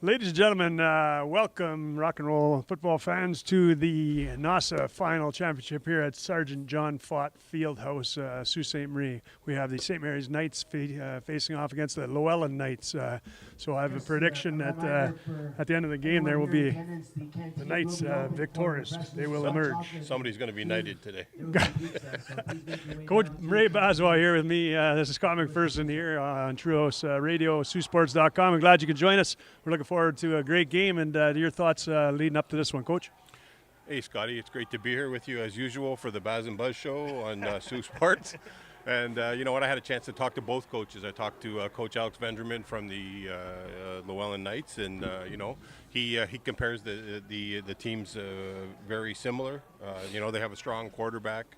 Ladies and gentlemen, welcome rock and roll football fans to the NOSSA final championship here at Sergeant John Fott Fieldhouse, Sault Ste. Marie. We have the St. Mary's Knights facing off against the Lellan Knights. So I have a prediction that at the end of the game there will be the Knights victorious. They will emerge. Somebody's going to be knighted today. Coach Ray Baswa here with me. This is Scott McPherson here on Truos Radio, Saultsports.com. I'm glad you could join us. We're looking forward to a great game, and your thoughts leading up to this one, Coach. Hey, Scotty, it's great to be here with you as usual for the Baz and Buzz show on Saultsports. And you know what? I had a chance to talk to both coaches. I talked to Coach Alex Venderman from the Lellan Knights, and you know, he compares the teams very similar. You know, they have a strong quarterback,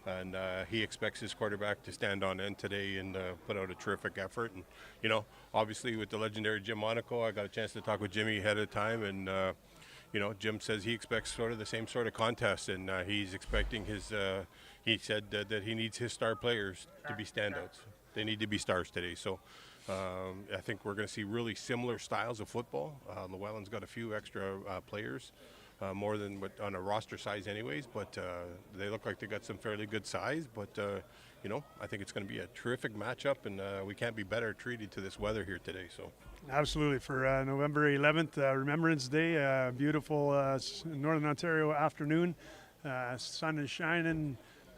and he expects his quarterback to stand on end today and put out a terrific effort. And you know, obviously with the legendary Jim Monaco, I got a chance to talk with Jimmy ahead of time, and you know, Jim says he expects sort of the same sort of contest, and he's expecting his. He said that he needs his star players to be standouts. They need to be stars today. So I think we're going to see really similar styles of football. Llewellyn's got a few extra players, more than what on a roster size anyways, but they look like they got some fairly good size. But, you know, I think it's going to be a terrific matchup, and we can't be better treated to this weather here today. So. Absolutely. For November 11th, Remembrance Day, beautiful Northern Ontario afternoon. Sun is shining.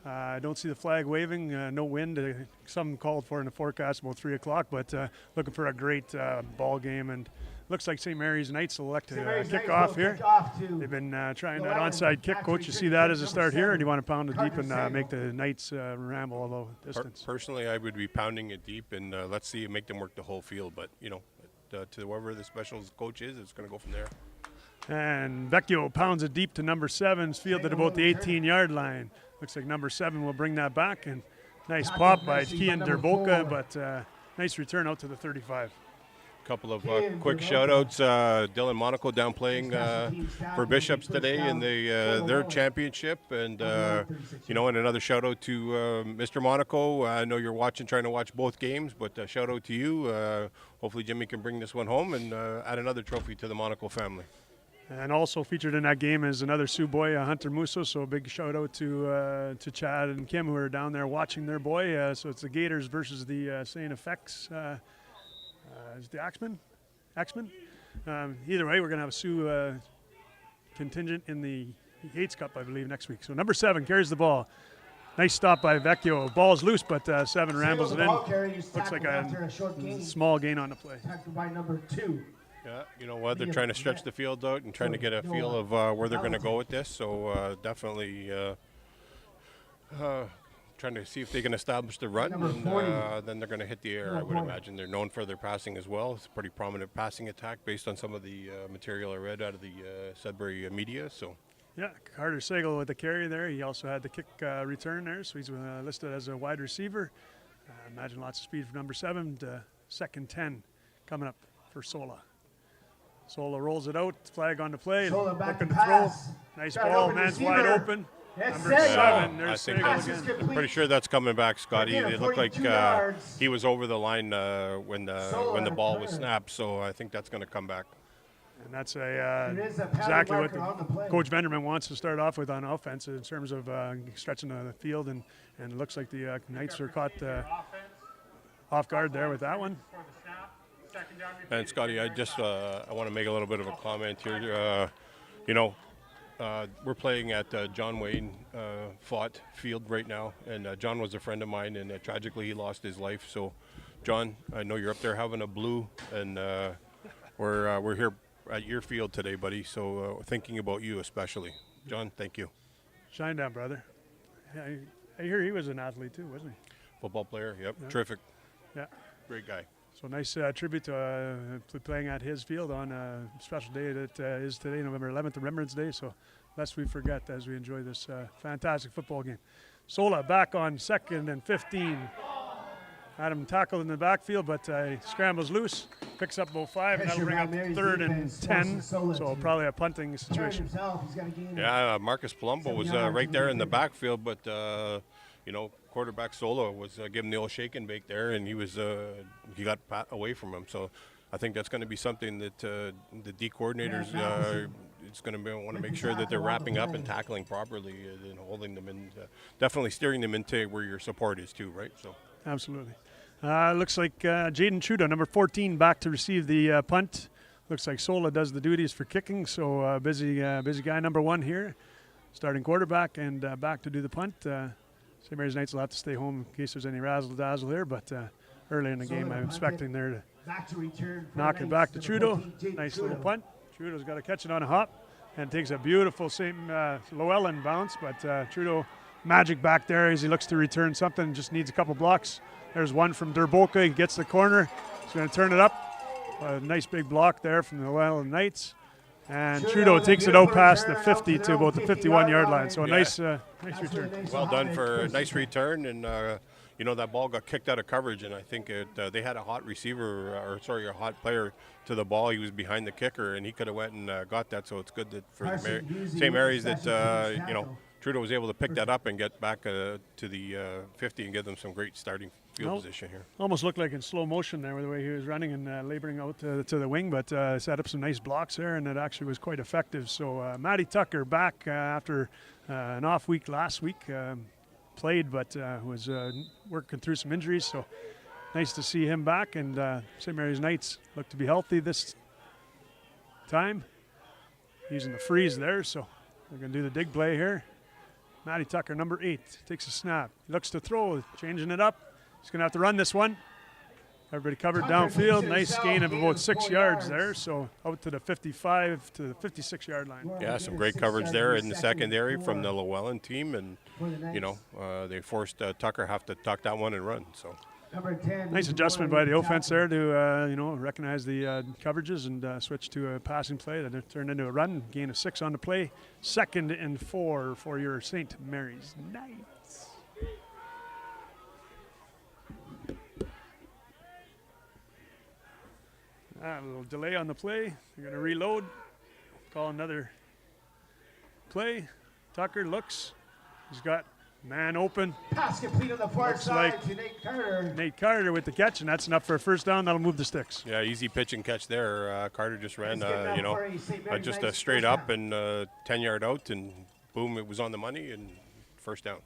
I don't see the flag waving, no wind. Some called for in the forecast about 3 o'clock, but looking for a great ball game. And looks like St. Mary's Knights will elect to kick off here. They've been trying that onside kick, Coach. You see that as a start here, and you want to pound it deep and make the Knights ramble a low distance? Personally, I would be pounding it deep, and let's see, make them work the whole field. But, you know, to whoever the specials coach is, it's going to go from there. And Vecchio pounds it deep to number 7's field at about the 18-yard line. Looks like number 7 will bring that back, and nice pop by Kian Derboka, but nice return out to the 35. Couple of quick shout-outs. Dylan Monaco down playing for Bishops today in their championship, and you know, and another shout-out to Mr. Monaco. I know you're trying to watch both games, but shout-out to you. Hopefully Jimmy can bring this one home and add another trophy to the Monaco family. And also featured in that game is another Sioux boy, Hunter Musso. So a big shout out to Chad and Kim, who are down there watching their boy. So it's the Gators versus the St. Effects. Is the Axemen? Either way, we're going to have a Sioux contingent in the Yates Cup, I believe, next week. So number 7 carries the ball. Nice stop by Vecchio. Ball's loose, but 7 rambles it in. Looks like a small gain on the play. By number 2. Yeah, you know what? They're trying to stretch the field out and trying to get a feel of where they're going to go with this. So definitely trying to see if they can establish the run, and then they're going to hit the air. I would imagine they're known for their passing as well. It's a pretty prominent passing attack based on some of the material I read out of the Sudbury media. So. Yeah, Carter Sagal with the carry there. He also had the kick return there, so he's listed as a wide receiver. Imagine lots of speed for number 7. Second 10 coming up for Sola. Sola rolls it out, flag on the play, looking to throw. Nice ball, man's wide open. Number 7, there's Sagal again. I'm pretty sure that's coming back, Scotty. It looked like he was over the line when the ball was snapped, so I think that's going to come back. And that's exactly what Coach Venderman wants to start off with on offense in terms of stretching the field, and it looks like the Knights are caught off guard there with that one. And Scotty, I want to make a little bit of a comment here. You know, we're playing at John Wayne Fott Field right now, and John was a friend of mine, and tragically he lost his life. So, John, I know you're up there having a blue, and we're here at your field today, buddy. So thinking about you especially, John. Thank you. Shine down, brother. Yeah, I hear he was an athlete too, wasn't he? Football player. Yep. Yeah. Terrific. Yeah. Great guy. So nice tribute to playing at his field on a special day that is today, November 11th, Remembrance Day. So lest we forget as we enjoy this fantastic football game. Sola back on 2nd and 15. Had him tackled in the backfield, but scrambles loose, picks up about 5, and that'll bring up 3rd and 10. So probably a punting situation. Yeah, Marcus Palumbo was right there in the backfield, but you know, quarterback Sola was giving the old shake and bake there, and he got away from him. So I think that's going to be something that the D coordinators it's going to want to make sure that they're wrapping up and tackling properly and holding them and definitely steering them into where your support is too, right? So absolutely. Looks like Jaden Trudeau, number 14, back to receive the punt. Looks like Sola does the duties for kicking, so busy guy, number 1 here, starting quarterback, and back to do the punt. St. Mary's Knights will have to stay home in case there's any razzle-dazzle here, but early in the game I'm expecting there to knock it back to Trudeau. Nice little punt. Trudeau's got to catch it on a hop and takes a beautiful Lellan bounce, but Trudeau magic back there as he looks to return something, just needs a couple blocks. There's one from Derboka, he gets the corner, he's going to turn it up. A nice big block there from the Lellan Knights. And Trudeau takes it out past the 50 to about the 51-yard line. So a nice return. Well done for a nice return. And, you know, that ball got kicked out of coverage. And I think they had a hot a hot player to the ball. He was behind the kicker, and he could have went and got that. So it's good that for St. Mary's that, you know, Trudeau was able to pick that up and get back to the 50 and give them some great starting field position here. Almost looked like in slow motion there with the way he was running and laboring out to the wing, but set up some nice blocks there, and it actually was quite effective. So Matty Tucker back after an off week last week, played but was working through some injuries, so nice to see him back. And St. Mary's Knights look to be healthy this time, using the freeze there, so they're going to do the dig play here. Matty Tucker, number 8, takes a snap. He looks to throw, changing it up. He's going to have to run this one. Everybody covered downfield. Nice gain of about 6 yards there. So out to the 55 to the 56-yard line. Yeah, some great coverage there in the secondary from the Lellan team. And, you know, they forced Tucker have to tuck that one and run. So nice adjustment by the offense there to, you know, recognize the coverages and switch to a passing play that turned into a run. Gain of 6 on the play. 2nd and 4 for your St. Mary's Knights. A little delay on the play. They're going to reload. Call another play. Tucker looks. He's got man open. Pass complete on the far Looks side like to Nate Carter. Nate Carter with the catch, and that's enough for a first down. That'll move the sticks. Yeah, easy pitch and catch there. Carter just ran, Let's get you know, for a St. Mary's just Knights straight first up down. and 10-yard out, and boom, it was on the money and first down.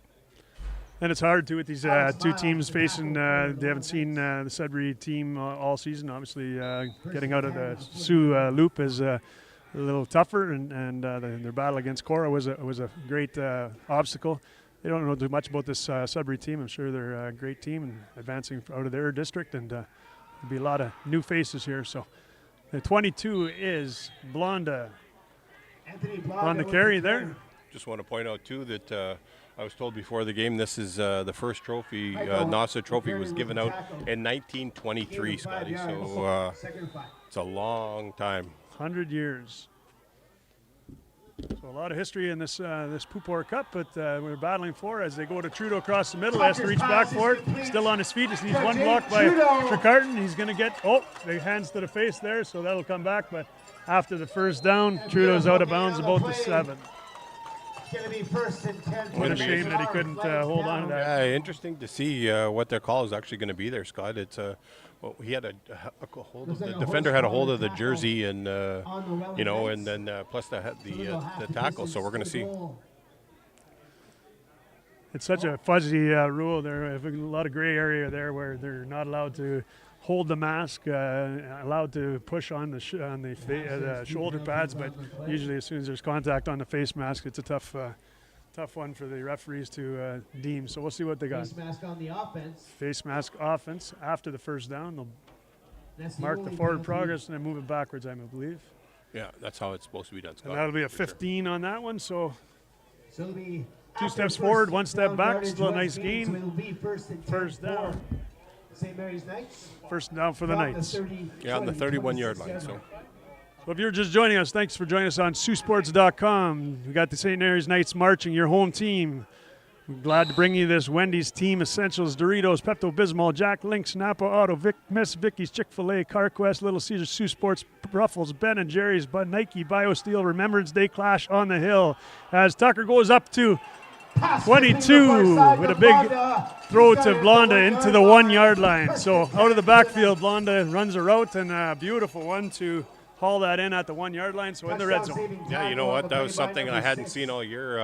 And it's hard, too, with these two teams facing. They haven't seen the Sudbury team all season. Obviously, getting out of the Sioux loop is a little tougher, and their battle against Cora was a great obstacle. They don't know too much about this Sudbury team. I'm sure they're a great team and advancing out of their district, and there'll be a lot of new faces here. So the 22 is Blonda on the carry there. Just want to point out, too, that I was told before the game this is the first trophy, NOSSA trophy was given out in 1923, Scotty. So it's a long time. 100 years. So a lot of history in this Poupor Cup, but we're battling for as they go to Trudeau across the middle. He has to reach back for it. Still on his feet. Just needs one block by Tricarton. He's going to get, the hands to the face there, so that'll come back. But after the first down, Trudeau's out of bounds about the 7. Going to be 1st and 10. What a shame that he couldn't hold on to that. Yeah, interesting to see what their call is actually going to be there, Scott. It's well, he had a hold of the defender had a hold of the jersey, and you know, and then plus the tackle. So we're going to see. It's such a fuzzy rule there. A lot of gray area there where they're not allowed to hold the mask, allowed to push on the shoulder pads, but usually as soon as there's contact on the face mask, it's a tough one for the referees to deem. So we'll see what they got. Face mask on the offense. Face mask offense after the first down. They'll mark the forward progress and then move it backwards, I believe. Yeah, that's how it's supposed to be done, Scott. And that'll be a 15 on that one. So it'll be 2 steps forward, 1 step back. Still a nice gain. So it'll be 1st and 10 First down. St. Mary's Knights. First down for the Knights. Yeah, on the 31-yard line. So if you're just joining us, thanks for joining us on Saultsports.com. We got the St. Mary's Knights marching, your home team. I'm glad to bring you this Wendy's Team Essentials, Doritos, Pepto-Bismol, Jack Link's, Napa Auto, Miss Vicky's, Chick-fil-A, CarQuest, Little Caesars, Saultsports, Ruffles, Ben & Jerry's, Bud, Nike, BioSteel, Remembrance Day Clash on the Hill. As Tucker goes up to 22 with a big throw to Blonda into the 1 yard line. So out of the backfield, Blonda runs a route and a beautiful one to haul that in at the 1 yard line. So in the red zone. Yeah, you know what? That was something I hadn't seen all year.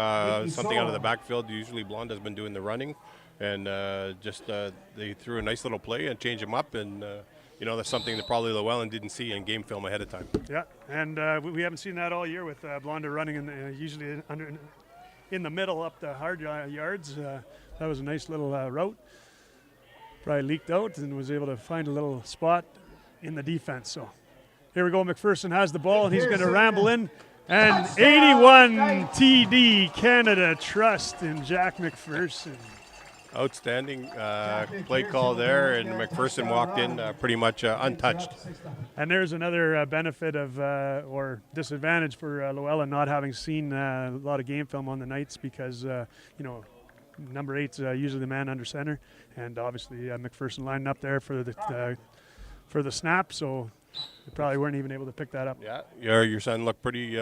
Something out of the backfield. Usually Blonda's been doing the running, and they threw a nice little play and changed him up, and that's something that probably Lellan didn't see in game film ahead of time. Yeah, and we haven't seen that all year with Blonda running usually in the middle up the hard yards. That was a nice little route. Probably leaked out and was able to find a little spot in the defense. So here we go. McPherson has the ball and he's going to ramble in. And 81 TD Canada Trust in Jack McPherson. Outstanding play call there, and McPherson walked in pretty much untouched. And there's another benefit of or disadvantage for Lellan not having seen a lot of game film on the nights because, number 8's usually the man under center, and obviously McPherson lined up there for the snap, so they probably weren't even able to pick that up. Yeah, your son looked pretty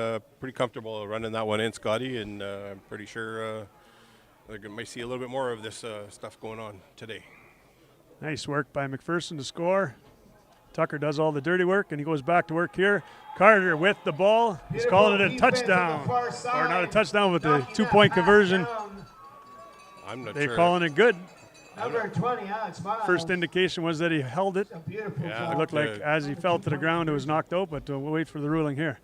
comfortable running that one in, Scotty, and I'm pretty sure we might see a little bit more of this stuff going on today. Nice work by McPherson to score. Tucker does all the dirty work, and he goes back to work here. Carter with the ball. He's calling it a touchdown. Or not a touchdown, but the 2-point conversion. I'm not They're sure. calling it good. Number 20, Alex Miles. First indication was that he held it. Yeah, It looked like as he fell to the ground, it was knocked out, but we'll wait for the ruling here.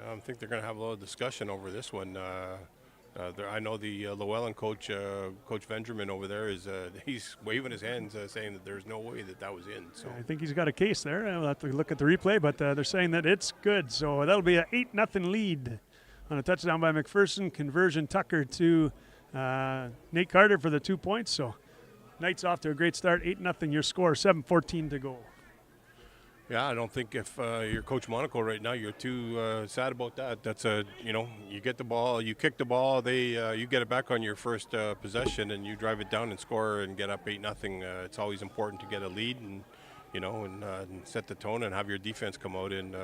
I think they're going to have a little discussion over this one. I know the Lellan coach, Coach Vendramin over there, he's waving his hands saying that there's no way that was in. So I think he's got a case there. We'll have to look at the replay, but they're saying that it's good. So that'll be an 8-0 lead on a touchdown by McPherson. Conversion Tucker to Nate Carter for the 2 points. So Knights off to a great start. 8-0 your score, 7:14 to go. Yeah, I don't think if you're Coach Monaco right now, you're too sad about that. That's you get the ball, you kick the ball, you get it back on your first possession, and you drive it down and score and get up 8-0. It's always important to get a lead and set the tone and have your defense come out and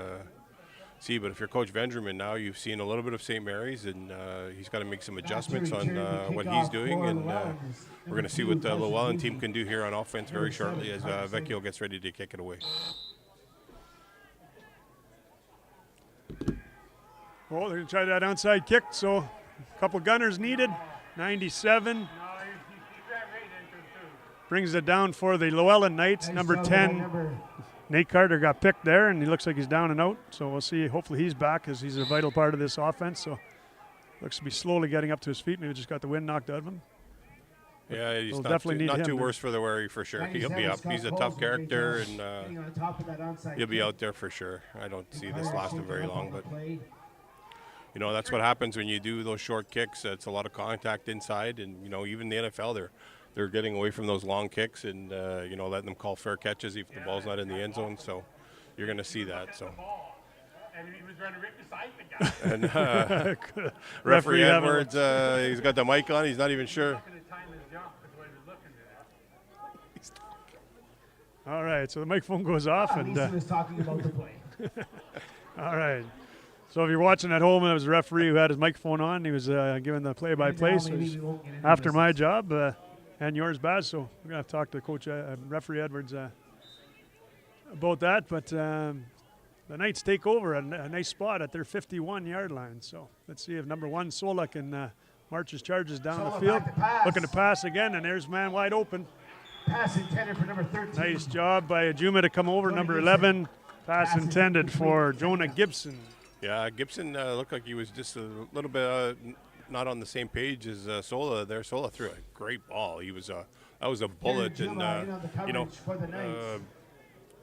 see. But if you're Coach Vendramin now, you've seen a little bit of St. Mary's, and he's got to make some adjustments on what he's doing, and we're going to see what the Lellan team can do here on offense very shortly as Vecchio gets ready to kick it away. Well, they're going to try that onside kick, so a couple gunners needed. 97. Brings it down for the Lellan Knights. Number 10, Nate Carter got picked there, and he looks like he's down and out. So we'll see. Hopefully he's back as he's a vital part of this offense. So looks to be slowly getting up to his feet. Maybe just got the wind knocked out of him. Yeah, he's definitely not need too him worse for the wear for sure. He'll be up. He's a tough character, and he'll be out there for sure. I don't see this lasting very long, but that's what happens when you do those short kicks. It's a lot of contact inside, and even the NFL, they're getting away from those long kicks and letting them call fair catches if the ball's not in the end zone. So you're going to see that. So. And he was trying to rip beside the guy. And referee Edwards, he's got the mic on. He's not even sure. All right, so the microphone goes off, and Lisa was talking about the play. all right. So if you're watching at home, and it was a referee who had his microphone on. He was giving the play-by-play. So after my job and yours, Baz. So we're gonna have to talk to Coach referee Edwards about that. But the Knights take over a nice spot at their 51-yard line. So let's see if number 1 Sola can march his charges down the field. Looking to pass again, and there's man wide open. Pass intended for number 13. Nice job by Ajuma to come over. Number 11, pass intended for Jonah Gibson. Yeah, Gibson looked like he was just a little bit not on the same page as Sola there. Sola threw a great ball. That was a bullet, and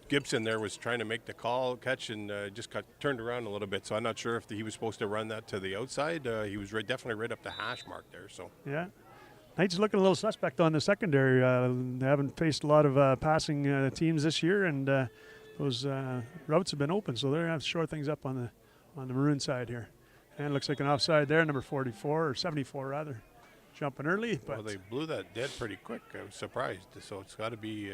Gibson there was trying to make the catch, and just got turned around a little bit. So I'm not sure if he was supposed to run that to the outside. He was definitely right up the hash mark there. So yeah. Knights looking a little suspect on the secondary. They haven't faced a lot of passing teams this year, and those routes have been open, so they're going to have to shore things up on the Maroon side here. And it looks like an offside there, number 44, or 74 rather. Jumping early, but well, they blew that dead pretty quick. I was surprised. So it's got to be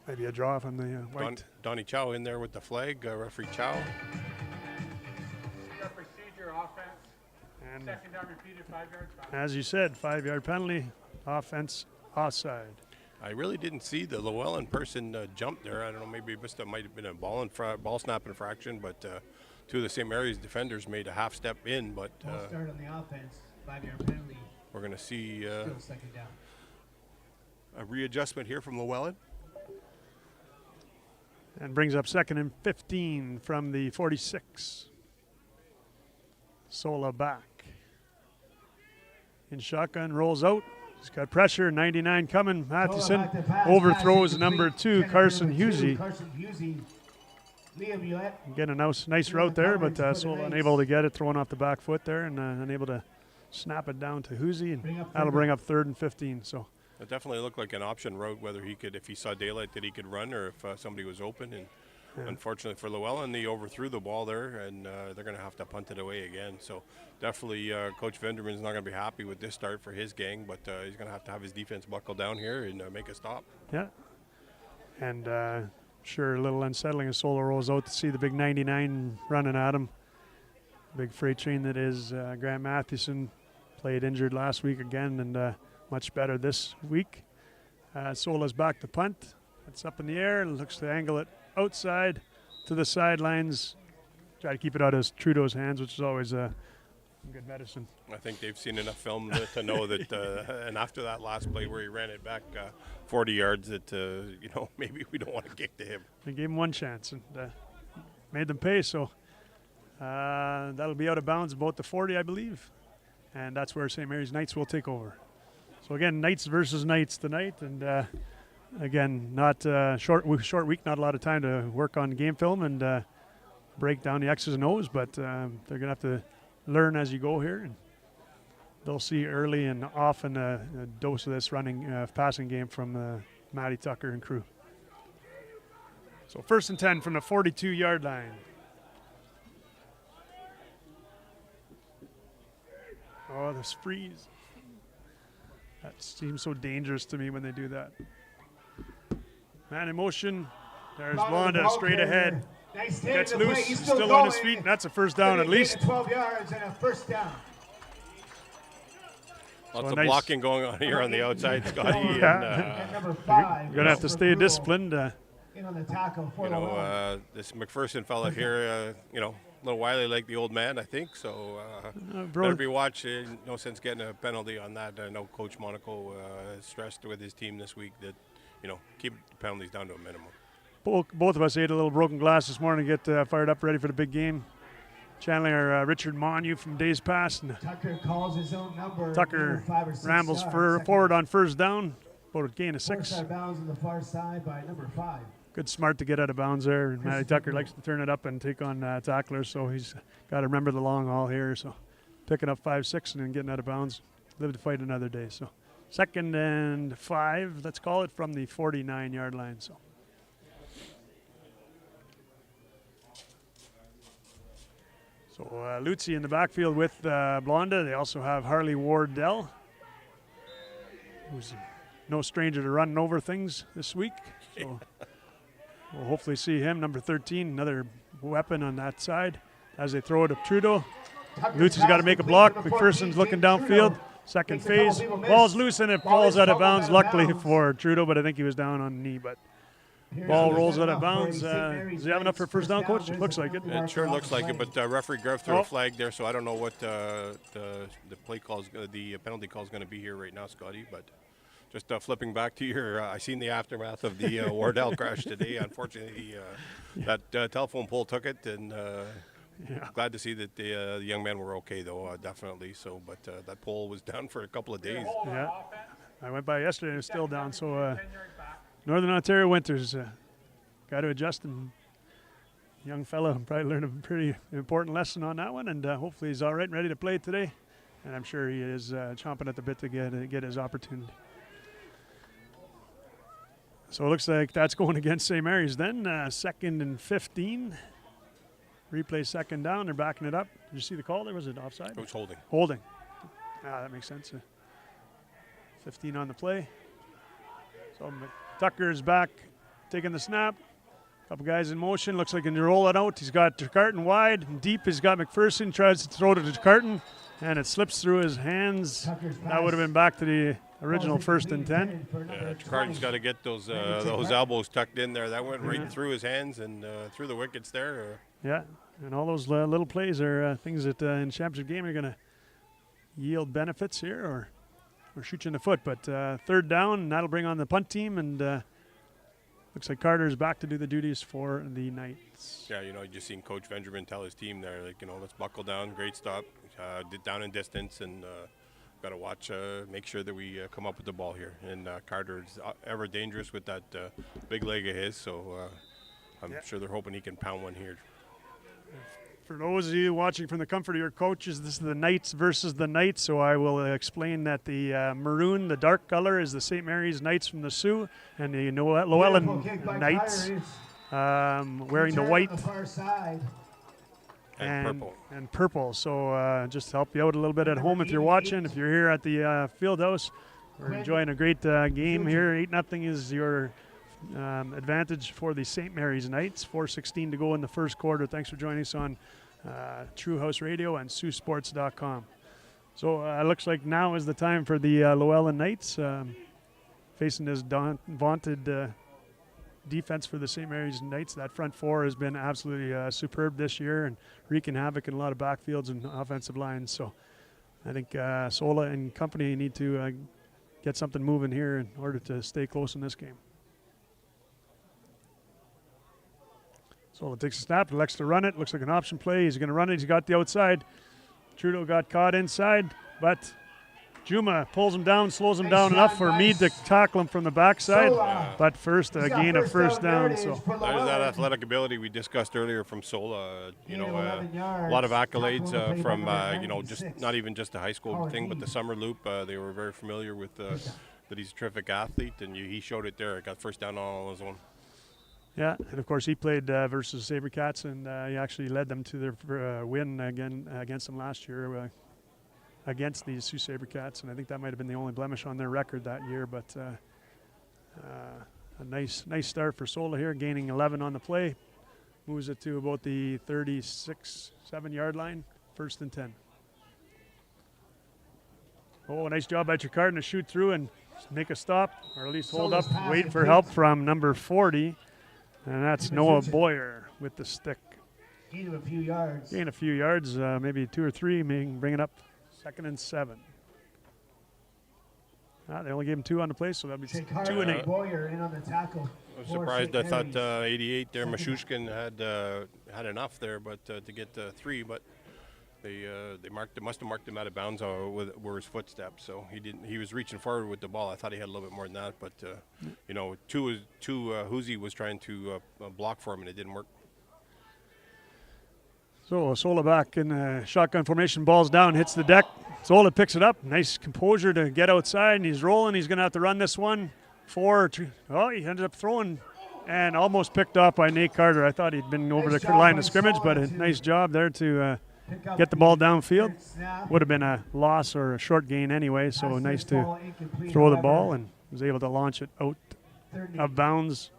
maybe a draw from the white. Donnie Chow in there with the flag, referee Chow. Procedure offense. And Second down repeated, 5 yards back. as you said, 5-yard penalty, offense, offside. I really didn't see the Lellan person jump there. I don't know, maybe it might have been a ball snap infraction, but two of the St. Mary's defenders made a half step in, but Ball start on the offense. 5-yard penalty. we're going to see Still second down. a readjustment here from Lellan. And brings up 2nd and 15 from the 46. Sola back. In shotgun, rolls out. He's got pressure, 99 coming. Matheson Sola back to pass. overthrows Pass number incomplete. 2, Tender Carson number 2, Husey. Carson Husey. Liam Ulett. Getting a nice Yeah, route there, coverage but for the Sola Knights. unable to get it, throwing off the back foot there, and unable to snap it down to Husey. Bring And up that'll third bring up 3rd and 15. So It definitely looked like an option route, whether he could, if he saw daylight, that he could run, or if somebody was open. And unfortunately for Lellan, they overthrew the ball there, and they're going to have to punt it away again. So definitely, Coach Venderman's not going to be happy with this start for his gang, but he's going to have his defense buckle down here and make a stop. yeah, and sure, a little unsettling as Sola rolls out to see the big 99 running at him. Big freight train that is Grant Matheson. Played injured last week again, and much better this week. Sola's back to punt. It's up in the air. Looks to angle it outside to the sidelines. Try to keep it out of Trudeau's hands, which is always good medicine. I think they've seen enough film to know that, and after that last play where he ran it back 40 yards, that maybe we don't want to kick to him. They gave him one chance and made them pay. So that'll be out of bounds about the 40, I believe, and that's where St. Mary's Knights will take over. So again, Knights versus Knights tonight, and again, not short week, not a lot of time to work on game film and break down the X's and O's, but they're going to have to learn as you go here, and they'll see early and often a dose of this passing game from Matty Tucker and crew. So 1st and 10 from the 42-yard line. Oh, this freeze. That seems so dangerous to me when they do that. Man in motion. There's Blonda straight ahead. Nice Gets the play. loose. He's Still going. on his feet. And that's a first down at least. 12 yards and a first down. Lots So of nice. blocking going on here on the outside, Scotty. Yeah. And number 5. You're going to have to stay disciplined. In on the tackle for the This McPherson fella here, a little wily like the old man, I think. So bro. better be watching. No sense getting a penalty on that. I know Coach Monaco stressed with his team this week that, keep the penalties down to a minimum. Both of us ate a little broken glass this morning to get fired up, ready for the big game. Channeling our Richard Monyu from days past. And Tucker calls his own number. Tucker 5 or 6 rambles yards. forward on first down. About a gain of Forced 6. out of bounds on the far side by number 5. Good smart to get out of bounds there. And Matty Tucker likes to turn it up and take on tacklers, so he's got to remember the long haul here. So picking up 5-6 and then getting out of bounds. Live to fight another day. So 2nd and 5, let's call it, from the 49-yard line. So Lutzi in the backfield with Blonda. They also have Harley Wardell, who's no stranger to running over things this week. So we'll hopefully see him, number 13, another weapon on that side as they throw it to Trudeau. Lutzi's got to make a block. McPherson's looking downfield. Second phase. Ball's loose and it falls out of bounds, luckily for Trudeau, but I think he was down on the knee. But ball rolls out of bounds. Does he have enough for first down, Coach? It looks like it. It sure looks like it, but referee Greff threw a flag there, so I don't know what the play calls, the penalty call is going to be here right now, Scotty. But just flipping back to your, I seen the aftermath of the Wardell crash today. Unfortunately, that telephone pole took it, and glad to see that the young men were okay, though, definitely. So, but that pole was down for a couple of days. Yeah, I went by yesterday and it's still down. So Northern Ontario Winters got to adjust, and young fellow probably learned a pretty important lesson on that one, and hopefully he's all right and ready to play today. And I'm sure he is chomping at the bit to get his opportunity. So it looks like that's going against St. Mary's then. 2nd and 15. Replay 2nd down. They're backing it up. Did you see the call there? Was it offside? It was holding. Holding. That makes sense. 15 on the play. So Tucker is back, taking the snap. Couple guys in motion. Looks like he can roll it out. He's got Carton wide and deep. He's got McPherson. Tries to throw to Carton. And it slips through his hands. Tucker's That would have been back to the original Ball's 1st and incomplete, 10. for number Yeah, Carden's 20. got to get those elbows tucked in there. That went right through his hands and through the wickets there. Yeah, and all those little plays are things that in championship game are going to yield benefits here or shoot you in the foot. But 3rd down, and that'll bring on the punt team, and looks like Carter's back to do the duties for the Knights. Yeah, just seen Coach Benjamin tell his team there, like, let's buckle down, great stop, down in distance, and got to watch, make sure that we come up with the ball here. And Carter's ever dangerous with that big leg of his, so I'm sure they're hoping he can pound one here. For those of you watching from the comfort of your couches, this is the Knights versus the Knights, so I will explain that the maroon, the dark color, is the St. Mary's Knights from the Sioux, and the Beautiful kick Lellan by Knights Kyrie. wearing the Return white on the far side. and purple. So just to help you out a little bit at home if you're watching, if you're here at the field house, we're enjoying a great game here. 8-0 is your advantage for the St. Mary's Knights. 4:16 to go in the first quarter. Thanks for joining us on True House Radio and Saultsports.com. So it looks like now is the time for the Lellan Knights facing this vaunted defense for the St. Mary's Knights. That front four has been absolutely superb this year and wreaking havoc in a lot of backfields and offensive lines. So I think Sola and company need to get something moving here in order to stay close in this game. Sola takes a snap, elects to run it. Looks like an option play. He's going to run it. He's got the outside. Trudeau got caught inside, but Juma pulls him down, slows him down enough for Meade to tackle him from the backside. But first, a gain of first down. So There's that athletic ability we discussed earlier from Sola. A lot of accolades from just not even just the high school thing, but the summer loop. They were very familiar with that he's a terrific athlete, and he showed it there. Got first down all on his own. yeah, and of course he played versus SaberCats, and he actually led them to their win again against them last year against these Sioux SaberCats, and I think that might have been the only blemish on their record that year. But a nice start for Sola here, gaining 11 on the play, moves it to about the 36-7 line, 1st and 10. Oh, nice job by Tricardin to shoot through and make a stop, or at least hold up, wait for help from number 40. And that's Noah Boyer with the stick. Gain of a few yards. Gain a few yards, maybe 2 or 3, bring it up 2nd and 7. They only gave him 2 on the play, so that'll be 2 and 8. Boyer in on the tackle. I was surprised. I thought 88 there, Mashushkin had enough there, but to get 3, but they must have marked him out of bounds were his footsteps. So he didn't. He was reaching forward with the ball. I thought he had a little bit more than that, but Hoosie was trying to block for him, and it didn't work. So Sola back in shotgun formation, balls down, hits the deck. Sola picks it up. Nice composure to get outside, and he's rolling. He's going to have to run this one. 4, 2. Oh, he ended up throwing and almost picked off by Nate Carter. I thought he'd been over the line of scrimmage, but a nice job there to get the ball downfield. Would have been a loss or a short gain anyway, so nice to throw the ball and was able to launch it out of bounds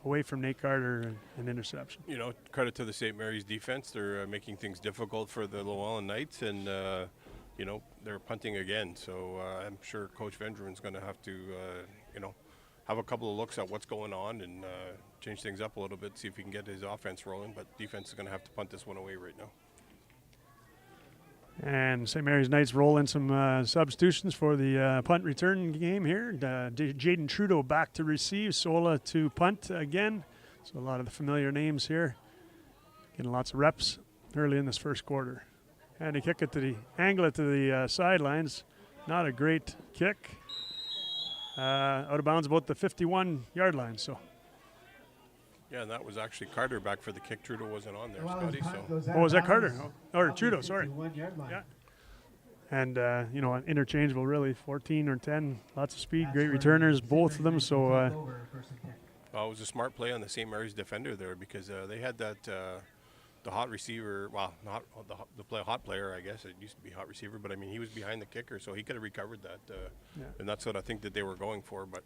away from Nate Carter, an interception. Credit to the St. Mary's defense. They're making things difficult for the Lellan Knights, and they're punting again. So I'm sure Coach Vendramin's going to have to have a couple of looks at what's going on and change things up a little bit, see if he can get his offense rolling. But defense is going to have to punt this one away right now. And St. Mary's Knights roll in some substitutions for the punt return game here. Jaden Trudeau back to receive, Sola to punt again. So a lot of the familiar names here. Getting lots of reps early in this first quarter. And they kick it to the angle it to the sidelines. Not a great kick. Out of bounds about the 51-yard line. So. Yeah, and that was actually Carter back for the kick. Trudeau wasn't on there, Scotty. Was that Carter? Or Trudeau, sorry. Yeah. And, interchangeable really, 14 or 10. Lots of speed, great returners, both of them. So well, it was a smart play on the St. Mary's defender there because they had that the hot receiver, the hot player, I guess. It used to be hot receiver, but, he was behind the kicker, so he could have recovered that. And that's what I think that they were going for, but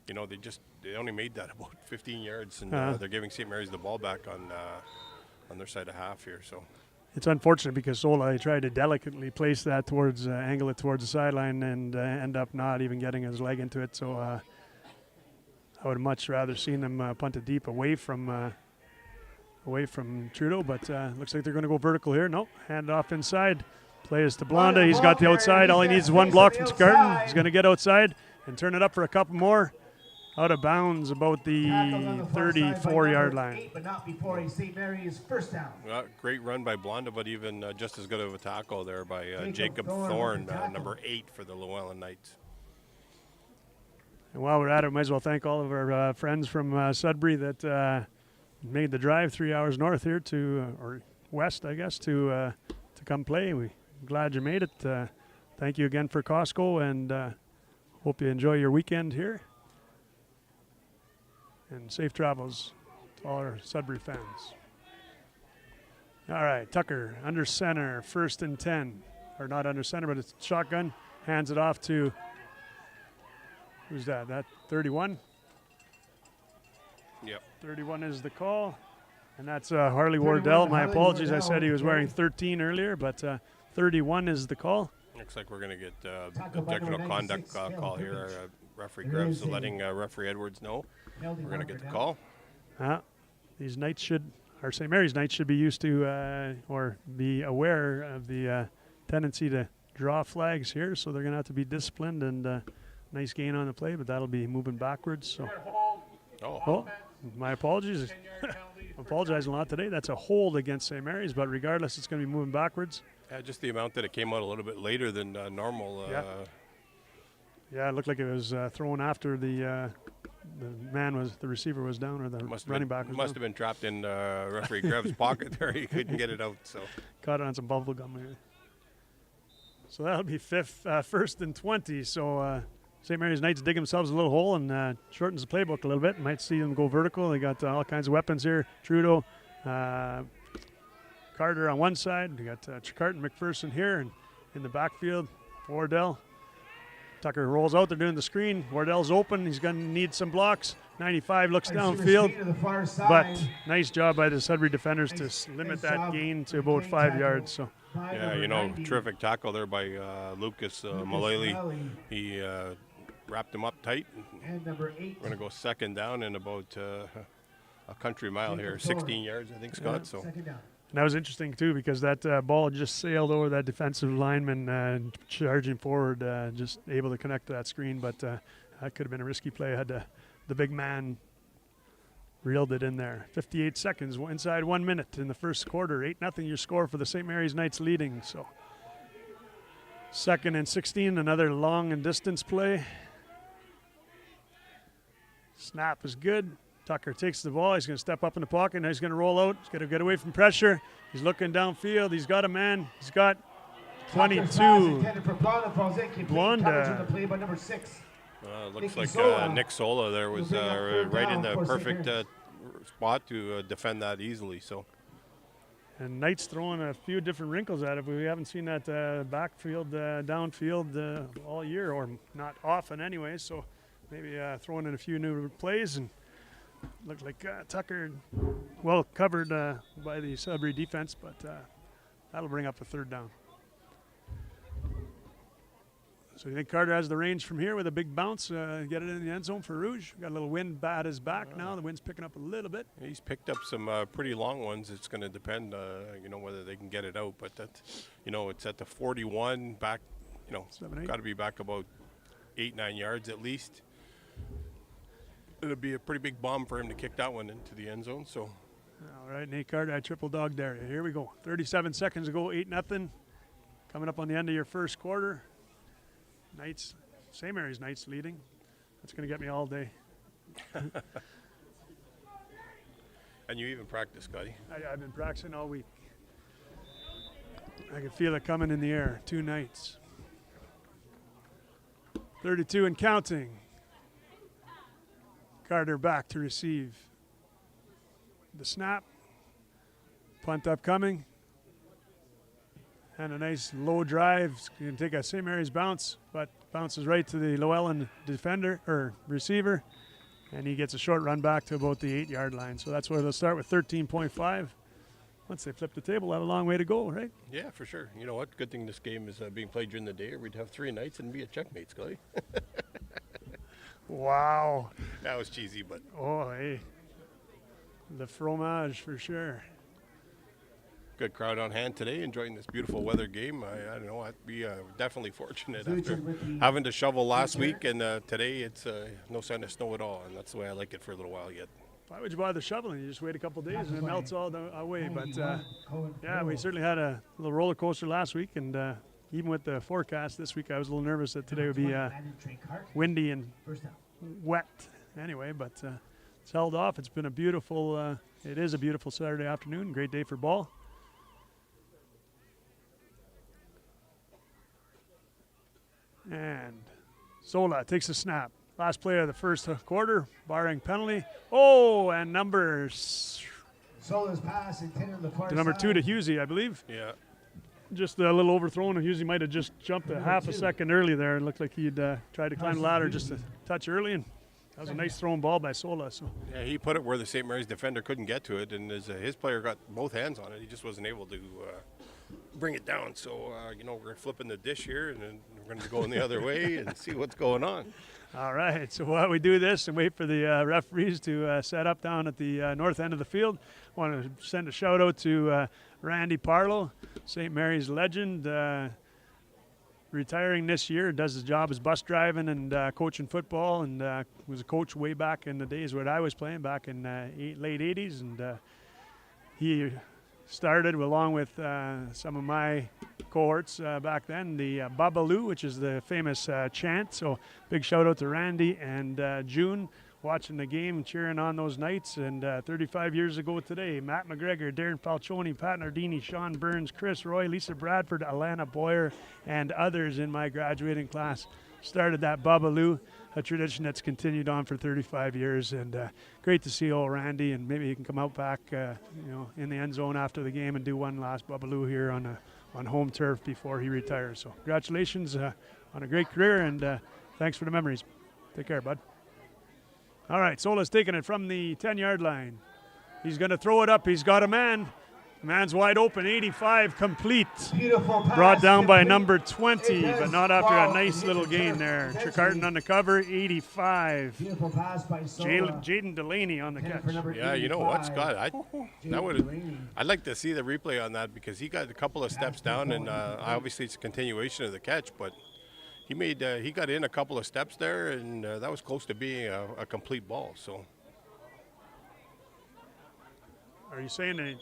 they only made that about 15 yards, and they're giving St. Mary's the ball back on their side of half here. So It's unfortunate because Sola tried to delicately place that towards, angle it towards the sideline and end up not even getting his leg into it. So I would have much rather seen him punt it deep away from Trudeau, but looks like they're going to go vertical here. No, hand it off inside. Play is to Blonda. He's got the outside. All he needs is one block from Carton. He's going to get outside and turn it up for a couple more. Out of bounds about the 34-yard line. But not before a St. Mary's first down. Great run by Blonda, but even just as good of a tackle there by Jacob Thorne, number 8 for the Lellan Knights. And while we're at it, might as well thank all of our friends from Sudbury that made the drive 3 hours north here to, or west, I guess, to come play. We're glad you made it. Thank you again for Costco, and hope you enjoy your weekend here. And safe travels to all our Sudbury fans. All right, Tucker under center, 1st and 10. Or not under center, but it's shotgun. Hands it off to, who's that? That 31? Yep. 31 is the call. And that's Harley Wardell. My apologies, I said he was wearing 13 earlier, but 31 is the call. Looks like we're going to get objectional conduct call here. Referee Greves letting referee Edwards know. We're going to get the call. These Knights should, or St. Mary's Knights should be used to or be aware of the tendency to draw flags here, so they're going to have to be disciplined, and nice gain on the play, but that'll be moving backwards. So, my apologies. Apologize a lot today. That's a hold against St. Mary's, but regardless, it's going to be moving backwards. Just the amount that it came out a little bit later than normal. Yeah, it looked like it was thrown after the receiver was down, or the running back was must have been trapped in referee Greves' pocket there. He couldn't get it out. So caught it on some bubble gum here. So that'll be 1st and 20. So St. Mary's Knights dig themselves a little hole and shortens the playbook a little bit. Might see them go vertical. They got all kinds of weapons here. Trudeau, Carter on one side. We got Carton, McPherson here, and in the backfield, Wardell. Tucker rolls out. They're doing the screen. Wardell's open. He's going to need some blocks. 95 looks downfield. But nice job by the Sudbury defenders to limit that gain to about 5 yards. So. Yeah, terrific tackle there by Lucas Mullally. He wrapped him up tight. And number 8. We're going to go 2nd down in about a country mile here. 16 yards, I think, Scott. So. And that was interesting, too, because that ball just sailed over that defensive lineman charging forward, just able to connect to that screen. But that could have been a risky play had the big man reeled it in there. 58 seconds, inside 1 minute in the first quarter. 8-0 your score for the St. Mary's Knights leading. So 2nd and 16, another long and distance play. Snap is good. Tucker takes the ball. He's going to step up in the pocket. Now he's going to roll out. He's going to get away from pressure. He's looking downfield. He's got a man. He's got 22. Blonda. Looks like Nick Sola there was right in the perfect spot to defend that easily. So. And Knights throwing a few different wrinkles at it. We haven't seen that backfield, downfield all year, or not often anyway. So maybe throwing in a few new plays, and looked like Tucker well covered by the Sudbury defense, but that'll bring up a 3rd down. So you think Carter has the range from here with a big bounce, get it in the end zone for Rouge? Got a little wind at his back now. The wind's picking up a little bit. He's picked up some pretty long ones. It's going to depend, whether they can get it out. But that, it's at the 41 back. Got to be back about 8-9 yards at least. It'll be a pretty big bomb for him to kick that one into the end zone. So, all right, Nate Carter, I triple dogged there. Here we go. 37 seconds to go, 8-0. Coming up on the end of your first quarter. Knights, St. Mary's Knights leading. That's going to get me all day. And you even practice, Scotty? I've been practicing all week. I can feel it coming in the air. 2 Knights. 32 and counting. Carter back to receive the snap. Punt upcoming. And a nice low drive. You can take a St. Mary's bounce, but bounces right to the Lellan defender or receiver. And he gets a short run back to about the 8-yard line. So that's where they'll start with 13.5. once they flip the table, we'll have a long way to go, right? Yeah, for sure. You know what? Good thing this game is being played during the day, or we'd have 3 nights and be a checkmate, Scully. Wow. That was cheesy, but Oh, hey. The fromage for sure. good crowd on hand today, enjoying this beautiful weather game. I don't know, I'd be definitely fortunate after having to shovel last week, and today it's no sign of snow at all, and that's the way I like it for a little while yet. Why would you bother shoveling? You just wait a couple days and it melts all away. But yeah, we certainly had a little roller coaster last week, and even with the forecast this week, I was a little nervous that today would be windy and wet anyway, but it's held off. It's been a beautiful, it is a beautiful Saturday afternoon. Great day for ball. And Sola takes a snap. Last play of the first quarter, barring penalty. Oh, and numbers. Sola's pass intended on the far To number side. 2 to Husey, I believe. Yeah. Just a little overthrown, and Husey might have just jumped a half a second early there. It looked like he'd tried to climb the ladder just a touch early, and that was a nice thrown ball by Sola. So Yeah, he put it where the St. Mary's defender couldn't get to it, and his player got both hands on it. He just wasn't able to bring it down. So, you know, we're flipping the dish here, and then we're going to go in the other way and see what's going on. all right, so while we do this and wait for the referees to set up down at the north end of the field, I want to send a shout out to Randy Parlow, St. Mary's legend, retiring this year. Does his job as bus driving and coaching football, and was a coach way back in the days when I was playing back in late 80s, and he started along with some of my cohorts back then, the Babaloo, which is the famous chant. So big shout out to Randy and June watching the game, cheering on those nights. And 35 years ago today, Matt McGregor, Darren Falcioni, Pat Nardini, Sean Burns, Chris Roy, Lisa Bradford, Alana Boyer, and others in my graduating class started that Babaloo, a tradition that's continued on for 35 years. And great to see old Randy, and maybe he can come out back in the end zone after the game and do one last Babaloo here on home turf before he retires. So congratulations on a great career, and thanks for the memories. Take care, bud. All right, Sola's taking it from the 10-yard line. He's going to throw it up. He's got a man. The man's wide open, 85 complete. Beautiful pass. Brought down by complete. number 20, It but has not after a fallen. nice It little hits gain the there. turf. Tricarton on the cover, 85. Beautiful pass by Sola. Jaden Delaney on the Intended catch. for number Yeah, you know what, 85. Scott? I'd like to see the replay on that, because he got a couple of steps down, and obviously it's a continuation of the catch, but he got in a couple of steps there, and that was close to being a complete ball. So Are you saying they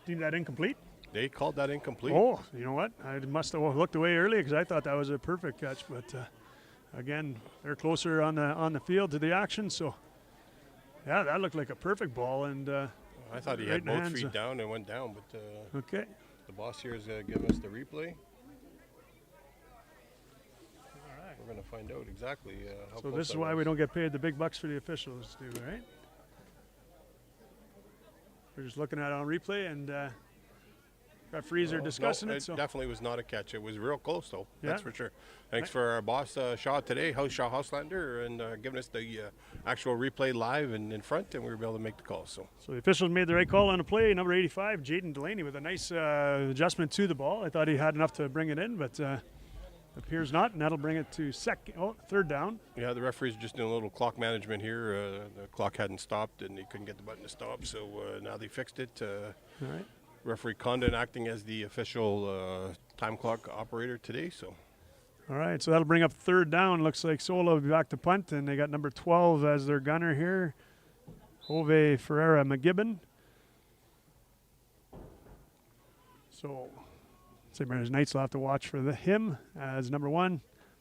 deemed that incomplete? they called that incomplete. Oh, you know what? I must have looked away early because I thought that was a perfect catch. But again, they're closer on the field to the action. So, yeah, that looked like a perfect ball. And I thought he right had in the both hands feet of- down and went down, but okay. the boss here is giving us the replay. We're going to find out exactly how So close this is that why was. we don't get paid the big bucks for the officials, do, right? We're just looking at it on replay, and referees are discussing No, it. So definitely was not a catch. It was real close, though. That's Yeah. for sure. Thanks for our boss, Shaw, today, Shaw Houselander, and giving us the actual replay live and in front, and we were able to make the call. So the officials made the right call on the play. Number 85, Jaden Delaney, with a nice adjustment to the ball. I thought he had enough to bring it in, but appears not, and that'll bring it to third down. yeah, the referees are just doing a little clock management here. The clock hadn't stopped, and they couldn't get the button to stop, so now they fixed it. All right. Referee Condon acting as the official time clock operator today. So All right, so that'll bring up third down. Looks like Sola will be back to punt, and they got number 12 as their gunner here, Ove Ferreira McGibbon. So St. Mary's Knights will have to watch for him as number 1.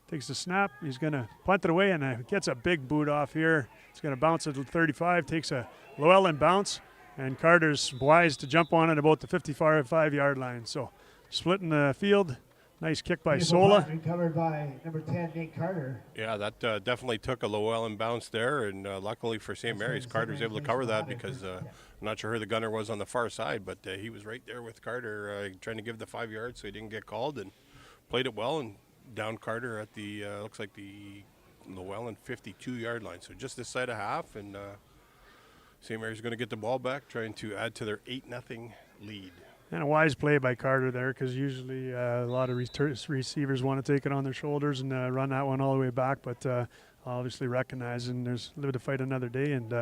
Takes the snap. He's going to punt it away, and gets a big boot off here. It's going to bounce at the 35, takes a Lellan bounce, and Carter's wise to jump on it about the 55-yard line. So splitting the field. Nice kick by Beautiful Sola. punt recovered by number 10, Nate Carter. yeah, that definitely took a Llewellyn bounce there, and luckily for St. Mary's, Carter was able to cover that, because I'm not sure who the gunner was on the far side, but he was right there with Carter trying to give the 5 yards, so he didn't get called, and played it well and down Carter at the looks like the Llewellyn 52-yard line. So just this side of half, and St. Mary's going to get the ball back, trying to add to their 8-0 lead. And a wise play by Carter there, because usually a lot of receivers want to take it on their shoulders and run that one all the way back, but obviously recognizing there's live to fight another day and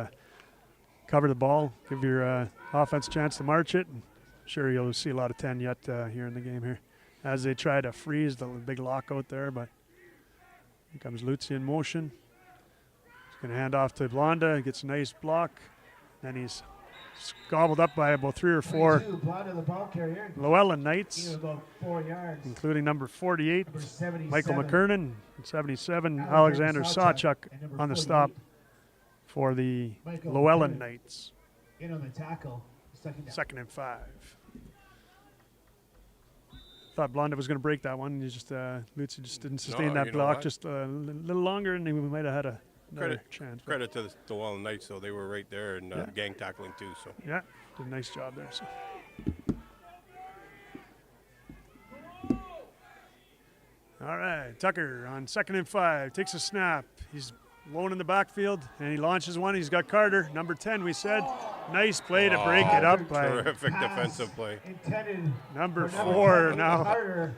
cover the ball, give your offense a chance to march it. And sure, you'll see a lot of 10 yet here in the game here as they try to freeze the big lockout there, but here comes Lutzi in motion. He's going to hand off to Blonda, gets a nice block, then he's gobbled up by about 3 or 4 Blonda, the ball carrier. Lellan Knights, About 4 yards. including number 48, Number 77, Michael McKernan, and 77, Alexander Sawchuk and number on the 48, stop for the Michael Lellan McKernan. Knights. In on the tackle. Second and 5. Thought Blonda was going to break that one. He just Lutzi just didn't sustain No, that you know block what? just a little longer, and he might have had another chance. But Credit to the Lellan Knights, though. They were right there and Yeah. gang tackling too. So yeah, did a nice job there. So. All right, Tucker on 2nd and 5 takes a snap. He's alone in the backfield, and he launches one. He's got Carter, number 10. We said, nice play to break it up by terrific defensive play. Intended number for number 4 10, now. Carter.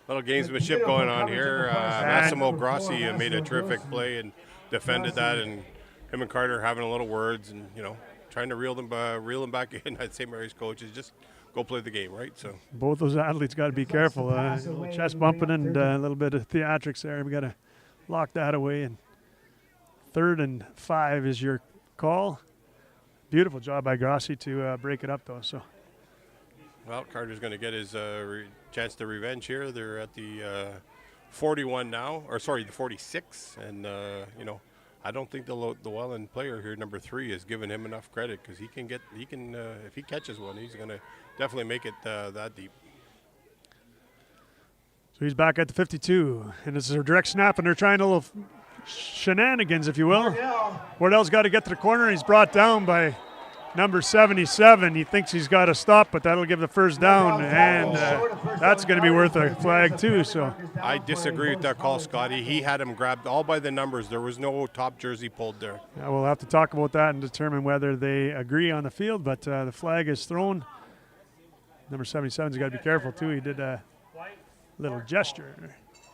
Little gamesmanship going on here. Massimo Grossi made a terrific play and defended that, and him and Carter having a little words and trying to reel them back in. I'd say Mary's coach is just go play the game, right? So Both those athletes got to be careful. Chest bumping and a little bit of theatrics there. We got to lock that away. And 3rd and 5 is your call. Beautiful job by Grossi to break it up, though. So. well, Carter's going to get his chance to revenge here. They're at the 41 now, or sorry, the 46, and I don't think the Lellan player here, number 3, has given him enough credit because he can if he catches one, he's going to definitely make it that deep. So he's back at the 52, and it's a direct snap, and they're trying a little shenanigans, if you will. Wardell's got to get to the corner, and he's brought down by number 77. He thinks he's got to stop, but that'll give the first down, and that's going to be worth a flag too. So I disagree with that call, Scotty. He had him grabbed all by the numbers. There was no top jersey pulled there. yeah, we'll have to talk about that and determine whether they agree on the field, but the flag is thrown. Number 77's got to be careful too. He did a little gesture.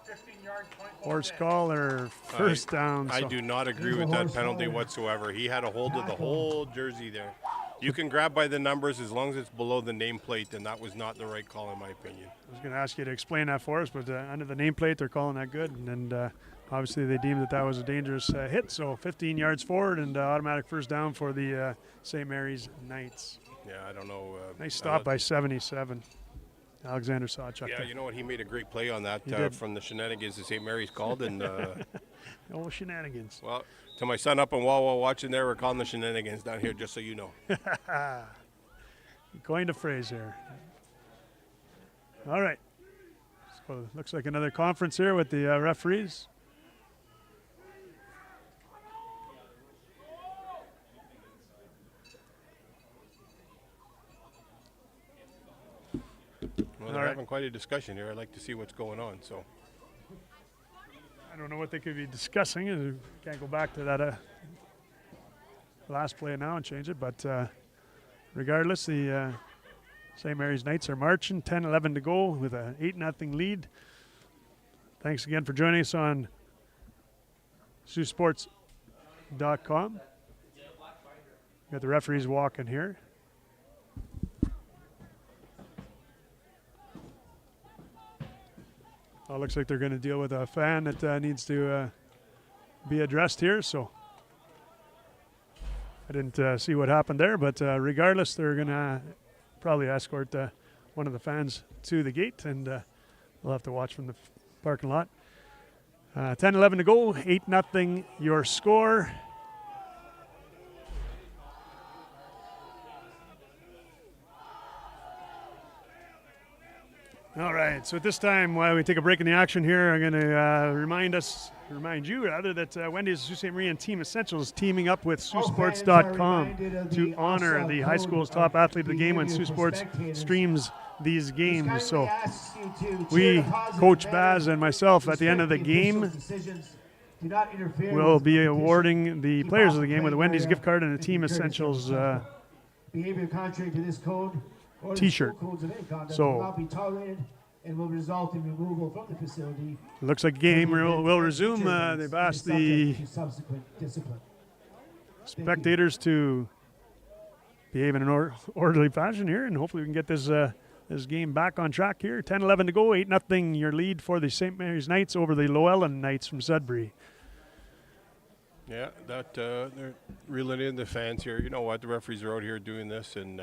15-yard point. Horse call or first down. I So do not agree with that penalty whatsoever. He had a hold of the whole jersey there. You can grab by the numbers as long as it's below the nameplate, and that was not the right call in my opinion. I was going to ask you to explain that for us, but under the nameplate, they're calling that good. And obviously they deemed that was a dangerous hit. So 15 yards forward and automatic first down for the St. Mary's Knights. Yeah, I don't know. Nice stop by 77. Alexander Sawchuk. Yeah, you know what? He made a great play on that did. from the shenanigans that St. Mary's called. And, Oh, shenanigans. well, to my son up in Wawa watching there, we're calling the shenanigans down here, just so you know. You coined a phrase here. All right. So it looks like another conference here with the referees. Well, they're having quite a discussion here. I'd like to see what's going on. So I don't know what they could be discussing. Can't go back to that last play now and change it. But regardless, the St. Mary's Knights are marching. 10-11 to go with an 8-0 lead. Thanks again for joining us on Saultsports.com. Got the referees walking here. Oh, looks like they're going to deal with a fan that needs to be addressed here. So I didn't see what happened there, but regardless, they're going to probably escort one of the fans to the gate, and we'll have to watch from the parking lot. 10-11 to go, 8-0 your score. All right, so at this time, while we take a break in the action here, I'm going to remind you that Wendy's Sault Ste. Marie and Team Essentials teaming up with Saultsports.com to honor the high school's top athlete of the game when Sault Sports streams these games. So we, Coach Baz and myself, at the end of the game, will be awarding the players of the game with a Wendy's gift card and a Team Essentials Behavior contrary to this code or the T-shirt. school codes of any conduct So- will not be tolerated and will result in removal from the facility. Looks like game will resume. They've asked the Subject to subsequent discipline. spectators to behave in an orderly fashion here, and hopefully we can get this game back on track here. 10-11 to go, 8-0 your lead for the St. Mary's Knights over the Lellan Knights from Sudbury. Yeah, that they're reeling in the fans here. You know what? The referees are out here doing this, and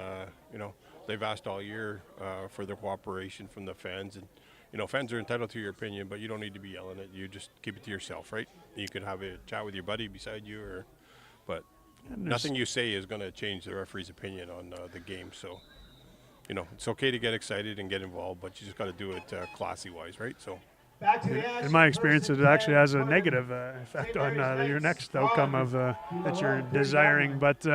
you know, they've asked all year for their cooperation from the fans. And you know, fans are entitled to your opinion, but you don't need to be yelling it. You just keep it to yourself, right? You can have a chat with your buddy beside you, but nothing you say is going to change the referee's opinion on the game. So, you know, it's okay to get excited and get involved, but you just got to do it classy-wise, right? So. Back to the action. In my experience, First it and actually 10, has a corner. negative effect on your next outcome of that you're Lellan, desiring. But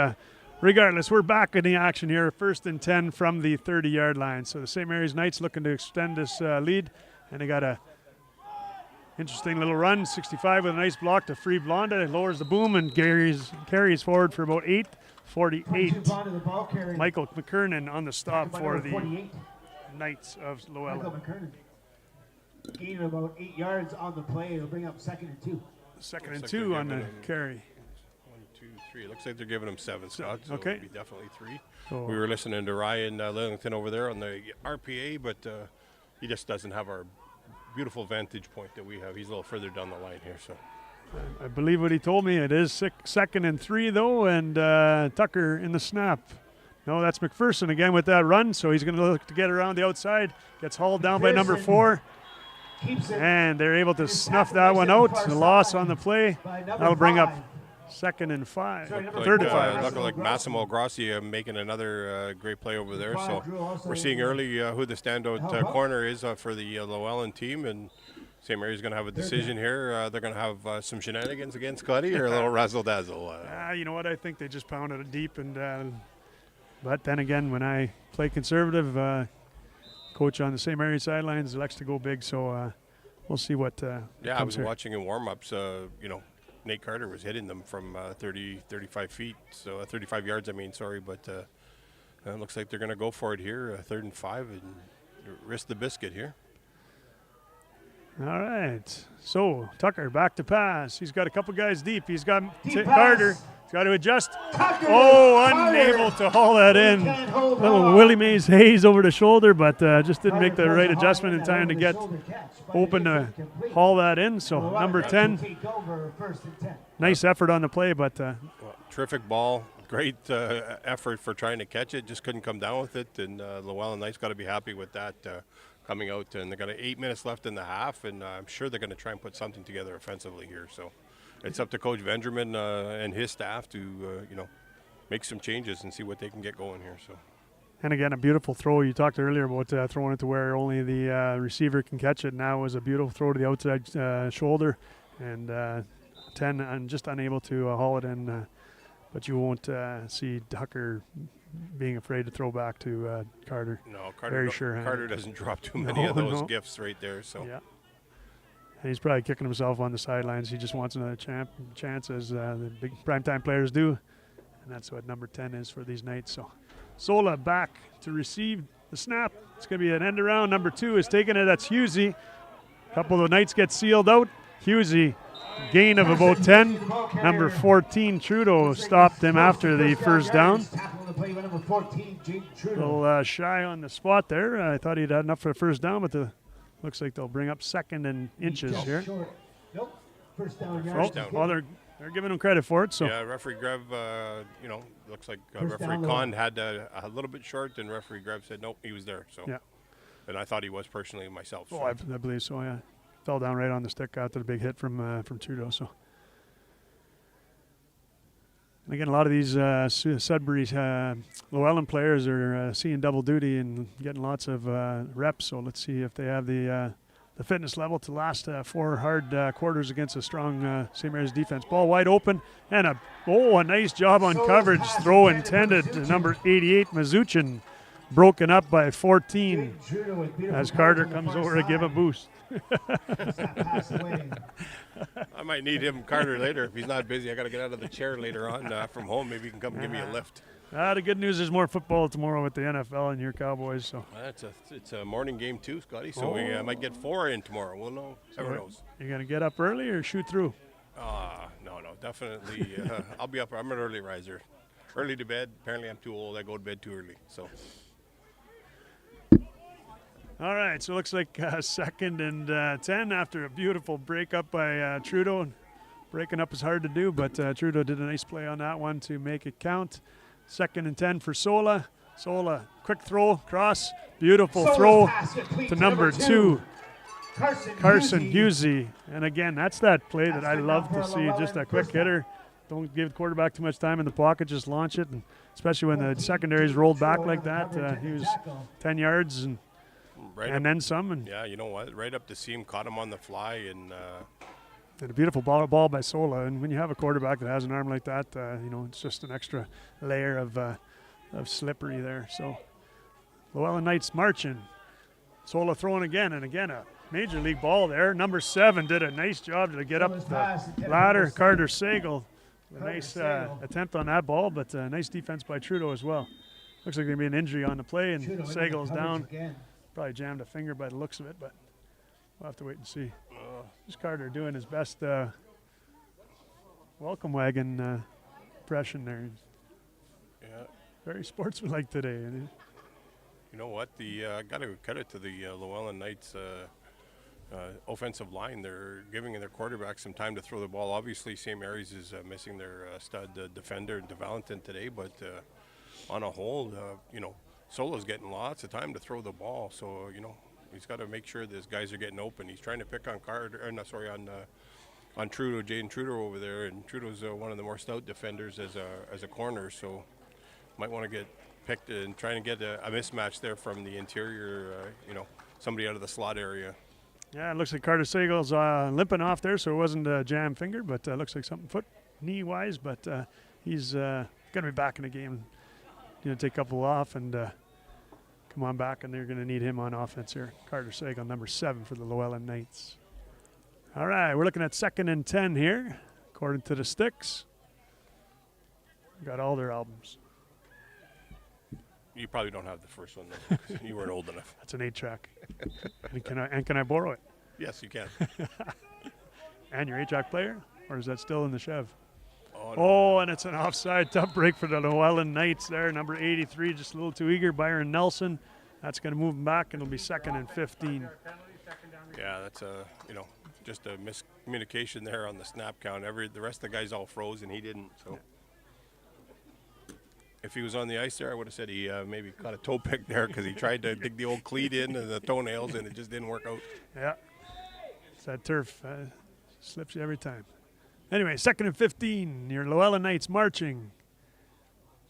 regardless, we're back in the action here. 1st and 10 from the 30-yard line. So the St. Mary's Knights looking to extend this lead, and they got a interesting little run. 65 with a nice block to free Blonda. It lowers the boom and carries forward for about 8. 48. 22 Blonda, the ball carrier. Michael McKernan on the stop By for number the 48. Knights of Michael Llewellyn. McKernan. Gain of about 8 yards on the play. It'll bring up 2nd and 2. Second and Looks like 2 they're on the giving him- carry. 1, 2, 3. It looks like they're giving him 7, Scott. So okay. it'll be definitely 3. So We were listening to Ryan Lillington over there on the RPA, but he just doesn't have our beautiful vantage point that we have. He's a little further down the line here. So I believe what he told me. It is 2nd and 3 though, and Tucker in the snap. No, that's McPherson again with that run. So he's going to look to get around the outside. Gets hauled down by number 4, Keeps it and they're able to snuff that one out. The loss on the play. by number That'll bring up 5. 2nd and 5. Sorry, number 3rd and four. 5. looking like Massimo Grossi making another great play over there. So we're seeing early who the standout corner is for the Llewellyn team, and St. Mary's going to have a decision here. They're going to have some shenanigans against Scotty or a little razzle dazzle. You know what? I think they just pounded it deep, and but then again, when I play conservative, coach on the St. Mary's sidelines likes to go big, so we'll see what. Yeah, I comes was here. watching in warm-ups. You know, Nate Carter was hitting them from 35 feet, so 35 yards. I mean, sorry, but it looks like they're going to go for it here, 3rd and 5, and risk the biscuit here. All right. So Tucker back to pass. He's got a couple guys deep. He's got Deep Carter. pass. He's got to adjust. Tucker Oh, with Carter. unable to haul that in. Can't hold Little on. Willie Mays Hayes over the shoulder, but just didn't make the Carter right pulls a adjustment in hard time to get over-the-shoulder catch, but open it to is incomplete. haul that in. So Llewellyn number will 10, take over 1st and 10. nice effort on the play, but Well, terrific ball. Great effort for trying to catch it. Just couldn't come down with it. And Llewellyn Knights got to be happy with that coming out. And they got 8 minutes left in the half. And I'm sure they're going to try and put something together offensively here. So it's up to Coach Vendramin and his staff to, you know, make some changes and see what they can get going here. So. and again, a beautiful throw. You talked earlier about throwing it to where only the receiver can catch it. Now it was a beautiful throw to the outside shoulder, and 10 and just unable to haul it in. But you won't see Tucker being afraid to throw back to Carter. No, Carter, Very sure-handed. Carter doesn't drop too many of those No. gifts right there. So. Yeah. And he's probably kicking himself on the sidelines. He just wants another chance, as the big primetime players do. And that's what number 10 is for these Knights. So Sola back to receive the snap. It's going to be an end around. Number 2 is taking it. That's Husey. A couple of the Knights get sealed out. Husey, gain of about 10. Number 14, Trudeau, stopped him after the first down. Tackle on the play by number 14, Jake A Trudeau. little shy on the spot there. I thought he'd had enough for a first down, but looks like they'll bring up 2nd and inches Just here. short. Nope. First down Oh, yards. down. well, they're giving him credit for it. So Yeah, referee Grev, you know, looks like First referee down, Kahn had a little bit short, and referee Grev said nope, he was there. So, Yeah. and I thought he was personally myself. So. oh, I believe so. Yeah, fell down right on the stick after the big hit from Trudeau. So. And again, a lot of these Sudbury Llewellyn players are seeing double duty and getting lots of reps. So let's see if they have the fitness level to last 4 hard quarters against a strong St. Mary's defense. Ball wide open, and a nice job on So coverage. pass Throw intended intended for to Mazuchin. number 88, Mazuchin. broken up by 14 Trudeau with beautiful as Carter coverage on comes the far over to give a side. boost. Just that pass away. I might need him, Carter, later if he's not busy. I got to get out of the chair later on from home. Maybe he can come give me a lift. The good news is more football tomorrow with the NFL and your Cowboys. So It's a morning game too, Scotty. So we might get 4 in tomorrow. We'll know. Never knows. You're going to get up early or shoot through? No, definitely. I'll be up. I'm an early riser. Early to bed. Apparently, I'm too old. I go to bed too early. So. All right, so it looks like 2nd and 10 after a beautiful breakup by Trudeau. Breaking up is hard to do, but Trudeau did a nice play on that one to make it count. 2nd and 10 for Sola. Sola, quick throw, cross, beautiful Sola's throw pass complete to number 2, Carson Husey. Husey. And again, that's that play that That's I good love enough to for see, Lellan just a quick first down. hitter. Don't give the quarterback too much time in the pocket, just launch it, and especially when the secondary's rolled back like that. He was 10 yards and then some. And Yeah, you know what? Right up the seam, caught him on the fly, and a beautiful ball by Sola. And when you have a quarterback that has an arm like that, it's just an extra layer of slippery there. So Lellan Knights marching. Sola throwing again and again. A major league ball there. Number 7 did a nice job to get up the ladder. Carter Sagal. A nice attempt on that ball, but nice defense by Trudeau as well. Looks like there'll be an injury on the play, and Sagal's down. Probably jammed a finger by the looks of it, but we'll have to wait and see. Just Carter doing his best welcome wagon impression there. yeah. Very sportsmanlike today. You know what? I got to cut it to the Lellan Knights offensive line. They're giving their quarterback some time to throw the ball. Obviously, St. Mary's is missing their stud defender, DeValentin, today, but on a whole, Solo's getting lots of time to throw the ball. So, he's got to make sure these guys are getting open. He's trying to pick on on Trudeau, Jaden Trudeau over there, and Trudeau's one of the more stout defenders as a corner. So, might want to get picked and trying to get a mismatch there from the interior. Somebody out of the slot area. Yeah, it looks like Carter Sagal's limping off there, so it wasn't a jam finger, but looks like something knee-wise, but he's going to be back in the game. Take a couple off and come on back, and they're going to need him on offense here. Carter Sagal, number 7 for the Lellan Knights. All right, we're looking at 2nd and 10 here, according to the Sticks. Got all their albums. You probably don't have the first one, though, 'cause you weren't old enough. That's an 8-track. and can I borrow it? Yes, you can. And your 8-track player? Or is that still in the Chev? Oh, no. Oh, and it's an offside tough break for the Lellan Knights there. Number 83, just a little too eager. Byron Nelson. That's going to move him back, and it'll be 2nd and 15. Yeah, that's just a miscommunication there on the snap count. The rest of the guys all froze, and he didn't. So, if he was on the ice there, I would have said he maybe caught a toe pick there because he tried to dig the old cleat in and the toenails, and it just didn't work out. Yeah, it's that turf slips you every time. Anyway, 2nd and 15. Your Lellan Knights marching.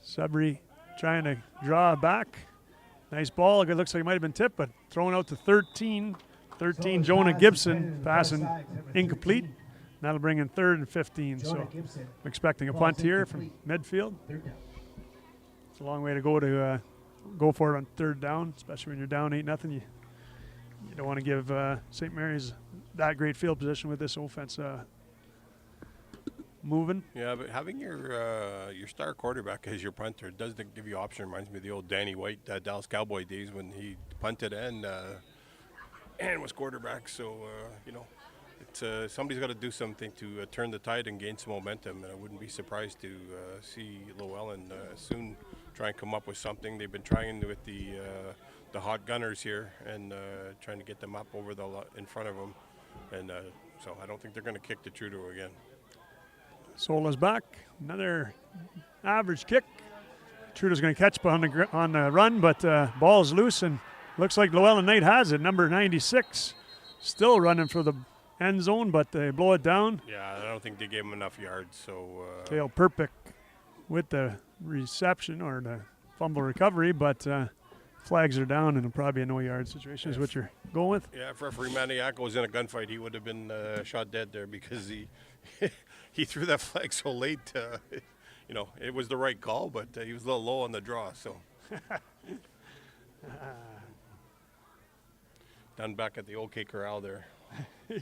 Sudbury trying to draw back. Nice ball. It looks like it might have been tipped, but thrown out to 13. 13, Jonah Gibson passing incomplete. That'll bring in 3rd and 15. So I'm expecting a punt here from midfield. It's a long way to go for it on 3rd down, especially when you're down 8-0. You don't want to give St. Mary's that great field position with this offense moving. Yeah, but having your star quarterback as your punter does give you option. Reminds me of the old Danny White Dallas Cowboy days when he punted and was quarterback. So it's somebody's got to do something to turn the tide and gain some momentum. And I wouldn't be surprised to see Lellan soon try and come up with something. They've been trying with the hot gunners here and trying to get them up over in front of them. And so I don't think they're going to kick to Trudeau again. Sola's back. Another average kick. Trudeau's going to catch on the run, but ball's loose, and looks like Lellan Knight has it. Number 96 still running for the end zone, but they blow it down. Yeah, I don't think they gave him enough yards. So Cale Perpick with the reception or the fumble recovery, but flags are down, and it'll probably be a no-yard situation is what you're going with. Yeah, if referee Maniaco was in a gunfight, he would have been shot dead there because he he threw that flag so late. It was the right call, but he was a little low on the draw. So Down back at the OK Corral there.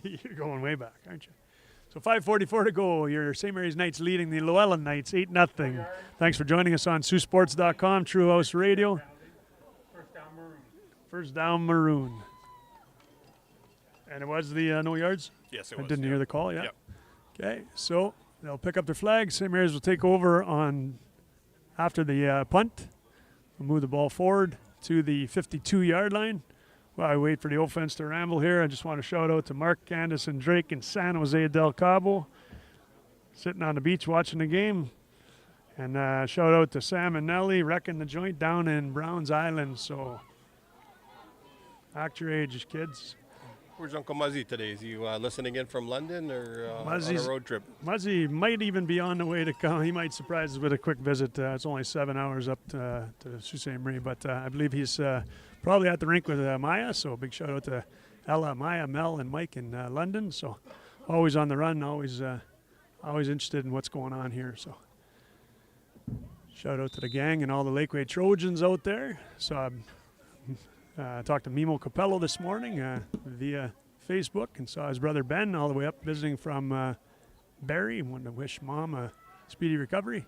You're going way back, aren't you? So 5:44 to go. Your St. Mary's Knights leading the Lellan Knights 8-0. Thanks for joining us on Saultsports.com, True House Radio. First down maroon. First down, Maroon. And it was the no yards? Yes, it I was. didn't hear the call, yeah. Yep. Okay, so they'll pick up their flag. St. Mary's will take over on after the punt. We'll move the ball forward to the 52-yard line. While I wait for the offense to ramble here, I just want to shout out to Mark, Candace, and Drake in San Jose del Cabo, sitting on the beach watching the game. And shout out to Sam and Nellie wrecking the joint down in Browns Island. So act your age, kids. Where's Uncle Muzzy today? Is he listening in from London or on a Muzzy's- road trip? Muzzy might even be on the way to come. He might surprise us with a quick visit. It's only 7 hours up to Sault Ste. Marie, but I believe he's probably at the rink with Maya. So big shout out to Ella, Maya, Mel, and Mike in London. So always on the run, always interested in what's going on here. So shout out to the gang and all the Lakeway Trojans out there. So I talked to Mimo Capello this morning via Facebook and saw his brother Ben all the way up visiting from Barrie. Wanted to wish Mom a speedy recovery.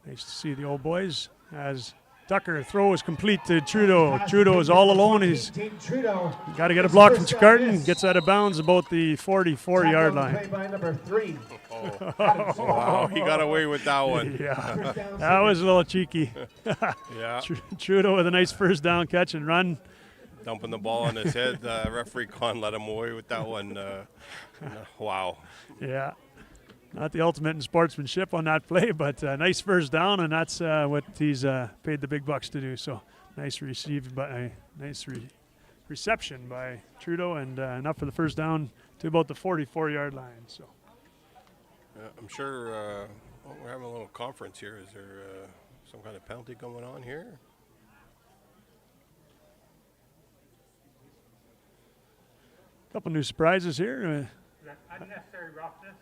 Nice to see the old boys. As Tucker throw is complete to Trudeau. Trudeau is all alone. He's got to get a block from Chicarton. Gets out of bounds about the 44-yard line. Play by number 3. Wow, he got away with that one. Yeah, that was a little cheeky. Yeah, Trudeau with a nice first down catch and run. dumping the ball on his head. Referee Con let him away with that one. Wow. Yeah, not the ultimate in sportsmanship on that play, but nice first down, and that's what he's paid the big bucks to do. So nice reception by Trudeau, and enough for the first down to about the 44-yard line. So I'm sure we're having a little conference here. Is there some kind of penalty going on here? a couple new surprises here. Is that unnecessary roughness?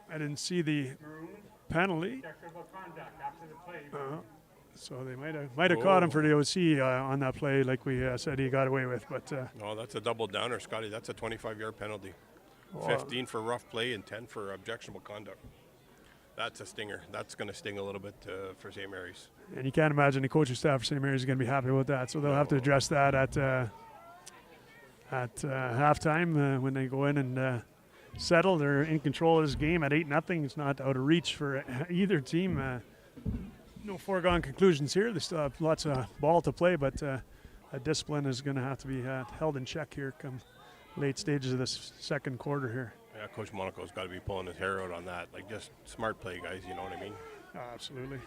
I didn't see the Maroon. penalty, Sexual conduct after the play. so they might have caught him for the OC on that play, like we said he got away with. But No, that's a double downer, Scotty. That's a 25-yard penalty. 15 for rough play and 10 for objectionable conduct. That's a stinger. That's going to sting a little bit for St. Mary's. and you can't imagine the coaching staff for St. Mary's is going to be happy about that. So they'll have to address that at halftime when they go in and settle. They're in control of this game at 8-0. It's not out of reach for either team. No foregone conclusions here. They still have lots of ball to play, but a discipline is going to have to be held in check here come late stages of this second quarter here. Yeah, Coach Monaco's got to be pulling his hair out on that. Like, just smart play, guys. You know what I mean? Absolutely.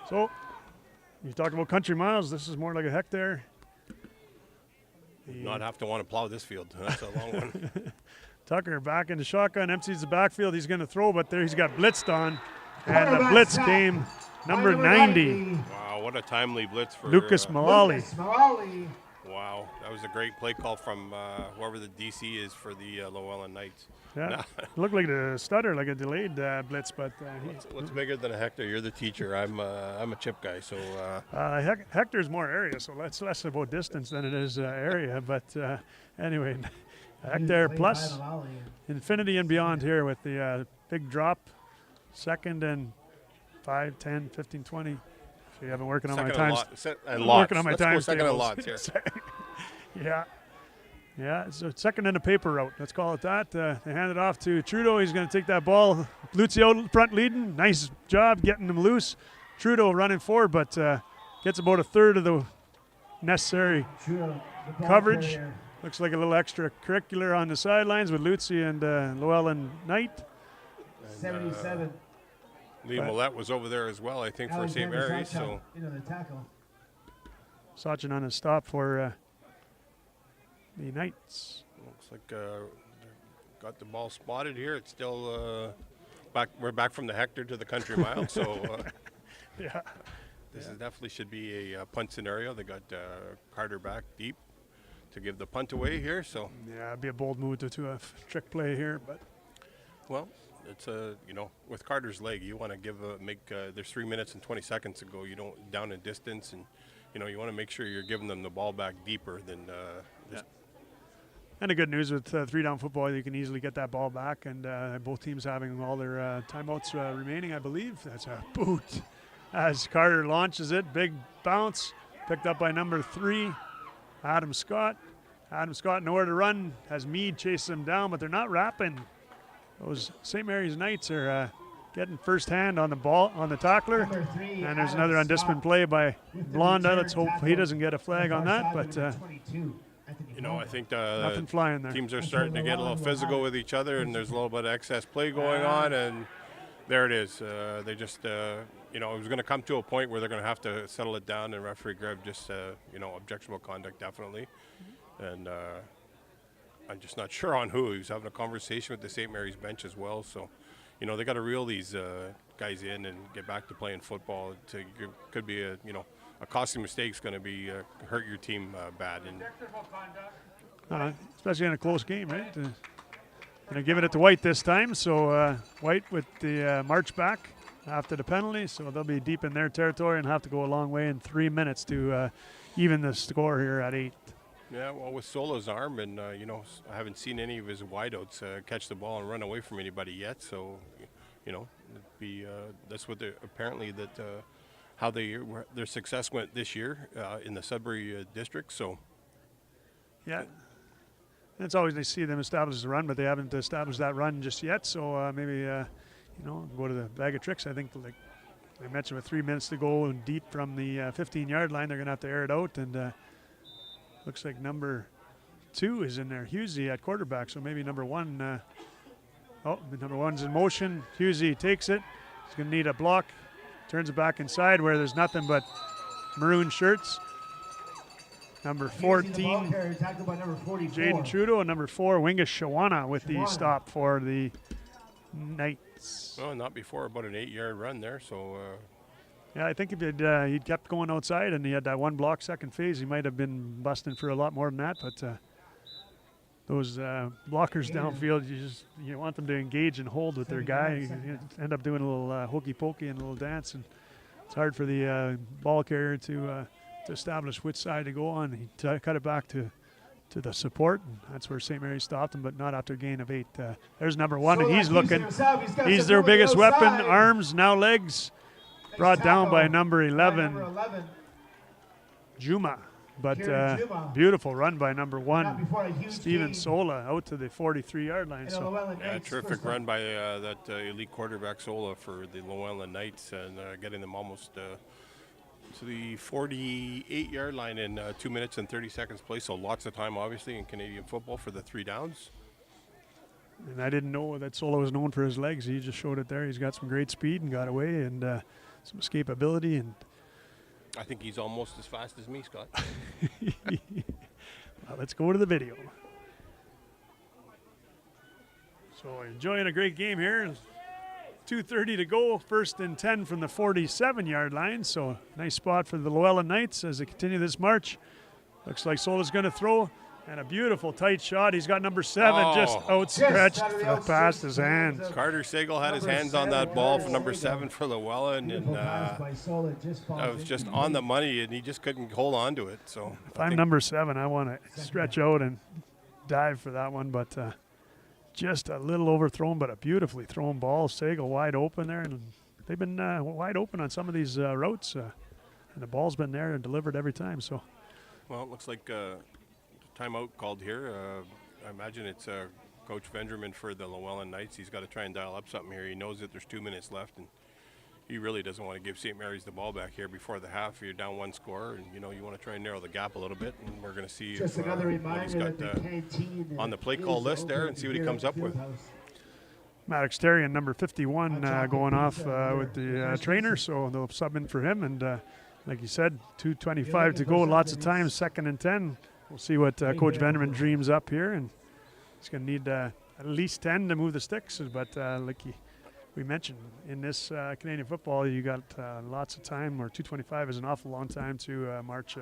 So you talk about country miles. This is more like a hectare. Not have to want to plow this field. That's a long one. Tucker back into shotgun, empties the backfield. He's going to throw, but there he's got blitzed on. And the blitz came number 90, Wow, what a timely blitz for Lucas Malali. Lucas Malali. Wow, that was a great play call from whoever the DC is for the Lellan Knights. Yeah, looked like a stutter, like a delayed blitz, but What's bigger than a Hector? You're the teacher. I'm a chip guy, so Hector's more area, so that's less about distance than it is area. But anyway, Hector Played plus by Malali. infinity and beyond here with the big drop, second and 5, 10, 15, 20. So you haven't working on my second and times. and lots. Working on my Let's go times second and tables. lots here. Yeah, so second in the paper route, let's call it that. They hand it off to Trudeau. He's going to take that ball. Lutzi out front leading. Nice job getting him loose. Trudeau running forward, but gets about a third of the necessary Trudeau, the ball coverage. carrier. Looks like a little extracurricular on the sidelines with Lutzi and Llewellyn Knight. 77. Lee Millette was over there as well, I think, for St. Alexander Mary's. So Sachak into the tackle. Sachin on a stop for the Knights. looks like got the ball spotted here. It's still back. We're back from the Hector to the country mile. So Yeah. this is definitely should be a punt scenario. They got Carter back deep to give the punt away here. So Yeah, it'd be a bold move to a trick play here, but well. It's with Carter's leg, you want to give there's 3 minutes and 20 seconds to go. You don't down in distance, and you want to make sure you're giving them the ball back deeper than just And the good news with 3-down football, you can easily get that ball back, and both teams having all their timeouts remaining, I believe. That's a boot as Carter launches it. Big bounce, picked up by number 3, Adam Scott. Adam Scott nowhere to run, has Mead chase him down, but they're not wrapping. Those St. Mary's Knights are getting first hand on the ball, on the tackler. And there's another undisciplined play by Blonda. Let's hope he doesn't get a flag on that, but I think nothing flying there. Teams are starting to get a little physical with each other, and there's a little bit of excess play going on, and there it is. They just, it was going to come to a point where they're going to have to settle it down, and referee Greb just, objectionable conduct definitely. And I'm just not sure on who. He was having a conversation with the St. Mary's bench as well, so, they got to reel these guys in and get back to playing football. It could be a costly mistake is going to be hurt your team bad. And especially in a close game, right? Going to give it to White this time. So White with the march back after the penalty. So they'll be deep in their territory and have to go a long way in 3 minutes to even the score here at 8. Yeah, well, with Solo's arm, and I haven't seen any of his wideouts catch the ball and run away from anybody yet. So, that's what they're apparently how their success went this year in the Sudbury district. So, yeah, and it's always they see them establish the run, but they haven't established that run just yet. So maybe go to the bag of tricks. I think, like I mentioned, with 3 minutes to go and deep from the 15-yard line, they're going to have to air it out. And looks like number 2 is in there, Husey at quarterback. So maybe number 1. Number 1's in motion. Husey takes it. He's going to need a block. Turns it back inside where there's nothing but maroon shirts. Number 14, Jaden Trudeau, and number 4, Wingus Shawana with the stop for the Knights. Well, not before about an 8-yard run there. So, yeah, I think if he'd kept going outside and he had that one block second phase, he might have been busting for a lot more than that. But those blockers downfield, you want them to engage and hold with their guy. You end up doing a little hokey pokey and a little dance, and it's hard for the ball carrier to establish which side to go on. He cut it back to the support, and that's where St. Mary stopped him, but not after a gain of 8. There's number 1, and he's looking. He's their biggest weapon. Arms, now legs, brought down by number 11, Juma. But beautiful run by number 1, Steven Sola, out to the 43-yard line. So terrific run by that elite quarterback Sola for the Lellan Knights, and getting them almost to the 48-yard line in 2 minutes and 30 seconds play. So lots of time, obviously, in Canadian football for the 3 downs. And I didn't know that Sola was known for his legs. He just showed it there. He's got some great speed and got away, and some escapability. And I think he's almost as fast as me, Scott. Well, let's go to the video. So enjoying a great game here. 2:30 to go. 1st and 10 from the 47-yard line. So nice spot for the Lellan Knights as they continue this march. Looks like Sola's going to throw. And a beautiful tight shot. He's got number 7 just outstretched past his hands. Carter Sagal had his hands on that ball for number 7 for Lellan, and that was just on the money, and he just couldn't hold on to it. So if I'm number 7, I want to stretch out and dive for that one, but just a little overthrown, but a beautifully thrown ball. Sagal wide open there, and they've been wide open on some of these routes, and the ball's been there and delivered every time. So, well, it looks like timeout called here. I imagine it's Coach Vendramin for the Lellan Knights. He's got to try and dial up something here. He knows that there's 2 minutes left, and he really doesn't want to give St. Mary's the ball back here before the half. You're down 1 score, and you want to try and narrow the gap a little bit. And we're going to see just another reminder what he's got on the play call list there, and see what he comes up with. Maddox Terrian, number 51, going off with the trainer, so they'll sub in for him. And like you said, 2:25 to go, lots of time, 2nd and 10. We'll see what Coach Venderman dreams up here, and he's going to need at least 10 to move the sticks. But like we mentioned, in this Canadian football, you got lots of time, or 2:25 is an awful long time to march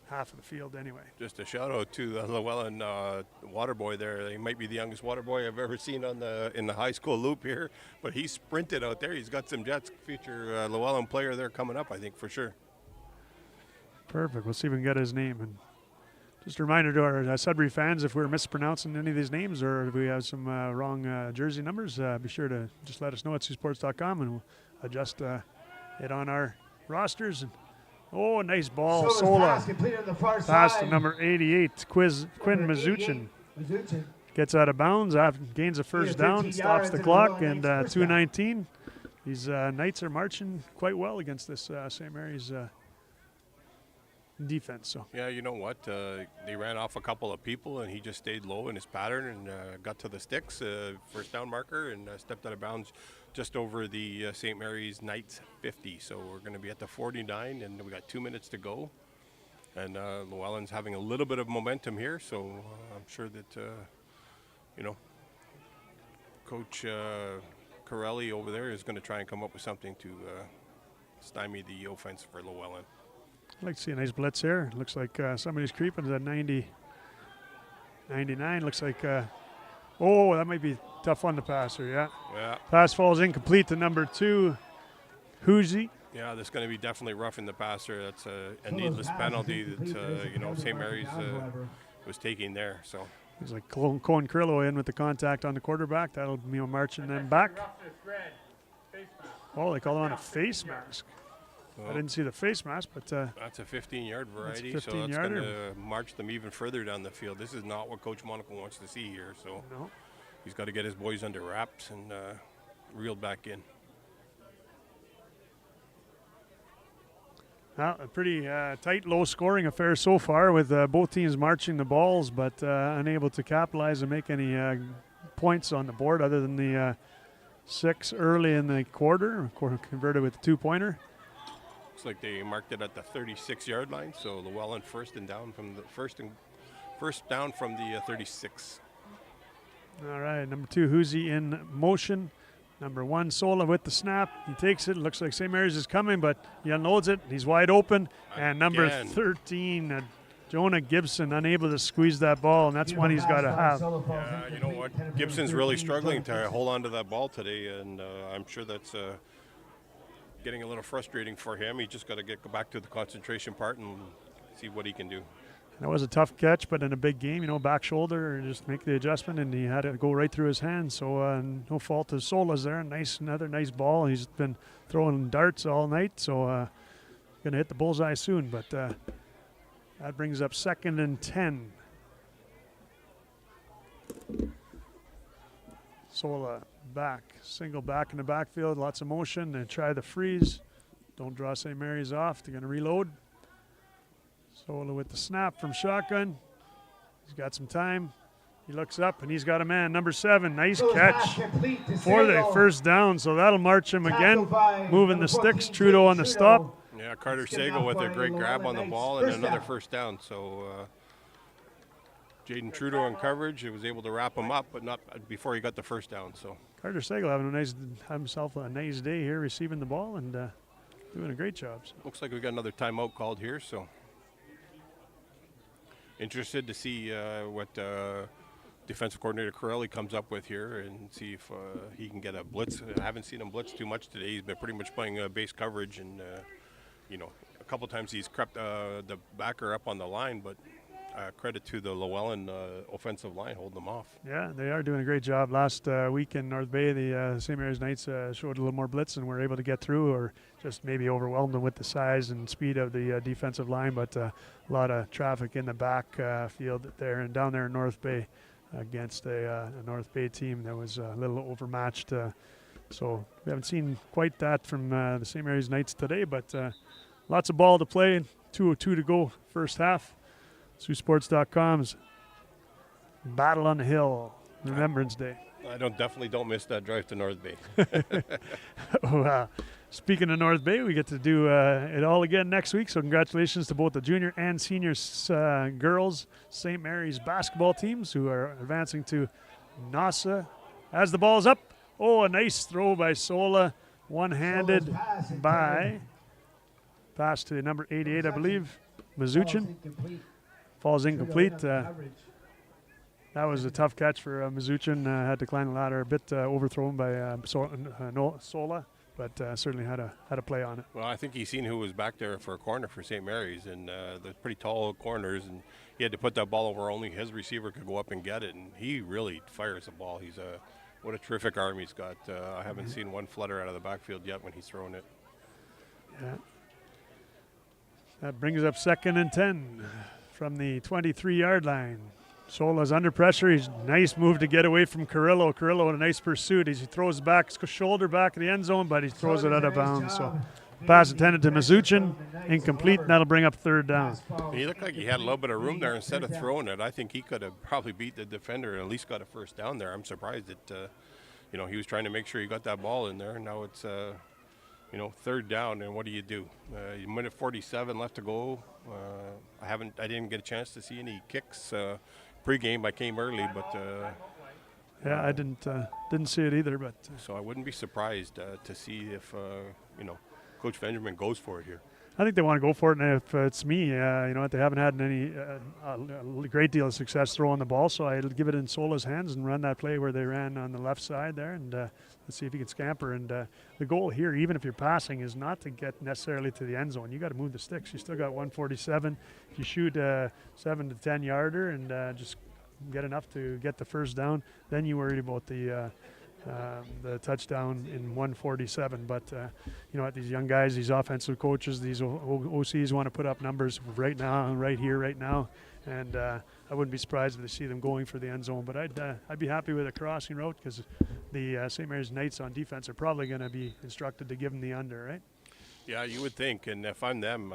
half of the field anyway. Just a shout out to the Lellan water boy there. He might be the youngest water boy I've ever seen in the high school loop here, but he sprinted out there. He's got some Jets future Lellan player there coming up, I think, for sure. Perfect. We'll see if we can get his name. And just a reminder to our Sudbury fans, if we're mispronouncing any of these names or if we have some wrong jersey numbers, be sure to just let us know at Saultsports.com and we'll adjust it on our rosters. And, oh, nice ball. Sola. Pass to number 88, Quinn Mazuchin. Gets out of bounds, gains a first down, stops the clock, and 2:19. These Knights are marching quite well against this St. Mary's defense. So Yeah, you know what? They ran off a couple of people, and he just stayed low in his pattern and got to the sticks, first down marker, and stepped out of bounds just over the St. Mary's Knights 50. So we're going to be at the 49, and we got 2 minutes to go. And Lellan's having a little bit of momentum here, so I'm sure that, Coach Corelli over there is going to try and come up with something to stymie the offense for Lellan. I'd like to see a nice blitz here. Looks like somebody's creeping to that 90, 99. Looks like, oh, that might be tough on the passer, yeah. Yeah. Pass falls incomplete to number 2, Huzi. Yeah, that's going to be definitely roughing the passer. That's a needless penalty that, St. Mary's was taking there. So It's like Cohen Crillo in with the contact on the quarterback. That'll be marching them back. Oh, they call it on a face mask. I didn't see the face mask, but that's a 15-yard variety, so that's going to march them even further down the field. This is not what Coach Monaco wants to see here, so he's got to get his boys under wraps and reeled back in. Well, a pretty tight, low-scoring affair so far with both teams marching the balls, but unable to capitalize and make any points on the board other than the 6 early in the quarter, converted with a 2-pointer. Looks like they marked it at the 36-yard line, so Lellan first down from the 36. All right, number 2, Huzi in motion. Number 1, Sola with the snap. He takes it. Looks like St. Mary's is coming, but he unloads it. He's wide open. And number 13, Jonah Gibson, unable to squeeze that ball, and that's one he's got to have. Yeah, you know what? Gibson's really struggling to hold on to that ball today, and I'm sure that's getting a little frustrating for him. He just got to go back to the concentration part and see what he can do. That was a tough catch, but in a big game, back shoulder, just make the adjustment, and he had it go right through his hands. So no fault to Solas there. Another nice ball. He's been throwing darts all night, so going to hit the bullseye soon. But that brings up 2nd and 10. Sola back, single back in the backfield, lots of motion, and try the freeze. Don't draw St. Mary's off. They're going to reload. Sola with the snap from shotgun. He's got some time. He looks up, and he's got a man. Number 7, nice catch for the first down. So that'll march him again. Moving the sticks. Trudeau on the stop. Yeah, Carter Sagal with a great grab on the ball and another first down. So Jaden Trudeau in coverage. He was able to wrap him up, but not before he got the first down. So Carter Sagal having himself a nice day here, receiving the ball and doing a great job. So. Looks like we got another timeout called here. So interested to see what defensive coordinator Corelli comes up with here and see if he can get a blitz. I haven't seen him blitz too much today. He's been pretty much playing base coverage, and a couple times he's crept the backer up on the line, but credit to the Lellan offensive line holding them off. Yeah, they are doing a great job. Last week in North Bay, the St. Mary's Knights showed a little more blitz and were able to get through, or just maybe overwhelmed them with the size and speed of the defensive line, but a lot of traffic in the back field there and down there in North Bay against a North Bay team that was a little overmatched. So we haven't seen quite that from the St. Mary's Knights today, but lots of ball to play. 2:02 to go first half. Saultsports.com's Battle on the Hill, Remembrance Day. I definitely don't miss that drive to North Bay. Speaking of North Bay, we get to do it all again next week. So congratulations to both the junior and senior girls St. Mary's basketball teams who are advancing to NOSSA. As the ball's up, a nice throw by Sola, one-handed by pass to number 88, I believe, Mazuchin. Falls incomplete. That was a tough catch for Mazuchin. Had to climb the ladder a bit, overthrown by Sola. but certainly had a play on it. Well, I think he's seen who was back there for a corner for St. Mary's, and they're pretty tall corners, and he had to put that ball where only his receiver could go up and get it, and he really fires the ball. What a terrific arm he's got. I haven't seen one flutter out of the backfield yet when he's throwing it. Yeah. That brings up 2nd and 10 from the 23-yard line. Sola's under pressure. He's nice move to get away from Carrillo. Carrillo with a nice pursuit. He throws back, shoulder back in the end zone, but he throws it out of bounds. So pass intended to Mazuchin, incomplete, and that'll bring up 3rd down. He looked like he had a little bit of room there. Instead of throwing it, I think he could have probably beat the defender and at least got a 1st down there. I'm surprised that he was trying to make sure he got that ball in there. Now it's 3rd down, and what do? Minute 47 left to go. I didn't get a chance to see any kicks pregame. I came early, but I didn't see it either. But so I wouldn't be surprised to see if Coach Benjamin goes for it here. I think they want to go for it, and if it's me, they haven't had any a great deal of success throwing the ball, so I'd give it in Sola's hands and run that play where they ran on the left side there, and let's see if he can scamper. And the goal here, even if you're passing, is not to get necessarily to the end zone. You got to move the sticks. You still got 147. If you shoot a 7 to 10 yarder and just get enough to get the 1st down, then you worry about the touchdown in 147. But these young guys, these offensive coaches, these OCs want to put up numbers right now, right here, right now, and I wouldn't be surprised if they see them going for the end zone. But I'd be happy with a crossing route, because the St. Mary's Knights on defense are probably going to be instructed to give them the under, right? Yeah, you would think. And if I'm them,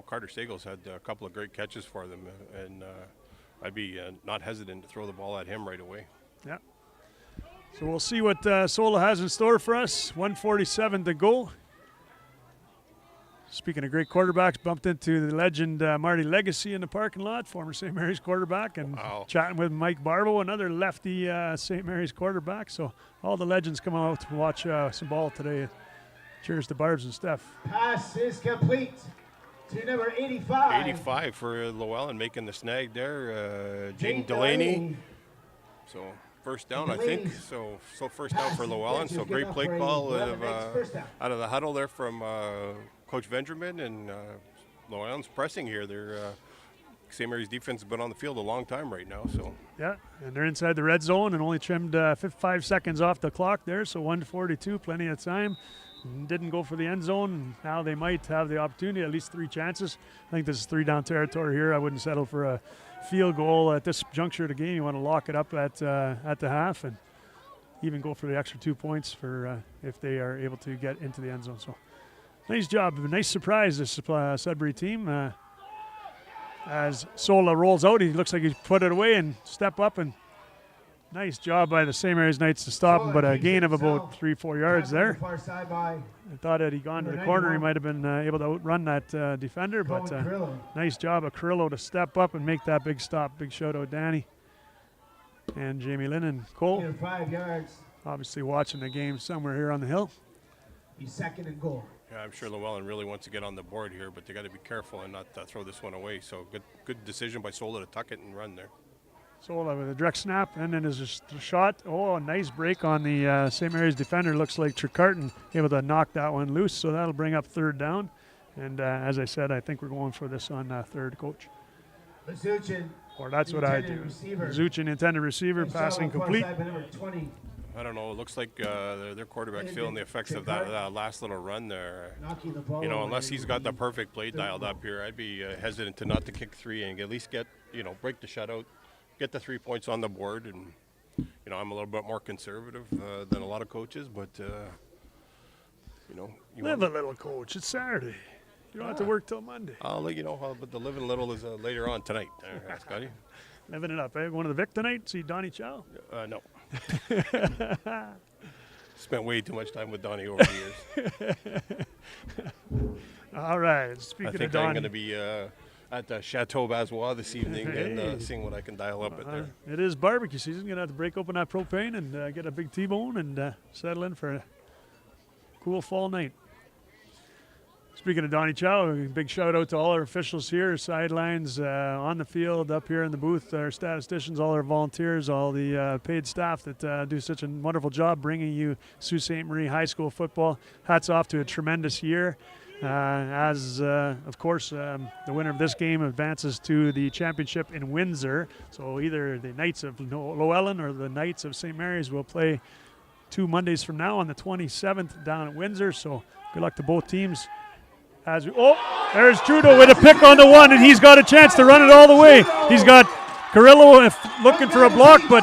Carter Sagles had a couple of great catches for them, and I'd be not hesitant to throw the ball at him right away. Yeah. So we'll see what Sola has in store for us. 1:47 to go. Speaking of great quarterbacks, bumped into the legend Marty Legacy in the parking lot, former St. Mary's quarterback, and chatting with Mike Barbo, another lefty St. Mary's quarterback. So all the legends come out to watch some ball today. Cheers to Barbs and Steph. Pass is complete to number 85. 85 for Lellan making the snag there. Jane Delaney. So 1st down, I think. So 1st down for Lellan. So great play call out of the huddle there from Coach Benjamin, and Lellan's pressing here. St. Mary's defense has been on the field a long time right now. So yeah, and they're inside the red zone and only trimmed 5 seconds off the clock there. So 1:42, plenty of time. Didn't go for the end zone, and now they might have the opportunity, at least 3 chances. I think this is 3 down territory here. I wouldn't settle for a field goal at this juncture of the game. You want to lock it up at the half and even go for the extra 2 points for if they are able to get into the end zone. So nice job. A nice surprise, this Sudbury team. As Sola rolls out, he looks like he's put it away and step up, and nice job by the St. Mary's Knights to stop him, but a gain of about 3-4 yards there. I thought had he gone to the corner, he might have been able to outrun that defender, but nice job of Carrillo to step up and make that big stop. Big shout out Danny and Jamie Lynn and Cole. 5 yards. Obviously watching the game somewhere here on the hill. He's 2nd and goal. yeah, I'm sure Lellan really wants to get on the board here, but they got to be careful and not throw this one away. So good decision by Sola to tuck it and run there. Sola with a direct snap, and then is a shot. Oh, a nice break on the St. Mary's defender. Looks like Trecarton able to knock that one loose, so that'll bring up 3rd down. And as I said, I think we're going for this on 3rd, Coach. Mazuchin, Or that's what I do. Zuchin, intended receiver, passing complete. I don't know. It looks like their quarterback's feeling the effects of that last little run there. Unless he's got the perfect play dialed up here, I'd be hesitant to not to kick 3 and at least get, break the shutout, get the 3 points on the board. And, I'm a little bit more conservative than a lot of coaches, but, Live a little, Coach. It's Saturday. You don't have to work till Monday. I'll let you know how, but the living a little is later on tonight, Scotty. Living it up, eh? Going to the Vic tonight? See Donnie Chow? No. Spent way too much time with Donnie over the years. All right. Speaking I think of Donnie, I'm going to be at Chateau Bazois this evening and seeing what I can dial up at there. It is barbecue season. Going to have to break open that propane and get a big T-bone and settle in for a cool fall night. Speaking of Donnie Chow, a big shout out to all our officials here, sidelines, on the field, up here in the booth, our statisticians, all our volunteers, all the paid staff that do such a wonderful job bringing you Sault Ste. Marie High School football. Hats off to a tremendous year. Of course, the winner of this game advances to the championship in Windsor. So either the Knights of Lellan or the Knights of St. Mary's will play 2 Mondays from now on the 27th down at Windsor. So good luck to both teams. There's Trudeau with a pick on the 1, and he's got a chance to run it all the way. He's got Carrillo looking for a block, but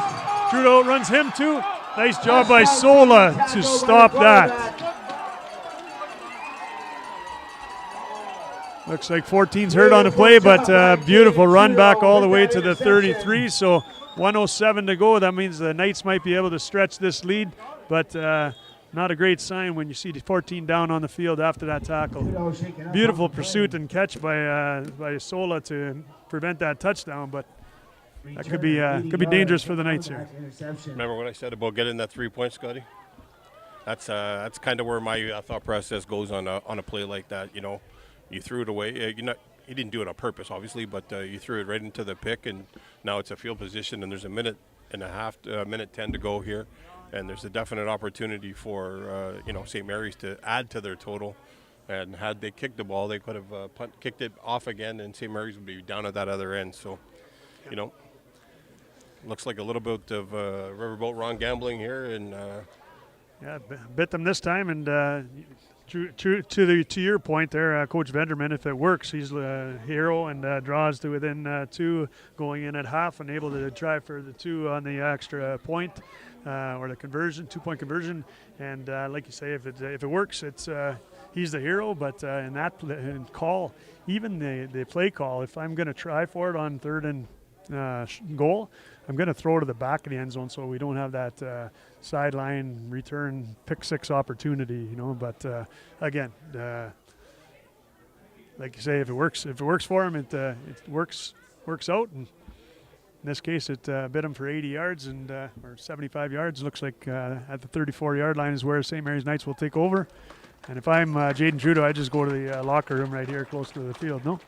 Trudeau runs him too. Nice job by Sola to stop that. Looks like 14's hurt on the play, but beautiful run back all the way to the 33. So 1:07 to go. That means the Knights might be able to stretch this lead, but not a great sign when you see 14 down on the field after that tackle. Beautiful pursuit and catch by Sola to prevent that touchdown, but that could be dangerous for the Knights here. Remember what I said about getting that 3 points, Scotty? That's kind of where my thought process goes on a play like that. You know, you threw it away. He didn't do it on purpose, obviously, but you threw it right into the pick, and now it's a field position, and there's a minute and a half, minute 10 to go here. And there's a definite opportunity for St. Mary's to add to their total. And had they kicked the ball, they could have kicked it off again, and St. Mary's would be down at that other end. So, looks like a little bit of riverboat wrong gambling here, and bit them this time. And to your point there, Coach Venderman, if it works, he's a hero and draws to within 2 going in at half, and able to try for the 2 on the extra point. Or the conversion, 2-point conversion, and like you say, if it works, it's he's the hero. But in that call, even the play call, if I'm going to try for it on 3rd and goal, I'm going to throw to the back of the end zone so we don't have that sideline return pick 6 opportunity. But again, like you say, if it works for him, it works out. And in this case, it bit him for 80 yards and or 75 yards. Looks like at the 34-yard line is where St. Mary's Knights will take over. And if I'm Jaden Trudeau, I just go to the locker room right here close to the field, no?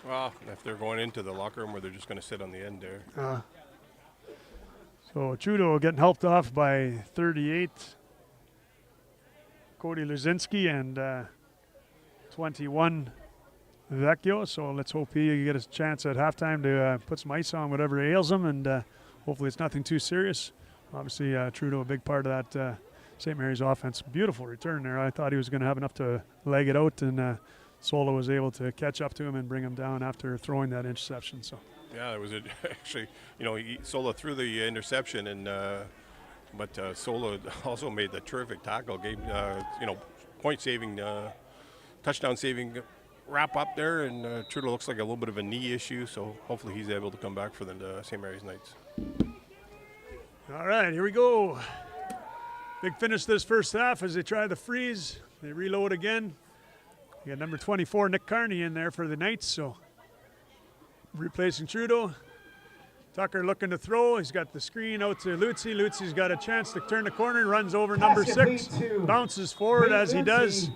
Well, if they're going into the locker room, where they're just going to sit on the end there. So Trudeau getting helped off by 38, Cody Luzinski, and 21, Vecchio. So let's hope he gets a chance at halftime to put some ice on whatever ails him, and hopefully it's nothing too serious. Obviously, Trudeau a big part of that St. Mary's offense. Beautiful return there. I thought he was going to have enough to leg it out, and Sola was able to catch up to him and bring him down after throwing that interception. So. Yeah, it was actually, Sola threw the interception, and but Sola also made the terrific tackle, gave point-saving, touchdown-saving wrap up there, and Trudeau looks like a little bit of a knee issue, so hopefully he's able to come back for the St. Mary's Knights. All right, here we go. Big finish this first half as they try the freeze. They reload again. You got number 24, Nick Carney, in there for the Knights, so replacing Trudeau. Tucker looking to throw. He's got the screen out to Lutzi. Lutzi's got a chance to turn the corner, runs over number 6, bounces forward as he does.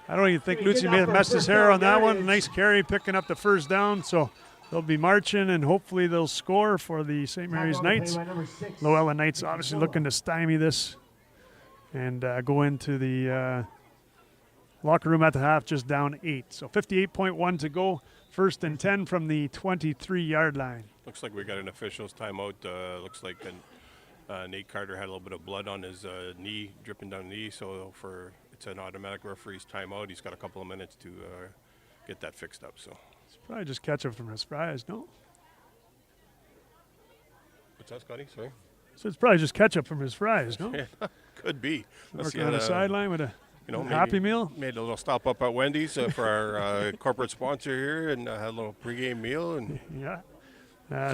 I don't even think Lutzi may have messed his hair on that one. Nice carry, picking up the first down. So they'll be marching, and hopefully they'll score for the St. Mary's Knights. Lellan Knights obviously looking to stymie this and go into the locker room at the half, just down 8. So 58.1 to go. 1st and 10 from the 23-yard line. Looks like we got an official's timeout. Looks like Nate Carter had a little bit of blood on his knee, dripping down the knee. So it's an automatic referee's timeout. He's got a couple of minutes to get that fixed up. So it's probably just catch up from his fries, no? What's that, Scotty? Sorry. So it's probably just catch up from his fries, no? Yeah, could be. Working on the sideline with a Happy Meal. Made a little stop up at Wendy's for our corporate sponsor here, and had a little pregame meal. And yeah.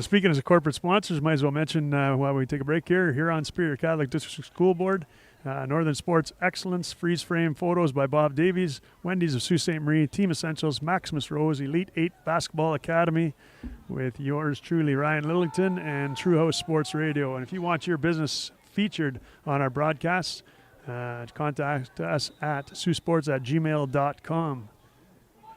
Speaking as a corporate sponsors, might as well mention while we take a break here, Huron Superior Catholic District School Board, Northern Sports Excellence, freeze frame photos by Bob Davies, Wendy's of Sault Ste. Marie, Team Essentials, Maximus Rose, Elite 8 Basketball Academy, with yours truly, Ryan Lillington, and True House Sports Radio. And if you want your business featured on our broadcasts, contact us at Saultsports@gmail.com.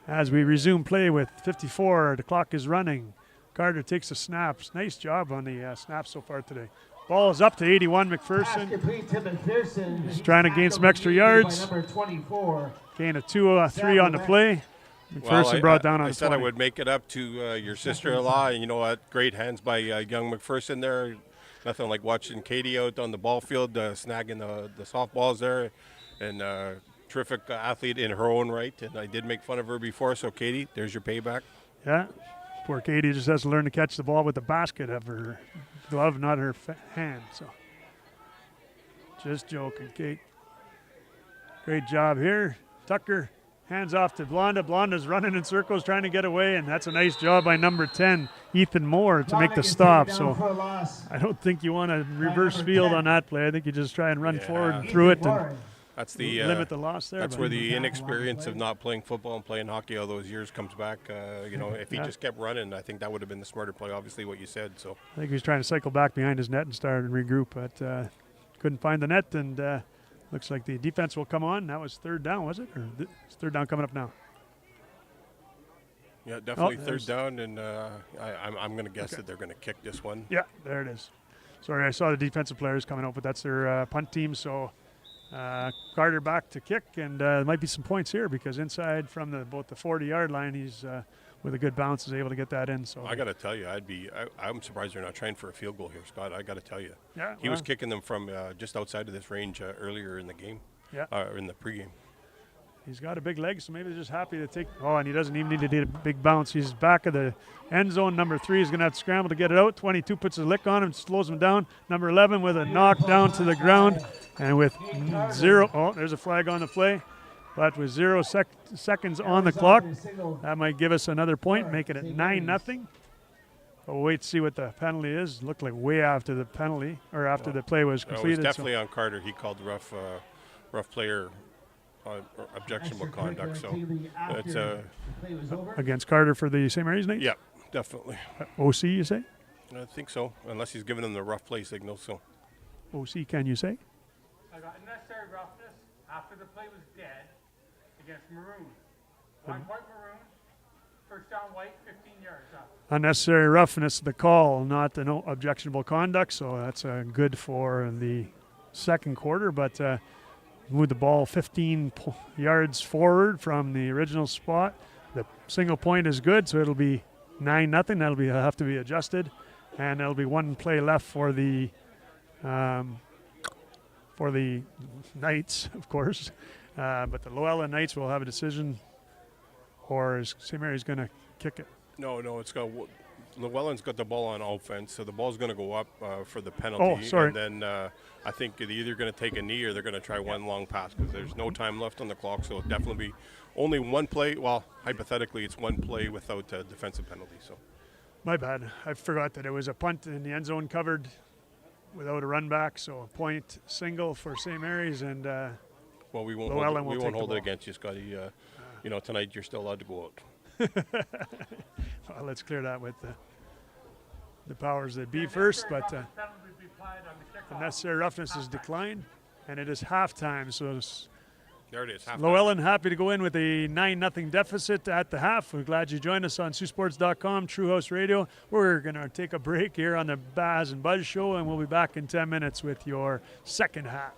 As we resume play with 54, the clock is running. Carter takes the snaps. Nice job on the snaps so far today. Ball is up to 81, McPherson. He's trying to gain some extra yards. Number 24. Gain a 3 on the play. McPherson brought down on I the said 20. I would make it up to your sister-in-law, and you know what? Great hands by young McPherson there. Nothing like watching Katie out on the ball field, snagging the softballs there, and terrific athlete in her own right. And I did make fun of her before, so Katie, there's your payback. Yeah, poor Katie just has to learn to catch the ball with the basket of her glove, not her hand. So, just joking, Kate. Great job here. Tucker hands off to Blonda. Blonda's running in circles trying to get away, and that's a nice job by number 10, Ethan Moore, to make the stop. So I don't think you want to reverse field on that play. I think you just try and run forward and through it and that's the limit the loss there. That's where the inexperience of not playing football and playing hockey all those years comes back. You know, if he just kept running, I think that would have been the smarter play, obviously, what you said. So I think he was trying to cycle back behind his net and start and regroup, but couldn't find the net, and looks like the defense will come on. That was third down, was it? Or is third down coming up now? Yeah, definitely third down, and I'm going to guess that they're going to kick this one. Yeah, there it is. Sorry, I saw the defensive players coming out, but that's their punt team. So Carter back to kick, and there might be some points here because inside from both the 40-yard line, he's with a good bounce is able to get that in. So I got to tell you, I'm surprised they're not trying for a field goal here, Scott. I got to tell you. Yeah, he was kicking them from just outside of this range earlier in the game. Yeah, in the pregame. He's got a big leg, so maybe they're just happy to take. Oh, and he doesn't even need to do a big bounce. He's back of the end zone. Number 3 is going to have to scramble to get it out. 22 puts a lick on him, slows him down. Number 11 with a knock down to the ground, and with 0. Oh, there's a flag on the play, but with 0 seconds on the clock, that might give us another point, making it 9-0. But we'll wait to see what the penalty is. Looked like way after the penalty, or after the play was completed. It was definitely on Carter. He called the rough player. Objectionable conduct, so it's against Carter for the St. Mary's night? Yeah, definitely. OC, you say? I think so, unless he's giving them the rough play signal. So OC, can you say? I got unnecessary roughness after the play was dead against Maroon. 1 point Maroon, first down White, 15 yards up. Unnecessary roughness, the call, not the no objectionable conduct, so that's good for the second quarter, but move the ball 15 yards forward from the original spot. The single point is good, so it'll be 9-0. That'll have to be adjusted, and there'll be 1 play left for the Knights, of course. But the Lellan Knights will have a decision, or is St. Mary's going to kick it? No, it's got. Llewellyn's got the ball on offense, so the ball's going to go up for the penalty. Oh, sorry. And then I think they're either going to take a knee or they're going to try one long pass because there's no time left on the clock. So it'll definitely be only 1 play. Well, hypothetically, it's 1 play without a defensive penalty. So my bad. I forgot that it was a punt in the end zone covered without a run back. So a point single for St. Mary's, and well, we won't hold it against you, Scotty. You know, tonight you're still allowed to go out. Well, let's clear that with the powers that be first, but the necessary roughness is declined, and it is halftime. So there it is. Llewellyn happy to go in with a 9-0 deficit at the half. We're glad you joined us on Saultsports.com, True House Radio. We're going to take a break here on the Baz and Buzz Show, and we'll be back in 10 minutes with your second half.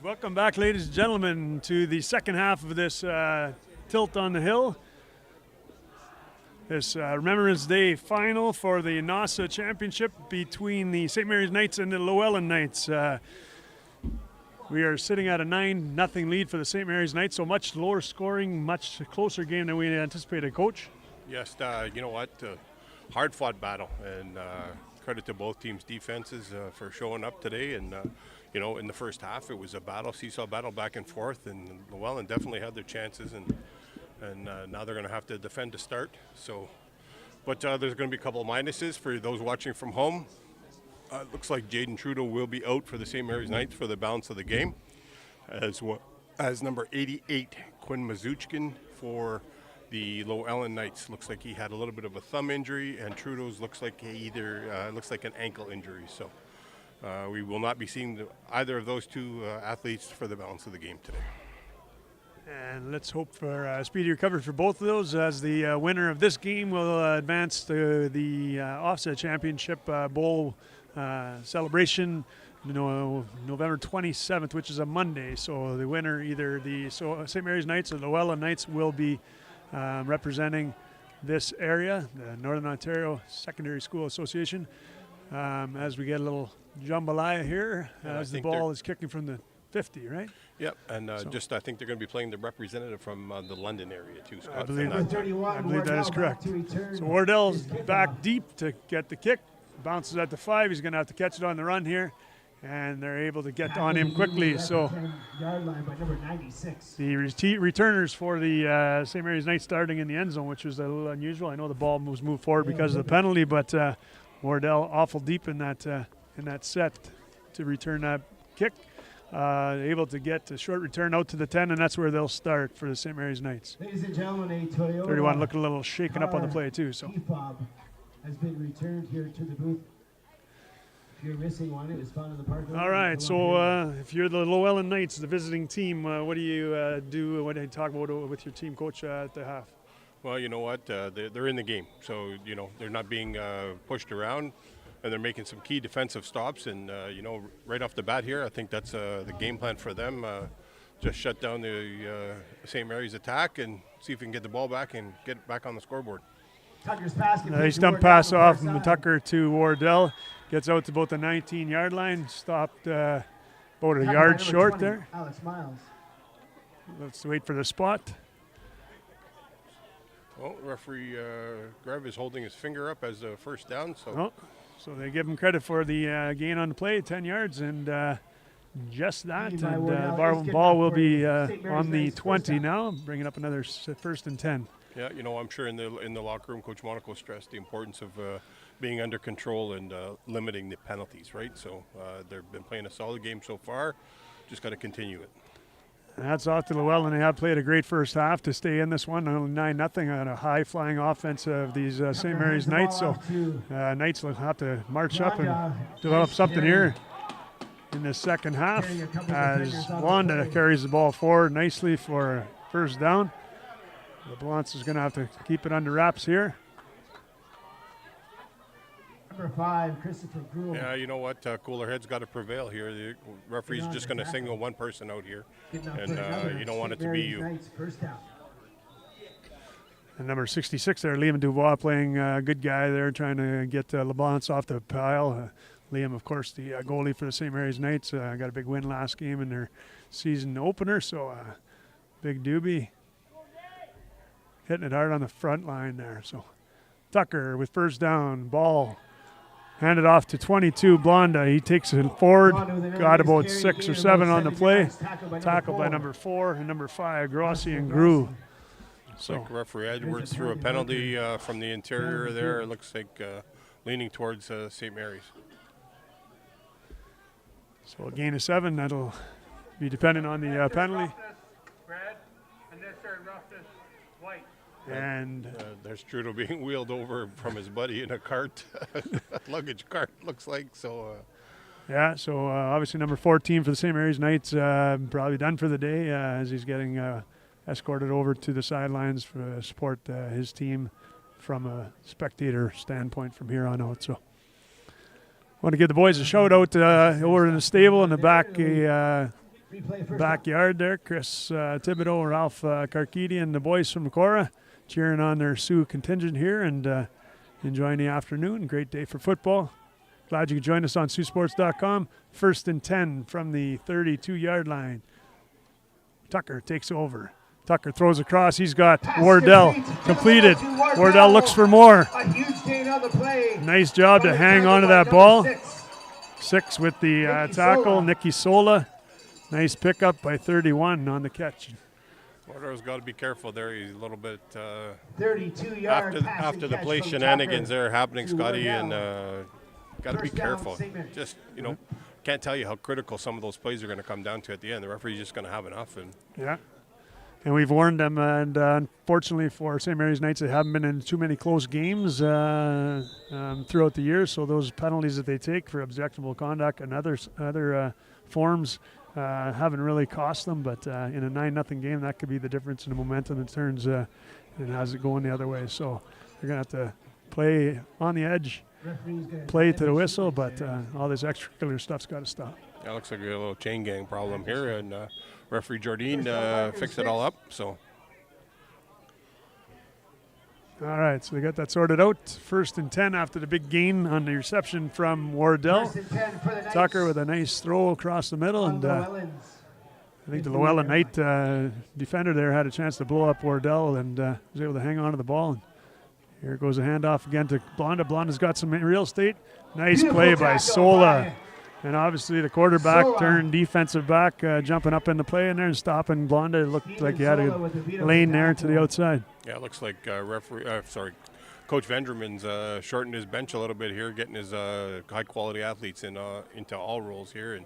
Welcome back, ladies and gentlemen, to the second half of this Tilt on the Hill. This Remembrance Day final for the NOSSA Championship between the St. Mary's Knights and the Lellan Knights. We are sitting at a 9-0 lead for the St. Mary's Knights, so much lower scoring, much closer game than we anticipated, Coach. Yes, you know what? Hard-fought battle, and credit to both teams' defenses for showing up today. And you know, in the first half, it was a battle, seesaw battle back and forth, and Llewellyn definitely had their chances, and now they're going to have to defend to start. So, but there's going to be a couple of minuses for those watching from home. It looks like Jaden Trudeau will be out for the St. Mary's Knights for the balance of the game, as well as number 88, Quinn Mazuchkin, for the Lellan Knights. Looks like he had a little bit of a thumb injury, and Trudeau's looks like looks like an ankle injury. So we will not be seeing either of those two athletes for the balance of the game today. And let's hope for speedy recovery for both of those, as the winner of this game will advance to the Offset Championship Bowl celebration, November 27th, which is a Monday. So the winner, either the St. Mary's Knights or the Lellan Knights, will be representing this area, the Northern Ontario Secondary School Association. As we get a little jambalaya here, as the ball is kicking from the 50, right? Yep, and I think they're going to be playing the representative from the London area too, Scott. I believe that is correct. So Wardell's back deep to get the kick, bounces at the 5. He's going to have to catch it on the run here, and they're able to get on him quickly. So the returners for the St. Mary's Knights starting in the end zone, which was a little unusual. I know the ball was moved forward because of the penalty, but Wardell awful deep in that set to return that kick. Able to get a short return out to the 10, and that's where they'll start for the St. Mary's Knights. Ladies and gentlemen, a Toyota 31 looking a little shaken up on the play too. So Kickoff has been returned here to the booth. If you're missing one, it was found in the parking lot. all right, so if you're the Lellan Knights, the visiting team, what do you do? What do you talk about with your team coach at the half? Well, you know what? They're in the game, so they're not being pushed around, and they're making some key defensive stops. And right off the bat here, I think that's the game plan for them. Just shut down the St. Mary's attack and see if we can get the ball back and get it back on the scoreboard. Tucker's pass. Nice dump pass off from Tucker to Wardell. Gets out to about the 19-yard line. Stopped about a yard short 20, there. Alex Miles. Let's wait for the spot. Well, referee Grev is holding his finger up as a first down. So they give him credit for the gain on the play, 10 yards, and just that. And the ball will be on the 20 now, bringing up another first and 10. Yeah, I'm sure in the locker room, Coach Monaco stressed the importance of being under control and limiting the penalties, right? So they've been playing a solid game so far. Just got to continue it. Hats off to Llewellyn. They have played a great first half to stay in this one, only 9-0 on a high-flying offense of these St. Mary's Knights. So Knights will have to march up and develop something here in the second half, as Blonda carries the ball forward nicely for first down. LeBlanc is going to have to keep it under wraps here. Number 5, Christopher Gruel. Yeah, you know what? Cooler heads got to prevail here. The referee's just going to single one person out here, and you don't want it to be you. And number 66 there, Liam Dubois, playing good guy there, trying to get LeBlanc off the pile. Liam, of course, the goalie for the St. Mary's Knights, got a big win last game in their season opener, so big doobie. Hitting it hard on the front line there. So Tucker with first down, ball handed off to 22, Blonda. He takes it forward, got about 6 or 7 on the play. Tackled by number 4 and number 5, Grossi and Grew. So like referee Edwards threw a penalty from the interior there. It looks like leaning towards St. Mary's. So a gain of 7, that'll be dependent on the penalty. Red, unnecessary roughness, white. And there's Trudeau being wheeled over from his buddy in a cart, luggage cart, looks like. So so obviously number 14 for the St. Mary's Knights, probably done for the day, as he's getting escorted over to the sidelines to support his team from a spectator standpoint from here on out. So I want to give the boys a shout out over in the stable in the back. Replay first down. backyard there. Chris Thibodeau, Ralph Karkidi, and the boys from Cora cheering on their Sioux contingent here and enjoying the afternoon. Great day for football. Glad you could join us on Saultsports.com. 1st and 10 from the 32-yard line. Tucker takes over. Tucker throws across. He's got Pass Wardell completed. Wardell looks for more. A huge gain on the play. Nice job to hang on to that ball. 6 with the tackle, Nicky Sola. Nice pickup by 31 on the catch. Wardell's got to be careful there. He's a little bit 32-yard after the play shenanigans there happening, Scotty, and got to be careful. Just, can't tell you how critical some of those plays are going to come down to at the end. The referee's just going to have enough. And yeah. And we've warned them, and unfortunately for St. Mary's Knights, they haven't been in too many close games throughout the year. So those penalties that they take for objectionable conduct and other forms haven't really cost them. But in a 9-0 game, that could be the difference in the momentum that turns and has it going the other way. So they're going to have to play on the edge, play to the whistle, but all this extracurricular stuff's got to stop. yeah, looks like a little chain gang problem here, and referee Jardine fixed it all up. So All right, so they got that sorted out. 1st and 10 after the big gain on the reception from Wardell. 1st and 10 for the Knights. Tucker with a nice throw across the middle, and I think the Lellan Knight defender there had a chance to blow up Wardell and was able to hang on to the ball. And here goes a handoff again to Blonda. Blonda's got some real estate. Nice Beautiful play by tackle Sola. by And obviously the quarterback Sola. turned defensive back, jumping up in the play in there and stopping Blonda. It looked like he had Sola a with a beautiful lane there to the tackle. outside. yeah, it looks like Coach Vendramin's shortened his bench a little bit here, getting his high-quality athletes into all roles here. And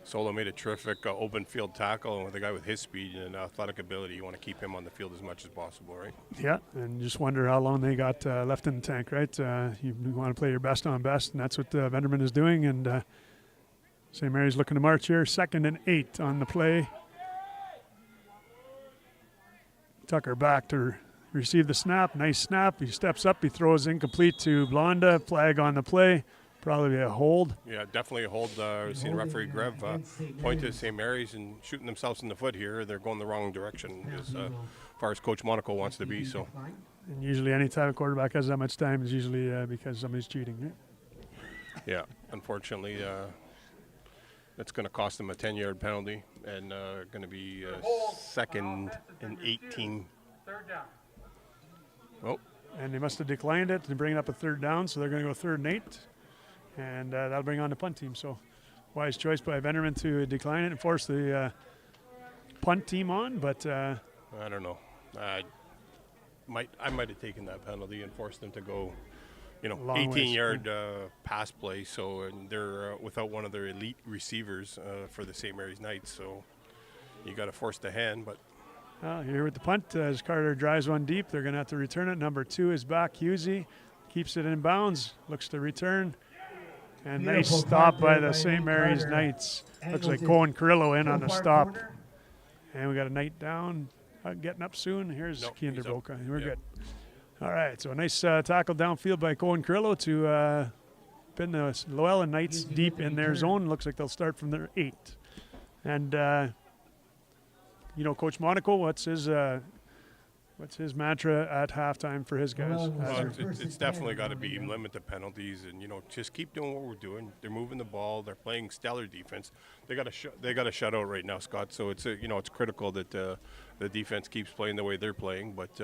Sola made a terrific open field tackle, and with a guy with his speed and athletic ability, you want to keep him on the field as much as possible, right? Yeah, and just wonder how long they got left in the tank, right? You want to play your best on best, and that's what Venderman is doing. And St. Mary's looking to march here. 2nd and 8 on the play. Tucker back to receive the snap. Nice snap. He steps up. He throws incomplete to Blonda. Flag on the play. Probably a hold. Yeah, definitely a hold. We've seen referee Grev point to St. Mary's and shooting themselves in the foot here. They're going the wrong direction as far as Coach Monaco wants to be. So, And usually any time a quarterback has that much time is usually because somebody's cheating, right? yeah, unfortunately, it's going to cost them a 10-yard penalty and going to be 2nd and 18. 3rd down. Oh, And they must have declined it and bring it up a 3rd down, so they're going to go 3rd and 8. And that'll bring on the punt team. So wise choice by Venderman to decline it and force the punt team on. But I don't know. I might have taken that penalty and forced them to go, Long ways, 18-yard pass play. So and they're without one of their elite receivers for the St. Mary's Knights. So you got to force the hand. But here with the punt, as Carter drives one deep, they're going to have to return it. Number 2 is back. Husey keeps it in bounds, looks to return. And nice Beautiful stop punt by there the by St. Nate Mary's Carter. Knights. Looks Angles like it Cohen Carrillo in to on the the far stop. corner. And we got a Knight down, getting up soon. Here's No, Kinder he's up. Boca. We're Yeah. good. All right, so a nice tackle downfield by Cohen Carrillo to pin the Lellan Knights Easy deep with the in their return. zone. Looks like they'll start from their 8. And, Coach Monaco, what's his mantra at halftime for his guys? Well, As they're- it's definitely got to be limit the penalties and just keep doing what we're doing. They're moving the ball. They're playing stellar defense. They got a shutout right now, Scott. So it's it's critical that the defense keeps playing the way they're playing. But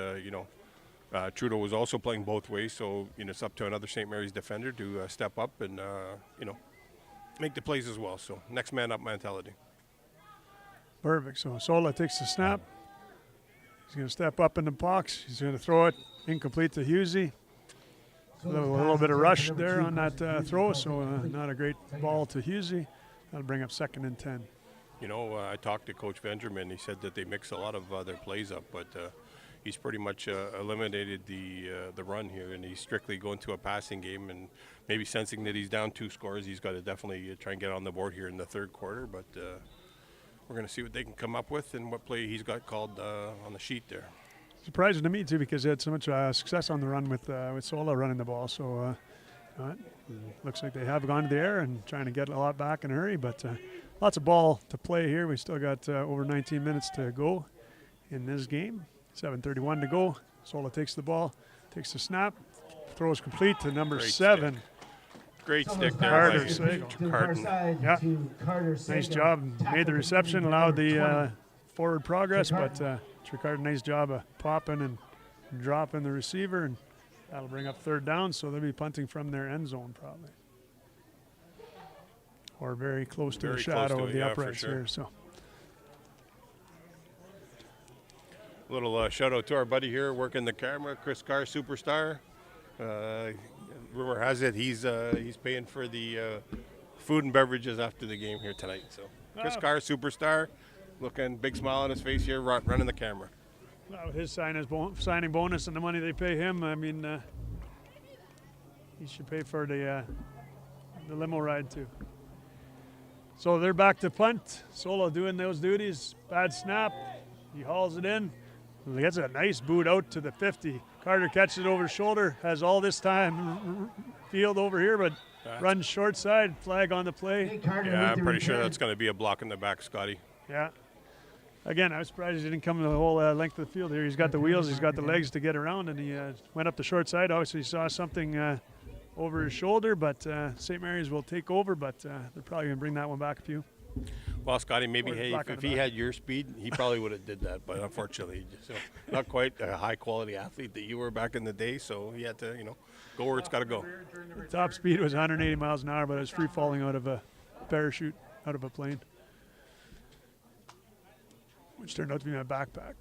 Trudeau was also playing both ways. So it's up to another St. Mary's defender to step up and make the plays as well. So next man up mentality. Perfect. So Sola takes the snap. He's going to step up in the box. He's going to throw it incomplete to Husey. A little bit of rush there on that throw, so not a great ball to Husey. That'll bring up 2nd and 10. I talked to Coach Vendramin. He said that they mix a lot of their plays up, but he's pretty much eliminated the run here, and he's strictly going to a passing game. And maybe sensing that he's down 2 scores, he's got to definitely try and get on the board here in the 3rd quarter. But we're going to see what they can come up with and what play he's got called on the sheet there. Surprising to me too, because they had so much success on the run with Sola running the ball. So looks like they have gone to the air and trying to get a lot back in a hurry. But lots of ball to play here. We still got over 19 minutes to go in this game. 7:31 to go. Sola takes the ball, takes the snap, throws complete to number Great 7. stick. Great stick there Carter by Sagal. Carton. Yeah. Nice job. Made the reception, allowed the forward progress, but Tricard, nice job of popping and dropping the receiver, and that'll bring up 3rd down, so they'll be punting from their end zone probably. Or very close to Very the close shadow to of it, the yeah, for uprights sure. here. So Little shout out to our buddy here working the camera, Chris Carr, superstar. Rumor has it he's paying for the food and beverages after the game here tonight. So Chris Carr, superstar, looking big smile on his face here, running the camera. with his signing bonus and the money they pay him, I mean, he should pay for the limo ride too. So they're back to punt. Solo doing those duties. Bad snap. He hauls it in. He gets a nice boot out to the 50. Carter catches it over his shoulder. Has all this time field over here, but runs short side. Flag on the play. Yeah, I'm pretty sure that's going to be a block in the back, Scotty. Yeah. Again, I was surprised he didn't come the whole length of the field here. He's got the wheels. He's got the legs to get around, and he went up the short side. Obviously, he saw something over his shoulder, but St. Mary's will take over, but they're probably going to bring that one back a few. Well, Scotty, maybe Or hey, block on if the he back. had your speed, he probably would have did that. But unfortunately, so not quite a high-quality athlete that you were back in the day. So he had to, go where it's got to go. The top speed was 180 miles an hour, but it was free falling out of a parachute, out of a plane, which turned out to be my backpack.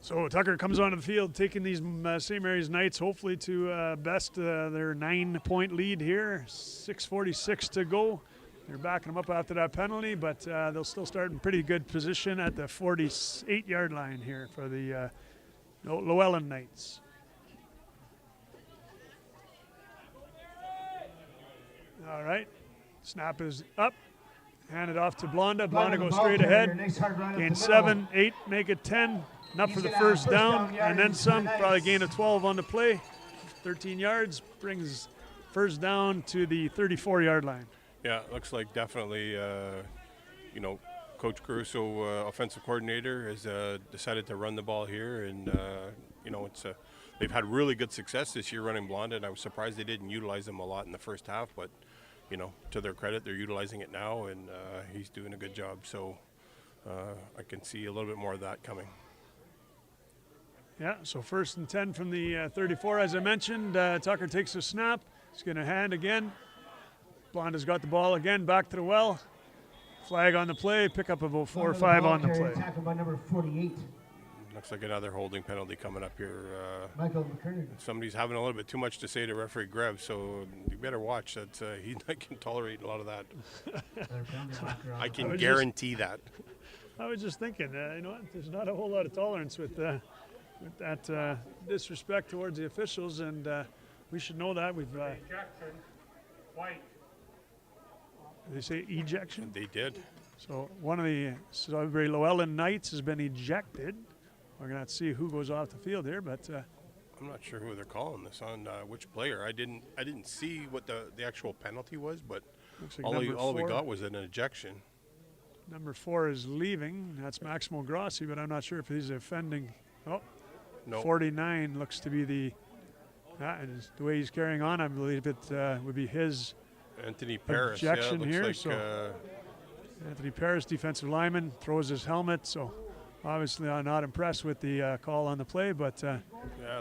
So Tucker comes onto the field, taking these St. Mary's Knights hopefully to best their 9-point lead here. 6:46 to go. They're backing them up after that penalty, but they'll still start in pretty good position at the 48-yard line here for the Lellan Knights. All right, snap is up. Hand it off to Blonda. Blonda goes straight ahead. Gain 7, 8, make it 10. Enough for the first down, and then some. Probably gain of 12 on the play. 13 yards brings first down to the 34-yard line. Yeah, looks like definitely, Coach Caruso, offensive coordinator, has decided to run the ball here, and they've had really good success this year running Blonda, and I was surprised they didn't utilize them a lot in the first half, but to their credit, they're utilizing it now, and he's doing a good job. So I can see a little bit more of that coming. Yeah, so 1st and 10 from the 34, as I mentioned. Tucker takes a snap. He's going to hand again. Blonda's got the ball again, back to the well. Flag on the play, pick up about 4 or 5 on the play. Tackled by number 48, Looks like another holding penalty coming up here. Michael McKernan. Somebody's having a little bit too much to say to referee Greb, so you better watch that. He can tolerate a lot of that. I can guarantee that. I was just thinking, there's not a whole lot of tolerance with that disrespect towards the officials, and we should know that. We've Ejection, white. they say ejection. They did. So one of the Sudbury Lellan Knights has been ejected. We're going to have to see who goes off the field here, but I'm not sure who they're calling this on, which player. I didn't see what the actual penalty was, but looks like all we got was an ejection. Number 4 is leaving. That's Maximo Grossi, but I'm not sure if he's offending. Oh, No. 49 looks to be the way he's carrying on. I believe it would be his Anthony Paris. ejection looks here. like, So Anthony Paris, defensive lineman, throws his helmet. So obviously I'm not impressed with the call on the play, but it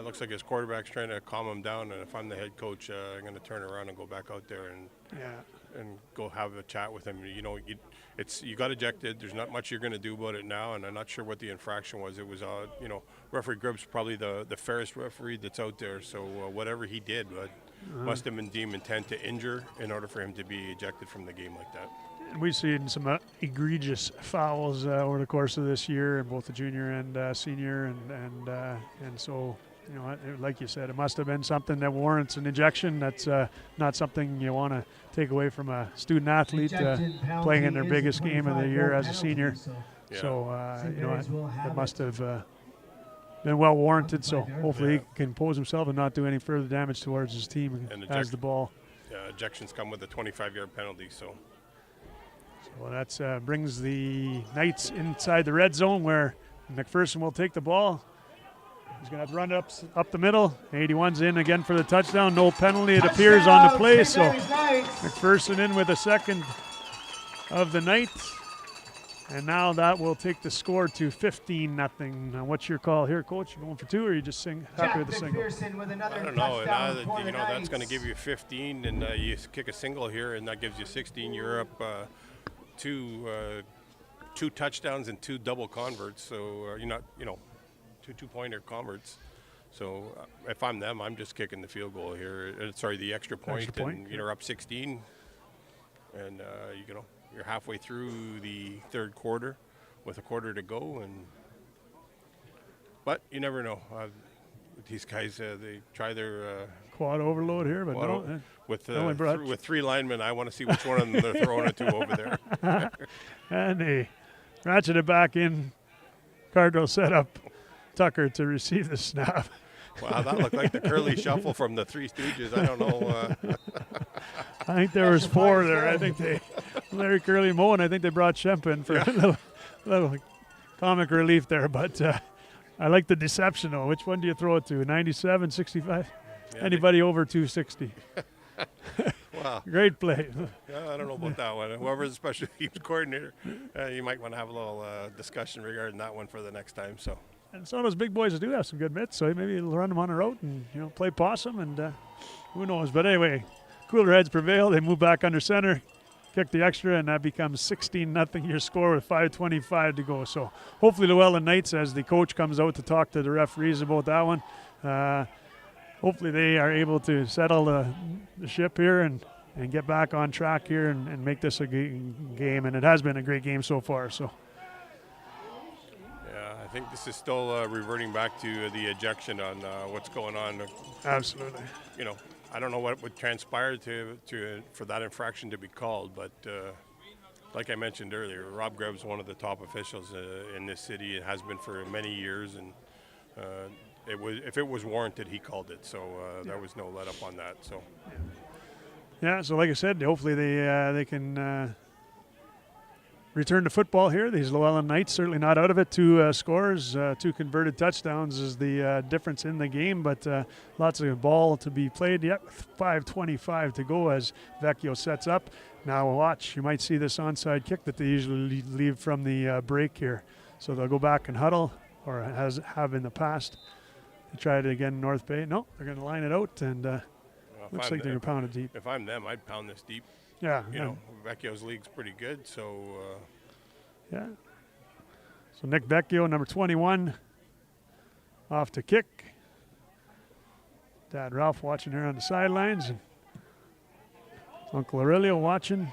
looks like his quarterback's trying to calm him down. And if I'm the head coach, I'm going to turn around and go back out there and go have a chat with him. You got ejected. There's not much you're going to do about it now, and I'm not sure what the infraction was. It was, referee Grubb's probably the fairest referee that's out there. So whatever he did, must have been deemed intent to injure in order for him to be ejected from the game like that. we've seen some egregious fouls over the course of this year, in both the junior and senior, and so. Like you said, it must have been something that warrants an ejection. That's not something you want to take away from a student athlete playing in their biggest game of the year as a senior. So it must have been well warranted. So hopefully he can pose himself and not do any further damage towards his team as the ball. Yeah, ejections come with a 25-yard penalty. So Well, that brings the Knights inside the red zone where McPherson will take the ball. He's going to have to run up the middle. 81's in again for the touchdown. No penalty, it appears, on the play. So McPherson in with a second of the night. And now that will take the score to 15-0. Now, what's your call here, Coach? You going for two, or you just happy with the single? I don't know. Now that, that's going to give you 15, and you kick a single here, and that gives you 16. You're up two touchdowns and 2 double converts. So you're not, 2 two-pointer converts. So if I'm them, I'm just kicking the field goal here. The extra point. And you're up 16, and you're halfway through the third quarter with a quarter to go, but you never know. These guys, they try their quad overload here, but no. With 3 linemen, I want to see which one of them they're throwing it to over there. And they ratchet it back in. Cardinal set up Tucker to receive the snap. Wow, that looked like the curly shuffle from the Three Stooges. I don't know. I think there was 4 there. I think Larry, Curly, Moe, and I think they brought Shemp in for a little comic relief there. But I like the deception, though. Which one do you throw it to? 97, 65? Yeah, anybody over 260? Wow. Great play. Yeah, I don't know about that one. Whoever's the special teams coordinator, you might want to have a little discussion regarding that one for the next time. So. And some of those big boys do have some good mitts, so maybe he'll run them on a route and play possum, and who knows. But anyway, cooler heads prevail. They move back under center, kick the extra, and that becomes 16-0 your score with 5:25 to go. So hopefully the Lellan Knights, as the coach comes out to talk to the referees about that one, hopefully they are able to settle the ship here and get back on track here and make this a game. And it has been a great game so far. So. I think this is still reverting back to the ejection on what's going on. Absolutely. I don't know what would transpire for that infraction to be called, but like I mentioned earlier, Rob Grebb's one of the top officials in this city. It has been for many years, and if it was warranted, he called it. So there was no let up on that. So. Yeah. So like I said, hopefully they can. Return to football here. These Lellan Knights certainly not out of it. 2 scores, 2 converted touchdowns is the difference in the game, but lots of ball to be played yet. 5:25 to go as Vecchio sets up. Now watch, you might see this onside kick that they usually leave from the break here. So they'll go back and huddle, or have in the past. They tried it again in North Bay. No, they're going to line it out, and looks like they're going to pound it deep. If I'm them, I'd pound this deep. Yeah. Vecchio's league's pretty good, so. Yeah. So Nick Vecchio, number 21, off to kick. Dad Ralph watching here on the sidelines. And Uncle Aurelio watching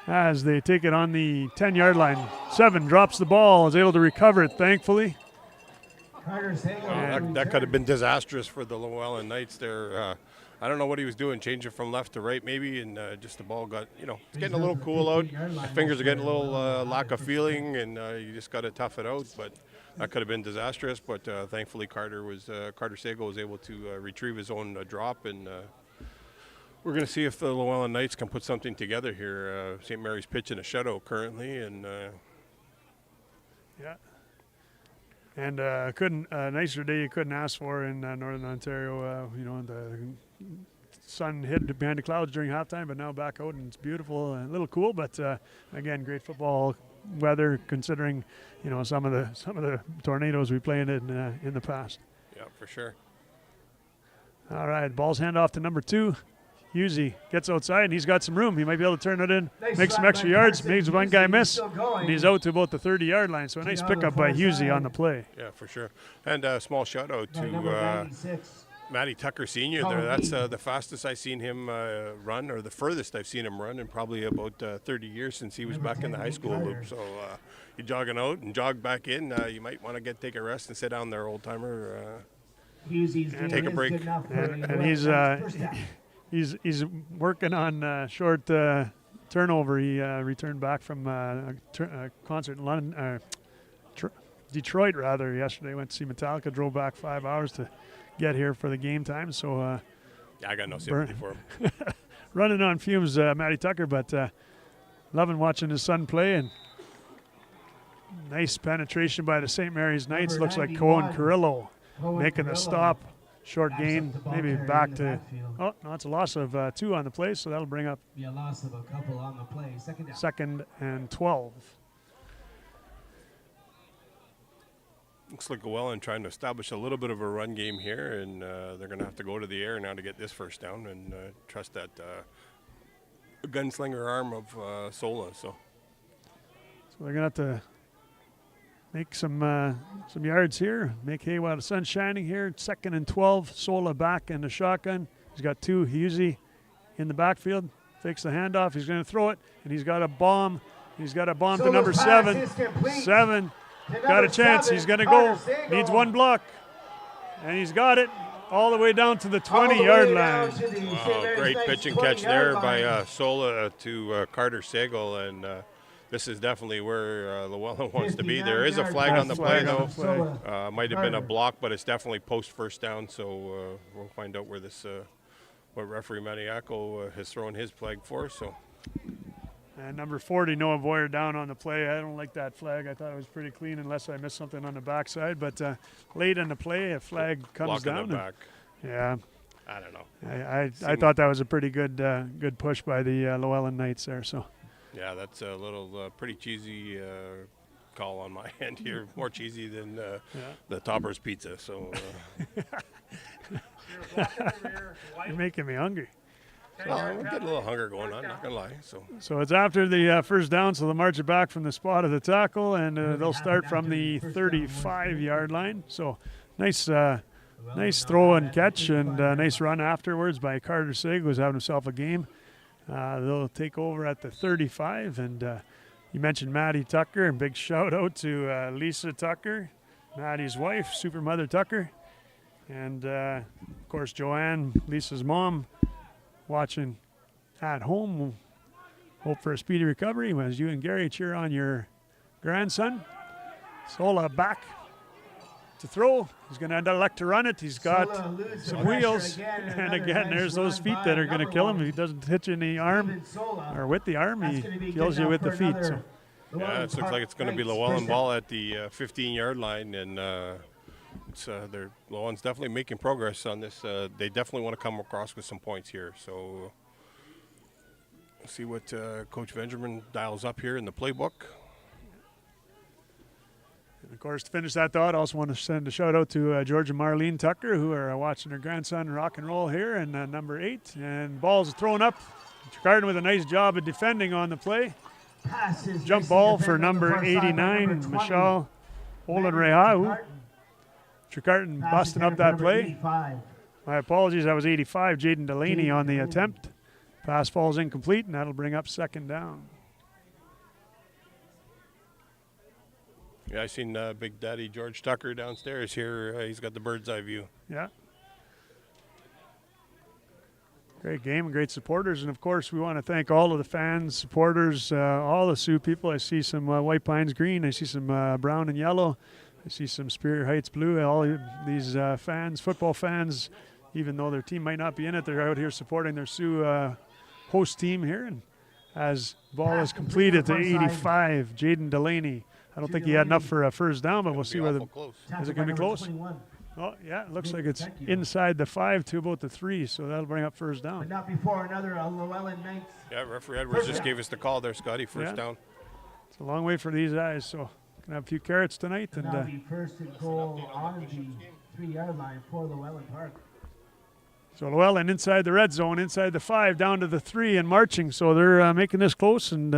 as they take it on the 10-yard line. 7 drops the ball, is able to recover it, thankfully. That could have been disastrous for the Lellan Knights there. I don't know what he was doing, changing from left to right maybe, and just the ball got, it's getting a little cool out. My fingers are getting a little lack of feeling, and you just got to tough it out. But that could have been disastrous. But thankfully, Carter Sago was able to retrieve his own drop, and we're going to see if the Lellan Knights can put something together here. St. Mary's pitching a shutout currently, and yeah. And nicer day you couldn't ask for in Northern Ontario. The sun hid behind the clouds during halftime, but now back out and it's beautiful and a little cool. But again, great football weather considering some of the tornadoes we played in the past. Yeah, for sure. All right, ball's hand off to number 2. Husey gets outside, and he's got some room. He might be able to turn it in, make some extra yards, makes one guy miss, and he's out to about the 30-yard line. So a nice pickup by Husey on the play. Yeah, for sure. And a small shout-out to Matty Tucker Sr. there. That's the fastest I've seen him run, or the furthest I've seen him run in probably about 30 years since he was back in the high school loop. So you're jogging out and jog back in. You might want to take a rest and sit down there, old-timer. Take a break. And he's working on short turnover. He returned back from a concert in London, Detroit rather, yesterday. Went to see Metallica, drove back 5 hours to get here for the game time. So I got no sympathy for him. Running on fumes, Matty Tucker, but loving watching his son play, and nice penetration by the St. Mary's Knights. Number Looks like 91. Cohen Carrillo Cohen making Carrillo the stop. Short backs gain, up the ball maybe carrier back in the to. backfield. Oh no, it's a loss of 2 on the play, so that'll bring up Be a loss of a couple on the play. Second down. 2nd and 12. Looks like Lellan trying to establish a little bit of a run game here, and they're going to have to go to the air now to get this first down and trust that gunslinger arm of Sola. So they're gonna have to make some yards here. Make hay while the sun's shining here. 2nd and 12. Sola back in the shotgun. He's got 2 Husey in the backfield. Fakes the handoff. He's going to throw it, and he's got a bomb. He's got a bomb to Sola's number pass 7. is complete. 7. To Got number a chance. 7, He's going to Carter go. Sagal. Needs 1 block, and he's got it all the way down to the All the way 20-yard down line. to the St. wow, Mary's great Knights pitch and 20-yard catch there line. by Sola to Carter Sagal, and this is definitely where Lellan wants to be. There is a 59 flag on the yards play, on though. the play. Sola. Might have been a Carter. block, but it's definitely post first down. So we'll find out where this, what referee Maniaco has thrown his flag for. So And number 40, Noah Boyer, down on the play. I don't like that flag. I thought it was pretty clean unless I missed something on the backside. But late in the play, a flag comes blocking down. the and- back. Yeah, I don't know. I thought that was a pretty good push by the Lellan Knights there. So Yeah, that's a little pretty cheesy call on my end here. More cheesy than the Topper's Pizza. So you're making me hungry. I'm getting a little hunger going on, not going to lie. So it's after the first down, so they'll march it back from the spot of the tackle, and they'll start from the 35-yard line. So nice throw and catch, and nice run afterwards by Carter Sig, who's having himself a game. They'll take over at the 35, and you mentioned Maddie Tucker, and big shout out to Lisa Tucker, Maddie's wife, Super Mother Tucker, and of course Joanne, Lisa's mom, watching at home. Hope for a speedy recovery as you and Gary cheer on your grandson. Sola back to throw. He's going to elect to run it. He's got Sola loses some pressure wheels. again, And another again, nice there's those run feet by that are going to number kill him. 1. If he doesn't hit you in the arm Steven Sola. or with the arm, That's he gonna be kills good you now with the for feet. So another Yeah, it looks like it's going to be Knights Lellan first ball at the 15-yard line, and Lellan's definitely making progress on this. They definitely want to come across with some points here. So we'll see what Coach Benjamin dials up here in the playbook. And of course, to finish that thought, I also want to send a shout out to George and Marlene Tucker, who are watching their grandson rock and roll here, and number 8. And ball's thrown up. Garden with a nice job of defending on the play. Passes Jump nicely ball defended for on the number far side by 89, number 20. Michelle Manny Olenreau. Tricarton. Tricarton Pass busting up intended for that number play. 85. My apologies, that was 85. Jaden Delaney Jaden on the Delaney. attempt. Pass falls incomplete, and that'll bring up 2nd down. Yeah, I seen Big Daddy George Tucker downstairs here. He's got the bird's eye view. Yeah. Great game and great supporters. And, of course, we want to thank all of the fans, supporters, all the Sioux people. I see some White Pines green. I see some brown and yellow. I see some Superior Heights blue. All these fans, football fans, even though their team might not be in it, they're out here supporting their Sioux host team here. And as ball is completed to 85, Jaden Delaney. I don't think he had enough for a first down, but we'll see whether. Close. Is it Tackled going by to be number close? 21, Oh, yeah, it looks Good like it's protect you. inside the 5 to about the 3, so that'll bring up first but down. not before another Lellan Knights. Yeah, referee Edwards just gave us the call there, Scotty. First Yeah. down. It's a long way for these guys, so gonna have a few carrots tonight. And And that'll be first and goal on the 3-yard line for Lellan Park. so Lellan inside the red zone, inside the 5, down to the 3, and marching. So they're making this close and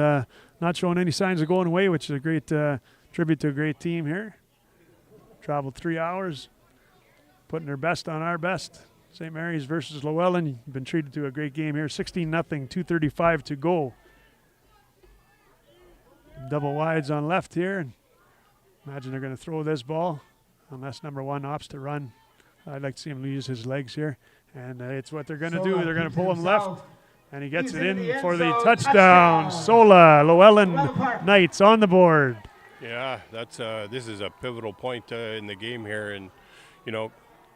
not showing any signs of going away, which is a great tribute to a great team here. Traveled 3 hours, putting their best on our best. St. Mary's versus Lellan. You've been treated to a great game here. 16-0, 2:35 to go. Double wides on left here. And imagine they're going to throw this ball unless number 1 opts to run. I'd like to see him use his legs here. And it's what they're going to do. They're going to pull him left. And he gets He's it in the in end for the zone. touchdown. Touchdown. Sola, Lellan Lellan Park. Knights on the board. Yeah, that's this is a pivotal point in the game here, and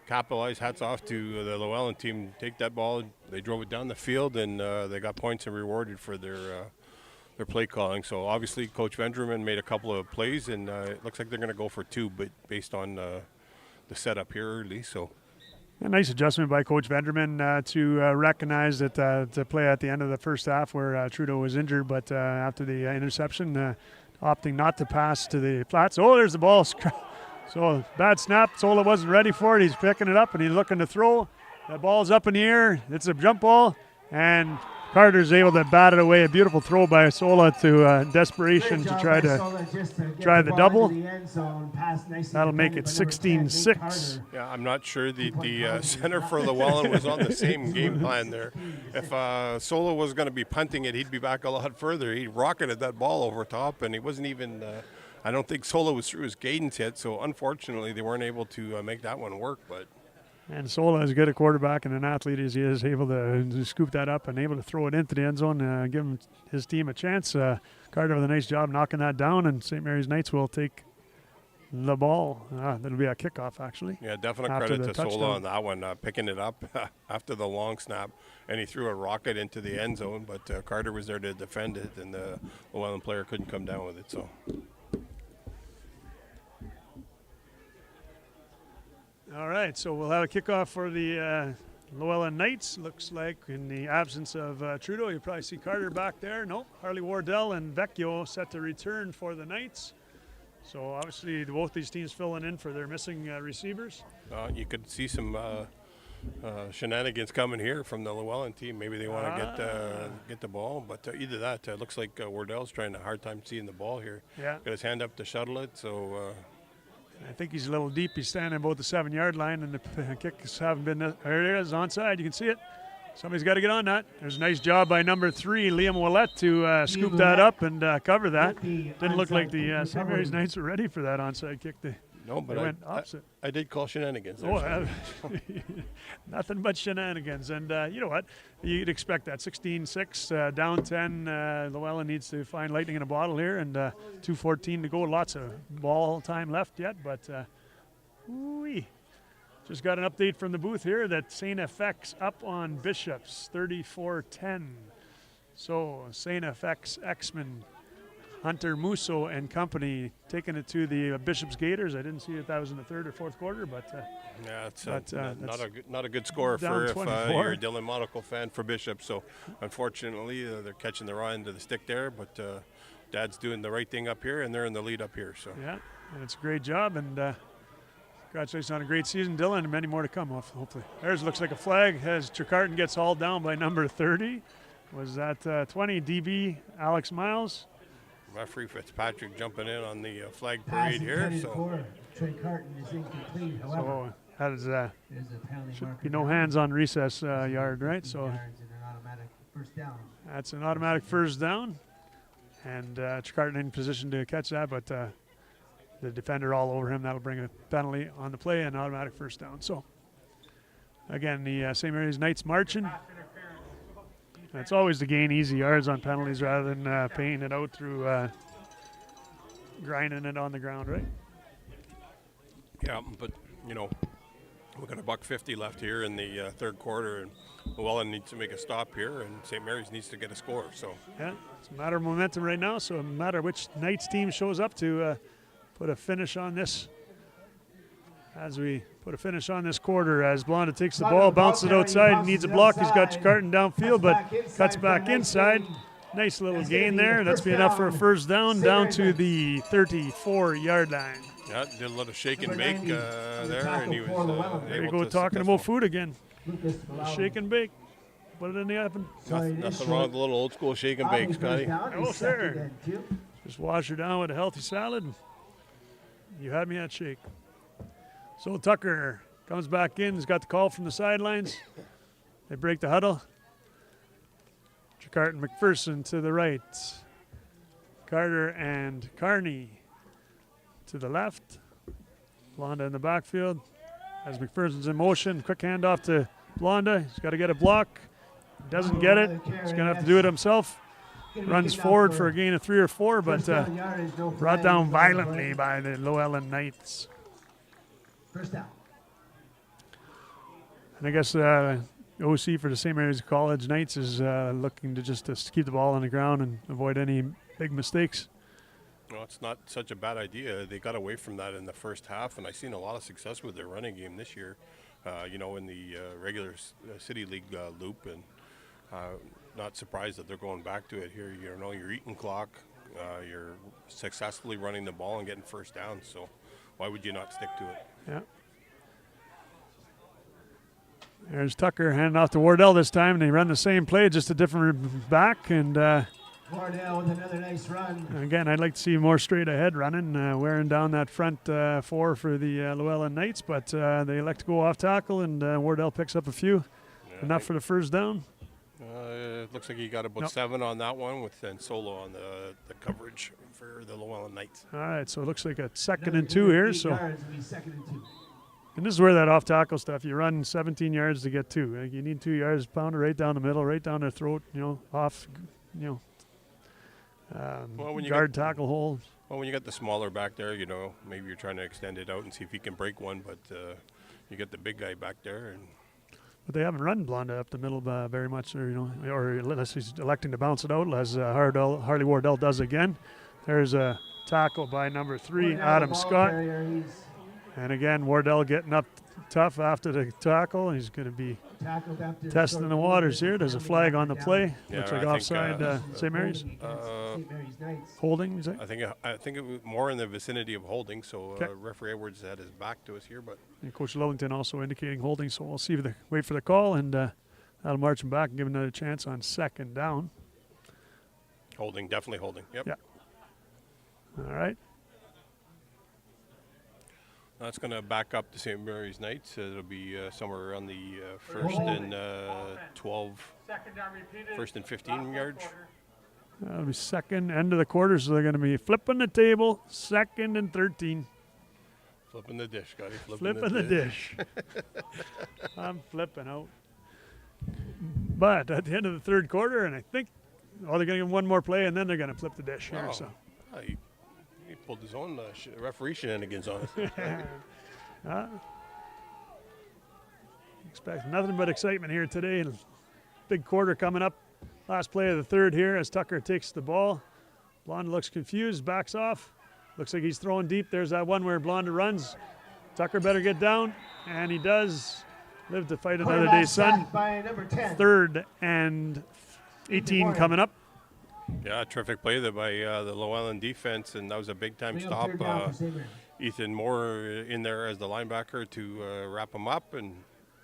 capitalize. Hats off to the Lellan team. Take that ball, they drove it down the field, and they got points and rewarded for their their play calling. So obviously Coach Vendramin made a couple of plays, and it looks like they're going to go for 2, but based on the setup here early. So a nice adjustment by Coach Vendramin to recognize that the play at the end of the first half where Trudeau was injured, but after the interception, opting not to pass to the flats. Oh, there's the ball. So bad snap. Sola wasn't ready for it. He's picking it up and he's looking to throw. The ball's up in the air. It's a jump ball, and Carter's able to bat it away. A beautiful throw by Sola to desperation to try the double. That'll make it 16-6. Yeah, I'm not sure the center for Lellan was on the same game plan there. If Sola was going to be punting it, he'd be back a lot further. He rocketed that ball over top, and he wasn't even I don't think Sola was through his cadence yet, so unfortunately they weren't able to make that one work. And Sola, as good a quarterback and an athlete as he is, able to scoop that up and able to throw it into the end zone, give his team a chance. Carter with a nice job knocking that down, and St. Mary's Knights will take the ball. That'll be a kickoff, actually. Yeah, definite credit to Sola on that one, picking it up after the long snap, and he threw a rocket into the end zone, but Carter was there to defend it, and the Llewellyn player couldn't come down with it. So. All right, so we'll have a kickoff for the Llewellyn Knights. Looks like in the absence of Trudeau, you'll probably see Carter back there. No, Harley Wardell and Vecchio set to return for the Knights. So obviously both these teams filling in for their missing receivers. You could see some shenanigans coming here from the Llewellyn team. Maybe they want to get the ball, but either that. Looks like Wardell's trying a hard time seeing the ball here. Yeah. Got his hand up to shuttle it, so... I think he's a little deep. He's standing about the 7-yard line, and the kicks haven't been. There it is, onside. You can see it. Somebody's got to get on that. There's a nice job by number 3, Liam Ouellette, to scoop that up and cover that. Didn't look like the St. Mary's Knights were ready for that onside kick. No, but went opposite. I did call shenanigans. Nothing but shenanigans. And you know what? You'd expect that. 16-6, down 10. Llewellyn needs to find lightning in a bottle here, and 2:14 to go. Lots of ball time left yet, but just got an update from the booth here that St. FX up on Bishops, 34-10. So St. FX X-Men, Hunter Musso and company taking it to the Bishops Gators. I didn't see that was in the third or fourth quarter, but yeah, it's not a good score for if you're a Dylan Monaco fan for Bishops. So unfortunately, they're catching the raw end of the stick there. But Dad's doing the right thing up here, and they're in the lead up here. So yeah, and it's a great job, and congratulations on a great season, Dylan, and many more to come. Hopefully, there's looks like a flag as Trecarton gets hauled down by number 30. Was that 20 DB Alex Miles? Referee Fitzpatrick jumping in on the flag parade here. So Trecarton is incomplete. However, that is should be no hands on recess yard, right? So that's an automatic first down, and Trecarton in position to catch that, but the defender all over him. That'll bring a penalty on the play and automatic first down. So again, the St. Mary's Knights marching. It's always to gain easy yards on penalties rather than paying it out through grinding it on the ground, right? Yeah, but, you know, we've got $1.50 left here in the third quarter, and Llewellyn needs to make a stop here, and St. Mary's needs to get a score. So yeah, it's a matter of momentum right now, so no matter which Knights team shows up to put a finish on this. As we put a finish on this quarter, as Blonda takes the ball, bounces it outside, needs a block. He's got Trecarton downfield, but cuts back inside. Nice little gain there. That's be enough for a first down to the 34-yard line. Yeah, did a little shake and bake there, and he was there you go, talking about food again. Shake and bake. Put it in the oven. Nothing wrong with a little old school shake and bake, Scotty. No, sir. Just wash her down with a healthy salad. And you had me at shake. So Tucker comes back in. He's got the call from the sidelines. They break the huddle. Trecarton McPherson to the right. Carter and Carney to the left. Blonda in the backfield. As McPherson's in motion, quick handoff to Blonda. He's got to get a block. Doesn't get it. He's going to have to do it himself. Runs forward for a gain of 3 or 4, but brought down violently by the Llewellyn Knights. First down. And I guess OC for the St. Mary's College Knights is looking to just keep the ball on the ground and avoid any big mistakes. No, it's not such a bad idea. They got away from that in the first half, and I've seen a lot of success with their running game this year, in the regular City League loop, and not surprised that they're going back to it here. You're eating clock, you're successfully running the ball and getting first down, so why would you not stick to it? Yeah. There's Tucker handing off to Wardell this time, and they run the same play, just a different back, and Wardell with another nice run. again, I'd like to see more straight ahead running, wearing down that front four for the Lellan Knights, but they elect to go off tackle, and Wardell picks up a few. Yeah, Enough for the first down. It looks like he got about 7 on that one, with then Solo on the coverage for the Llewellyn Knights. All right, so it looks like a 2nd and 2 here. So, Yards will be 2nd and 2. and this is where that off tackle stuff, you run 17 yards to get 2. Like, you need 2 yards, pound it right down the middle, right down their throat, off, When you guard tackle hole. Well, when you got the smaller back there, maybe you're trying to extend it out and see if he can break one, but you get the big guy back there. But they haven't run Blonda up the middle very much, or unless he's electing to bounce it out, as Harley Wardell does again. There's a tackle by number 3, Wardell, Adam the ball Scott. carrier, he's And again, Wardell getting up tough after the tackle. He's going to be tackled after testing the waters here. There's a flag on the play. Yeah, Looks like I think, offside St. Mary's. St. Mary's Knights. Holding, is it? I think it was more in the vicinity of holding, so Okay. referee Edwards had his back to us here, but And Coach Lillington also indicating holding, so we'll see if they wait for the call, and that'll march him back and give him another chance on 2nd down. holding, definitely holding. Yep. Yeah. All right. That's going to back up the St. Mary's Knights. It'll be somewhere around the 1st and 12, Second down repeated. 1st and 15 yards. That'll be 2nd, end of the quarter, so they're going to be flipping the table, 2nd and 13. Flipping the dish, Scotty. Flipping the dish. I'm flipping out. But at the end of the 3rd quarter, and I think, they're going to give one more play, and then they're going to flip the dish here. Oh, So. he pulled his own referee shenanigans on us. Expect nothing but excitement here today. And big quarter coming up. Last play of the 3rd here as Tucker takes the ball. Blonda looks confused, backs off. Looks like he's throwing deep. There's that one where Blonda runs. Tucker better get down, and he does. Live to fight another day, son. By number 10. 3rd and 18 coming up. Yeah, terrific play there by the Llewellyn defense, and that was a big-time stop. 3rd down for St. Mary's. Ethan Moore in there as the linebacker to wrap him up and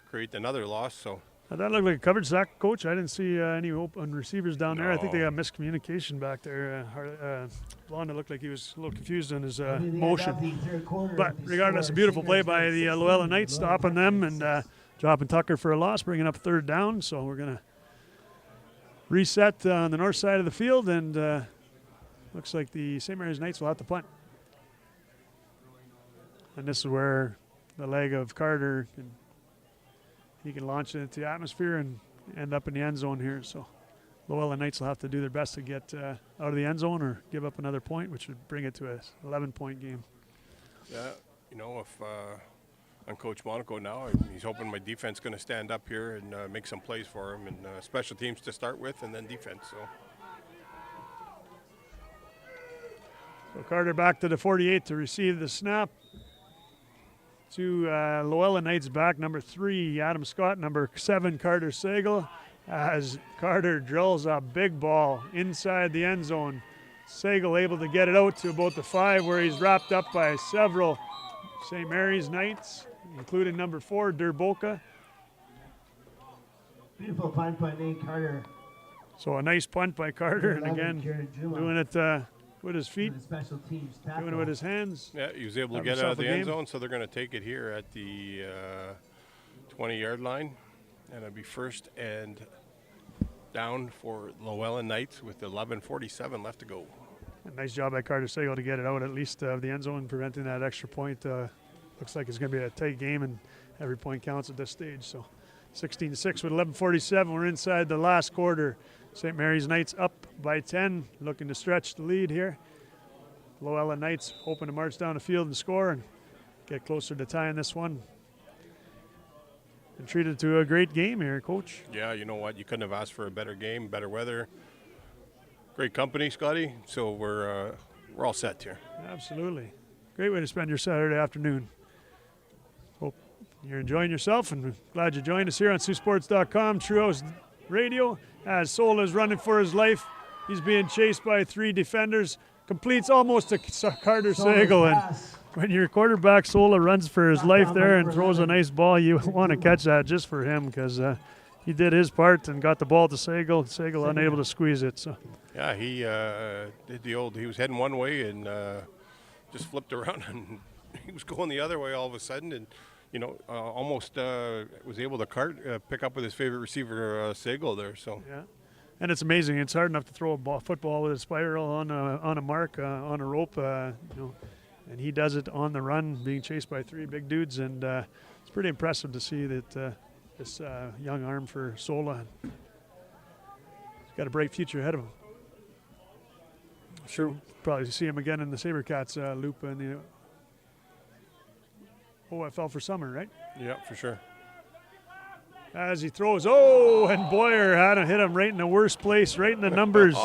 create another loss. So That looked like a coverage sack, Coach. I didn't see any open receivers down there. I think they got miscommunication back there. Blonda looked like he was a little confused in his Maybe the end motion. of the 3rd quarter, But if they regardless, a score, beautiful St. play Mary's by the Knights Llewellyn 16, Knights, stopping them and dropping Tucker for a loss, bringing up 3rd down. So we're going to reset on the north side of the field, and looks like the St. Mary's Knights will have to punt. And this is where the leg of Carter can launch it into the atmosphere and end up in the end zone here. So Llewellyn Knights will have to do their best to get out of the end zone or give up another point, which would bring it to a 11-point game. yeah, if on Coach Monaco now, he's hoping my defense going to stand up here and make some plays for him, and special teams to start with, and then defense. So Carter back to the 48 to receive the snap. To Llewellyn Knights back, number 3, Adam Scott, number 7, Carter Sagal, as Carter drills a big ball inside the end zone. Sagal able to get it out to about the 5, where he's wrapped up by several St. Mary's Knights, including number 4, Derboka. Beautiful punt by Nate Carter. So a nice punt by Carter, and 11, again, Kieran Juma, doing it with his feet, on the special teams tackle. doing it with his hands. Yeah, he was able to Have get out himself of a the end game. zone, so they're going to take it here at the 20-yard line, and it'll be 1st and down for Llewellyn Knights with 11:47 left to go. A nice job by Carter Sagal to get it out at least of the end zone, preventing that extra point. Looks like it's going to be a tight game, and every point counts at this stage. So 16-6 with 11:47. We're inside the last quarter. St. Mary's Knights up by 10, looking to stretch the lead here. Llewellyn Knights hoping to march down the field and score and get closer to tying this one. and treated to a great game here, Coach. Yeah, you know what? You couldn't have asked for a better game, better weather, great company, Scotty. So we're all set here. Absolutely. Great way to spend your Saturday afternoon. Hope you're enjoying yourself, and glad you joined us here on Saultsports.com, Trueau's Radio, as Sola is running for his life. He's being chased by 3 defenders, completes almost a Carter Sagal, and when your quarterback Sola runs for his life there and throws a nice ball, you want to catch that just for him, because he did his part and got the ball to Sagal. Sagal unable to squeeze it. So yeah, he did the old. He was heading one way and just flipped around, and he was going the other way all of a sudden, and almost was able to pick up with his favorite receiver Sagal there. So yeah, and it's amazing. It's hard enough to throw a football with a spiral on a mark on a rope, and he does it on the run, being chased by 3 big dudes, and it's pretty impressive to see that this young arm for Sola. He's got a bright future ahead of him. Sure, probably see him again in the SaberCats loop in the OFL for summer, right? yeah, for sure. As he throws, and Boyer had to hit him right in the worst place, right in the numbers.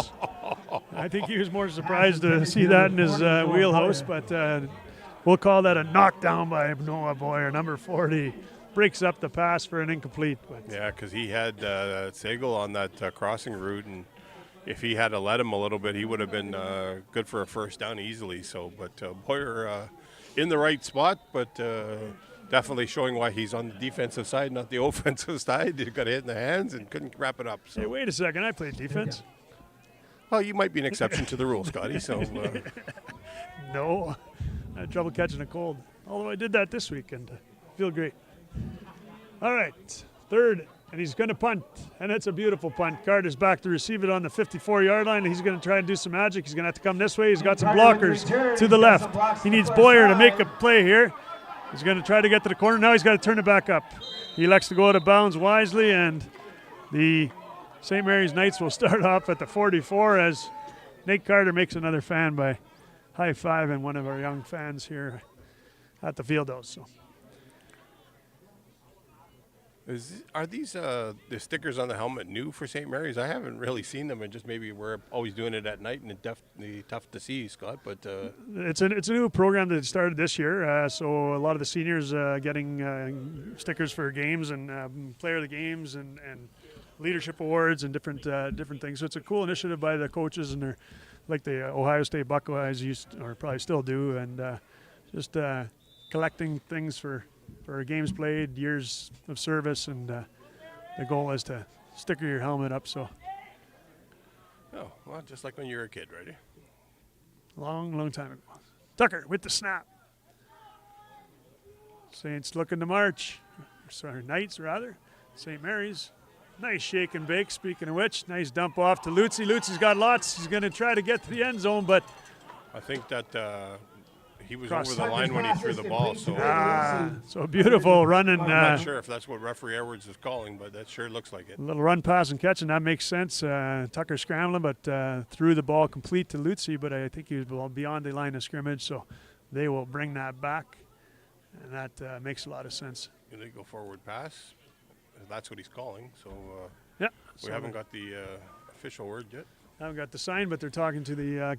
I think he was more surprised to see that in his wheelhouse, but we'll call that a knockdown by Noah Boyer, number 40. Breaks up the pass for an incomplete. But Yeah, because he had Sagal on that crossing route, and if he had to let him a little bit, he would have been good for a first down easily. So, but Boyer in the right spot, but definitely showing why he's on the defensive side, not the offensive side. He got hit in the hands and couldn't wrap it up. So. Hey, wait a second, I played defense. Well, you might be an exception to the rule, Scotty. So No, I had trouble catching a cold. Although I did that this week and feel great. All right, 3rd, and he's going to punt, and it's a beautiful punt. Carter's back to receive it on the 54-yard line. He's going to try and do some magic. He's going to have to come this way. He's got some blockers to the left. He needs Boyer to make a play here. He's going to try to get to the corner. Now he's got to turn it back up. He elects to go out of bounds wisely, and the St. Mary's Knights will start off at the 44 as Nate Carter makes another fan by high-fiving one of our young fans here at the field house. So. Are these the stickers on the helmet new for St. Mary's? I haven't really seen them, and just maybe we're always doing it at night, and it's definitely tough to see, Scott. But it's a new program that started this year, so a lot of the seniors getting stickers for games and player of the games and leadership awards and different things. So it's a cool initiative by the coaches, and they're like the Ohio State Buckeyes used to, or probably still do, and just collecting things for games played, years of service, and the goal is to sticker your helmet up. So, oh, well, just like when you were a kid, right? Long time ago. Tucker with the snap. Saints looking to march. Sorry, Knights rather. St. Mary's. Nice shake and bake. Speaking of which, nice dump off to Lutzy. Lutzy's got lots. He's going to try to get to the end zone, but I think that he was over the line when he threw the ball. So, so beautiful running. I'm not sure if that's what referee Edwards is calling, but that sure looks like it. A little run, pass, and catch, and that makes sense. Tucker scrambling, but threw the ball complete to Lutzy, but I think he was beyond the line of scrimmage, so they will bring that back, and that makes a lot of sense. They go forward pass. That's what he's calling. So yeah, we haven't got the official word yet. I haven't got the sign, but they're talking to the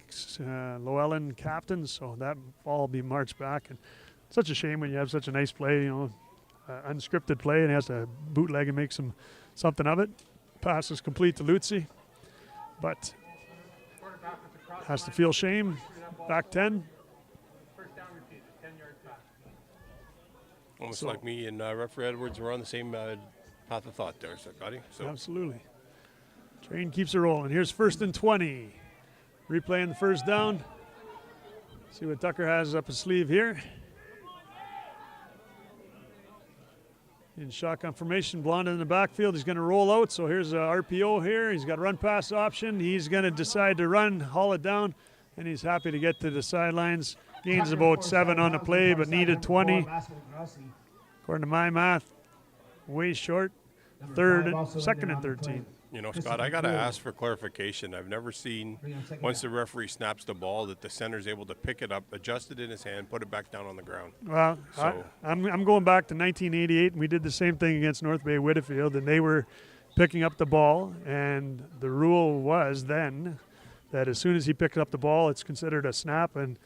Lellan captain, so that ball will be marched back. And such a shame when you have such a nice play, unscripted play, and he has to bootleg and make something of it. Pass is complete to Lutzy, but has to feel shame. Back 10. First down repeated, 10-yard pass. Almost like me and referee Edwards were on the same path of thought there, Scotty. So absolutely. Train keeps it rolling. Here's 1st and 20. Replaying the first down. See what Tucker has up his sleeve here. In shotgun formation, Blondin in the backfield. He's going to roll out, so here's a RPO here. He's got a run-pass option. He's going to decide to run, haul it down, and he's happy to get to the sidelines. Gains about 7 on the play, but needed 20. According to my math, way short. 2nd and 13. You know, Scott, I got to ask for clarification. I've never seen, once the referee snaps the ball, that the center's able to pick it up, adjust it in his hand, put it back down on the ground. Well, So- I'm going back to 1988, and we did the same thing against North Bay Whitfield, and they were picking up the ball, and the rule was then that as soon as he picked up the ball, it's considered a snap, and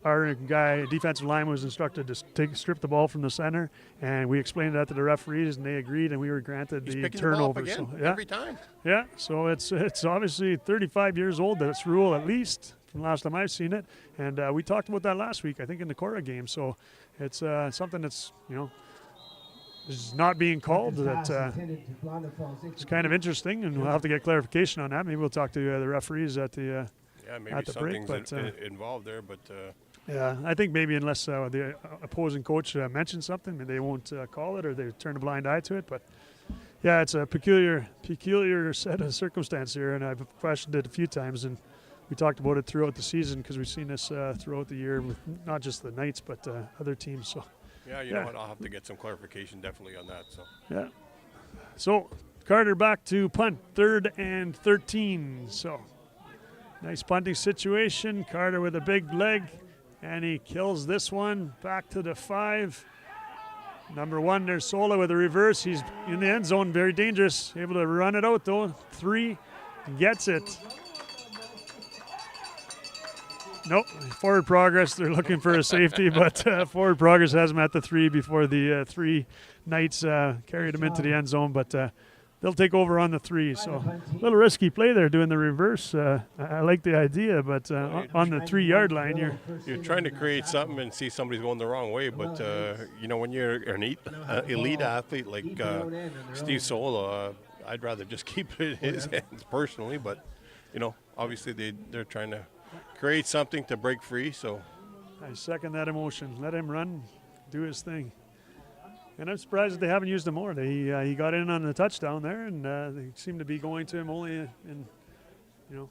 our guy, defensive lineman, was instructed to strip the ball from the center, and we explained that to the referees, and they agreed, and we were granted He's the picking turnover. the ball up again, So, yeah. every time. Yeah, so it's obviously 35 years old, this rule, at least from last time I've seen it, and we talked about that last week, I think, in the Cora game. So it's something that's, you know, is not being called. That it's kind of interesting, and we'll have to get clarification on that. Maybe we'll talk to the referees at the Yeah, maybe at the break. something's But involved there, but yeah, I think maybe unless the opposing coach mentions something, they won't call it, or they turn a blind eye to it. But yeah, it's a peculiar set of circumstances here, and I've questioned it a few times, and we talked about it throughout the season because we've seen this throughout the year with not just the Knights but other teams. So yeah, you know what? I'll have to get some clarification definitely on that. So yeah. So Carter back to punt, 3rd and 13. So nice punting situation. Carter with a big leg, and he kills this one back to the 5. Number 1, there's Sola with a reverse. He's in the end zone, very dangerous. Able to run it out though. 3, gets it. Nope, forward progress. They're looking for a safety, but forward progress has him at the 3 before the 3 Knights carried him into the end zone. But they'll take over on the 3. So a little risky play there, doing the reverse. I like the idea, but on the 3-yard line, you're trying to create something and see somebody's going the wrong way. But you know, when you're an elite athlete like Steve Sola, I'd rather just keep it in his hands personally. But you know, obviously they're trying to create something to break free. So I second that emotion. Let him run, do his thing. And I'm surprised that they haven't used him more. He got in on the touchdown there, and they seem to be going to him only in, you know,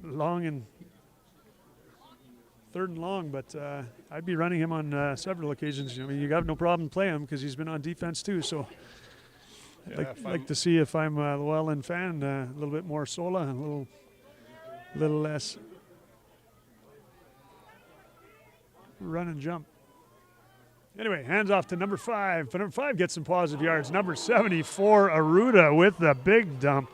long and 3rd and long. But I'd be running him on several occasions. I mean, you have no problem playing him because he's been on defense too. So I'd like to see, if I'm a Lellan fan, a little bit more Sola and a little less run and jump. Anyway, hands off to number 5. But number 5 gets some positive yards. Number 74, Aruda with the big dump.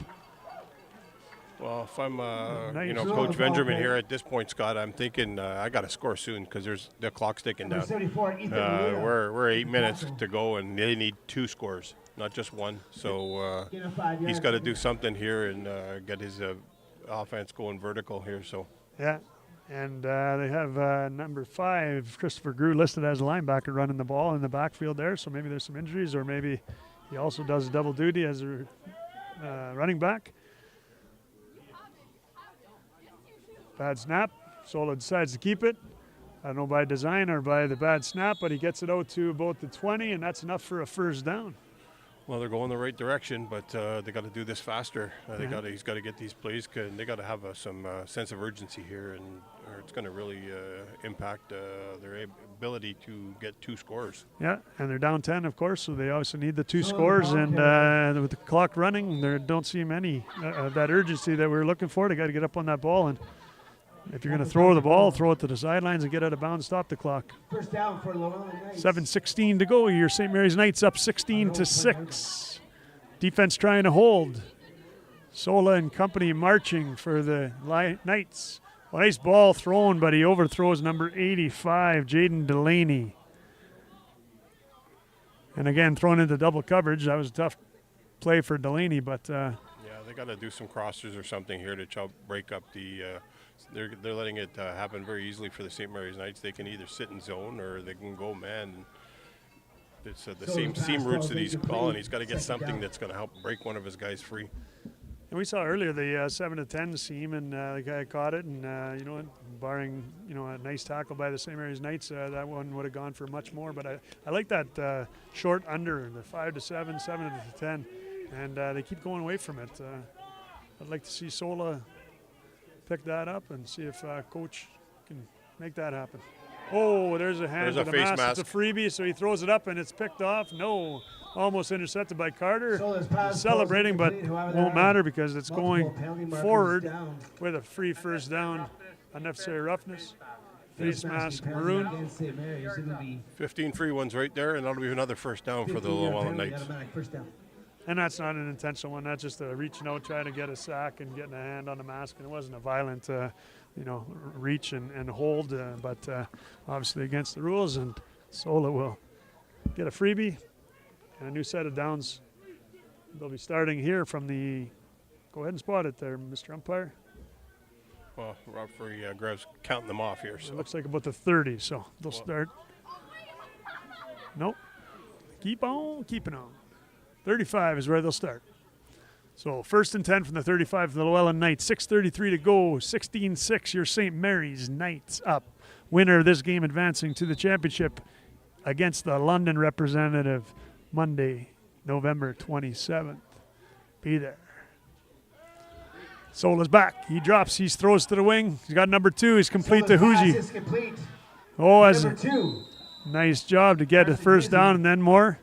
well, if I'm Nice. you know, Coach Benjamin here at this point, Scott, I'm thinking I got to score soon because there's the clock's ticking down. We're 8 minutes to go, and they need 2 scores, not just 1. So he's got to do something here and get his offense going vertical here. So Yeah. And they have number 5, Christopher Grew, listed as a linebacker running the ball in the backfield there. So maybe there's some injuries, or maybe he also does double duty as a running back. Bad snap. Sola decides to keep it. I don't know by design or by the bad snap, but he gets it out to about the 20, and that's enough for a first down. well, they're going the right direction, but they got to do this faster. He's got to get these plays. They got to have some sense of urgency here, or it's going to really impact their ability to get 2 scores. Yeah, and they're down 10, of course, so they also need the 2 scores. And with the clock running, they don't seem any of that urgency that we're looking for. They got to get up on that ball, and if you're going to throw the ball, throw it to the sidelines and get out of bounds, stop the clock. First down for Lellan Knights. 7:16 to go. Your St. Mary's Knights up 16-6. Defense trying to hold. Sola and company marching for the Knights. Well, nice ball thrown, but he overthrows number 85, Jaden Delaney. And again, thrown into double coverage. That was a tough play for Delaney, but Yeah, they got to do some crossers or something here to break up the. They're letting it happen very easily for the St. Mary's Knights. They can either sit in zone or they can go man. It's the seam routes that he's calling. He's got to get something that's going to help break one of his guys free. And we saw earlier the 7-10 seam, and the guy caught it, and you know, barring a nice tackle by the St. Mary's Knights, that one would have gone for much more. But I like that short under, the 5-7, 7-10, and they keep going away from it. I'd like to see Sola pick that up and see if Coach can make that happen. Oh, there's a hand There's to a the face mask. It's a mask. freebie, so he throws it up and it's picked off. No, almost intercepted by Carter. Sola's pass Celebrating, falls but incomplete. However, there won't are matter because it's multiple going penalty markers forward down. with a free first down. Unnecessary roughness. Face mask, penalty maroon. against St. Mary's. It'll be 15 free ones right there, and that'll be another first down for the 15-yard Lellan penalty, Knights. automatic first down. And that's not an intentional one. That's just a reaching out, trying to get a sack and getting a hand on the mask. And it wasn't a violent, reach and hold, but obviously against the rules. And Sola will get a freebie and a new set of downs. They'll be starting here from the. Go ahead and spot it there, Mr. Umpire. Well, referee Grev's counting them off here. It So looks like about the 30, so they'll start. Nope. Keep on keeping on. 35 is where they'll start. So 1st and 10 from the 35 for the Lellan Knights. 6:33 to go. 16-6, your St. Mary's Knights up. Winner of this game advancing to the championship against the London representative Monday, November 27th. Be there. Sola's back. He drops. He throws to the wing. He's got number 2. He's complete to Sola's pass Huji. is complete. Oh, as Number 2. nice job to get the first down and then more.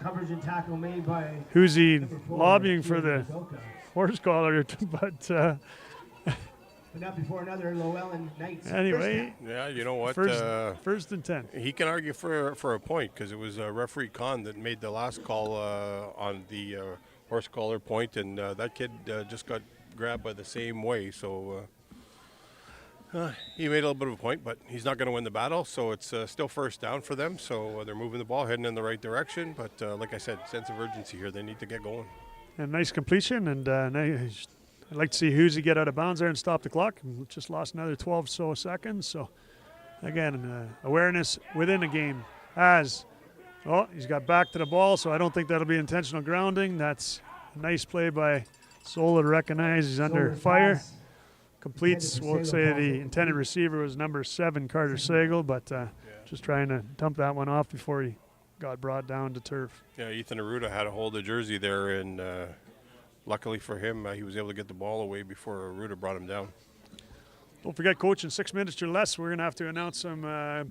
Coverage and tackle made by Huzi number 4, lobbying for the Udoka. horse collar, but But not before another Lellan Knights. anyway, yeah, you know what? first and 10. He can argue for a point because it was referee Khan that made the last call on the horse collar point, and that kid just got grabbed by the same way. So he made a little bit of a point, but he's not going to win the battle. So it's still first down for them. So they're moving the ball, heading in the right direction. But like I said, sense of urgency here. They need to get going. And nice completion, and nice. I'd like to see Huzi get out of bounds there and stop the clock. And just lost another 12 so seconds. So again, awareness within the game. He's got back to the ball, so I don't think that'll be intentional grounding. That's a nice play by Sola to recognize he's under Sola's fire. pass. Completes, we'll say the intended receiver was number 7, Carter Sagal, but just trying to dump that one off before he got brought down to turf. Yeah, Ethan Aruda had a hold of jersey there, and luckily for him, he was able to get the ball away before Aruda brought him down. Don't forget, Coach, in 6 minutes or less, we're going to have to announce some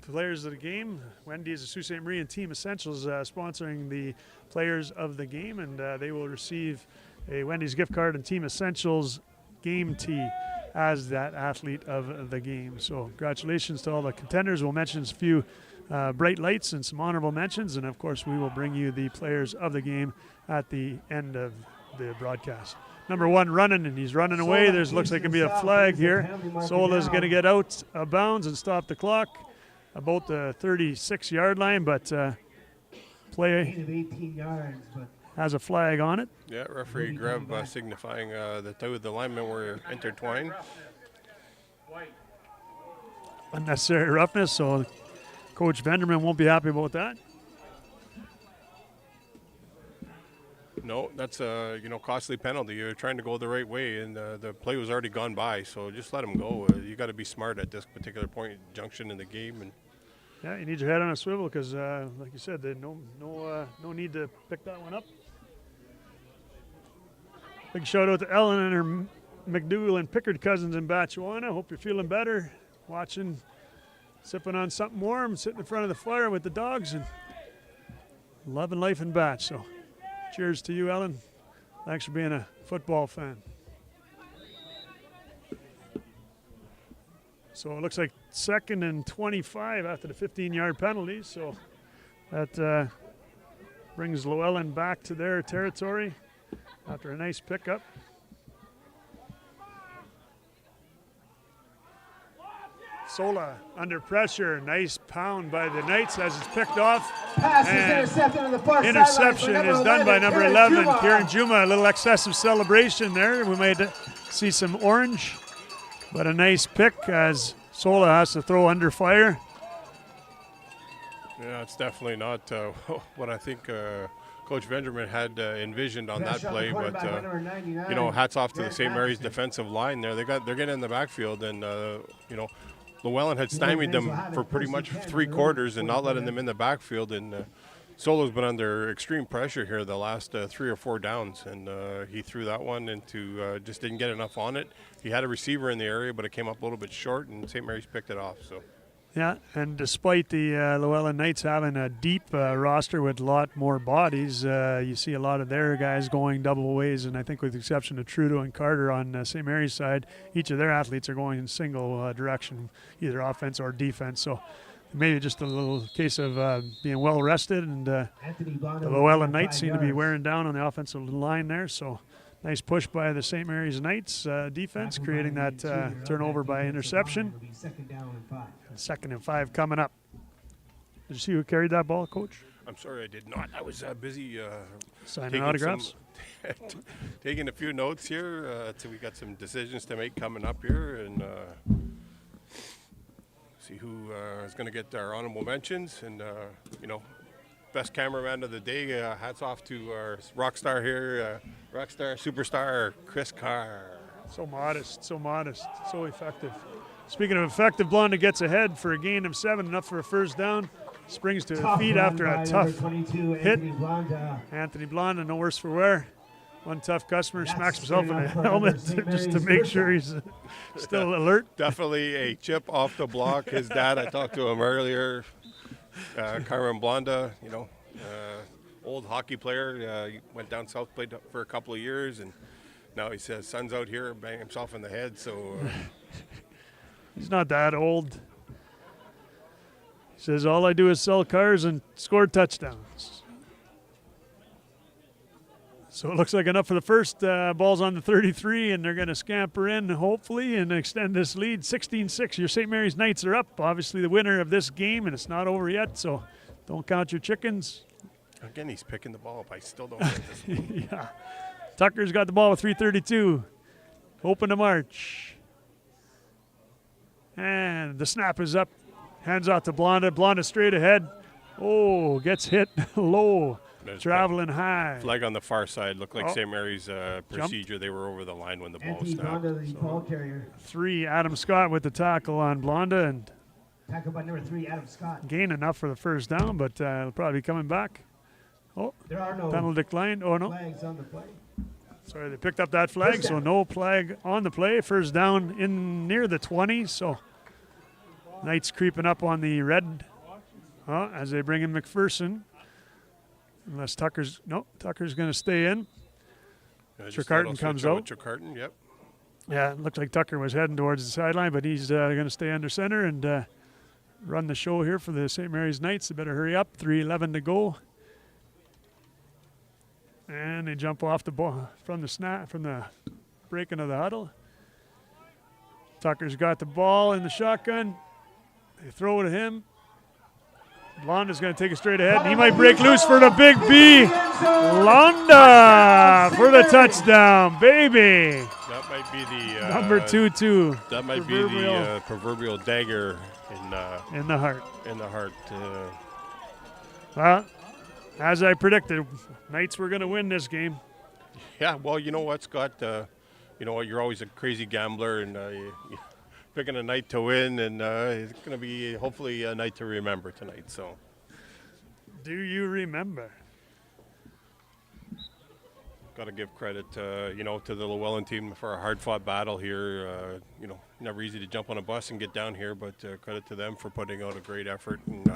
players of the game. Wendy's the Sault Ste. Marie and Team Essentials sponsoring the players of the game, and they will receive a Wendy's gift card and Team Essentials game tee as that athlete of the game. So congratulations to all the contenders. We'll mention a few bright lights and some honorable mentions, and of course we will bring you the players of the game at the end of the broadcast. Number 1 running, and he's running away. There's looks like it could be a flag here. Sola's going to get out of bounds and stop the clock about the 36-yard line, but play Gain of 18 yards, but has a flag on it. Yeah, referee Grev signifying that the linemen were intertwined. White. Unnecessary roughness, so Coach Venderman won't be happy about that. No, that's a costly penalty. You're trying to go the right way, and the play was already gone by. So just let him go. You got to be smart at this particular point junction in the game. And Yeah, you need your head on a swivel because, like you said, there's no need to pick that one up. Big shout out to Ellen and her McDougal and Pickard cousins in Batchewana. Hope you're feeling better. Watching, sipping on something warm, sitting in front of the fire with the dogs, and loving life in Batch. So, cheers to you, Ellen. Thanks for being a football fan. So it looks like 2nd and 25 after the 15-yard penalty. So that brings Lellan back to their territory after a nice pickup. Sola under pressure. Nice pound by the Knights as it's picked off. pass is And intercepted on the far sideline. interception is done by number 11, Juma. Kieran Juma. A little excessive celebration there. We might see some orange, but a nice pick as Sola has to throw under fire. yeah, it's definitely not what I think Coach Venderman had envisioned on that Pressure on the play. But quarterback by number 99. hats off to the Grant St. Mary's Patterson. defensive line there. They're getting in the backfield, and Llewellyn had stymied them for pretty much 3 quarters and not letting them in the backfield. And Solo's been under extreme pressure here the last 3 or 4 downs, and he threw that one into just didn't get enough on it. He had a receiver in the area, but it came up a little bit short, and St. Mary's picked it off. So Yeah, and despite the Lellan Knights having a deep roster with a lot more bodies, you see a lot of their guys going double ways, and I think with the exception of Trudeau and Carter on St. Mary's side, each of their athletes are going in single direction, either offense or defense. So maybe just a little case of being well rested, and the Lellan Knights seem to be wearing down on the offensive line there. So nice push by the St. Mary's Knights defense, creating that turnover by interception. 2nd and 5 coming up. Did you see who carried that ball, Coach? I'm sorry, I did not. I was busy signing autographs. Taking a few notes here. So we got some decisions to make coming up here, and see who is going to get our honorable mentions. And best cameraman of the day. Hats off to our rock star here, superstar Chris Carr. So modest, so effective. Speaking of effective, Blonda gets ahead for a gain of 7, enough for a first down. Springs to his feet after a tough hit. Anthony Blonda, no worse for wear. One tough customer smacks himself in the helmet just to make sure he's still alert. Definitely a chip off the block. His dad, I talked to him earlier, Carmen Blonda, old hockey player. He went down south, played for a couple of years, and now he says son's out here banging himself in the head. So he's not that old. He says, all I do is sell cars and score touchdowns. So it looks like enough for the first. Ball's on the 33, and they're going to scamper in, hopefully, and extend this lead. 16-6, your St. Mary's Knights are up. Obviously the winner of this game, and it's not over yet, so don't count your chickens. Again, he's picking the ball up. I still don't get this one. Yeah. Tucker's got the ball with 3:32. Open to march. And the snap is up. Hands out to Blonda. Blonda straight ahead. Oh, gets hit low. There's traveling high. Flag on the far side. Looked like St. Mary's procedure. Jump. They were over the line when the ball was snapped. Blonda, the ball carrier. 3, Adam Scott with the tackle on Blonda. And tackle by number 3, Adam Scott. Gain enough for the first down, but he'll probably be coming back. Oh, there are no penalty declined. Oh, no. Flags on the play. Sorry, they picked up that flag, so no flag on the play. First down in near the 20, so Knights creeping up on the red as they bring in McPherson. Unless Tucker's going to stay in. Trecarton comes out. Trecarton, yep. Yeah, it looked like Tucker was heading towards the sideline, but he's going to stay under center and run the show here for the St. Mary's Knights. They better hurry up. 3:11 to go. And they jump off the ball from the breaking of the huddle. Tucker's got the ball in the shotgun. They throw it to him. Blonda's going to take it straight ahead. And he might break loose for the big B. Londa for the touchdown, baby. That might be the number 2-2. That might be the proverbial dagger in the heart. In the heart. Well, as I predicted, Knights were going to win this game. Yeah, well, you know what, Scott? You're always a crazy gambler, and you're picking a night to win, and it's going to be hopefully a night to remember tonight. So, do you remember? Got to give credit, to the Lellan team for a hard-fought battle here. Never easy to jump on a bus and get down here, but credit to them for putting out a great effort and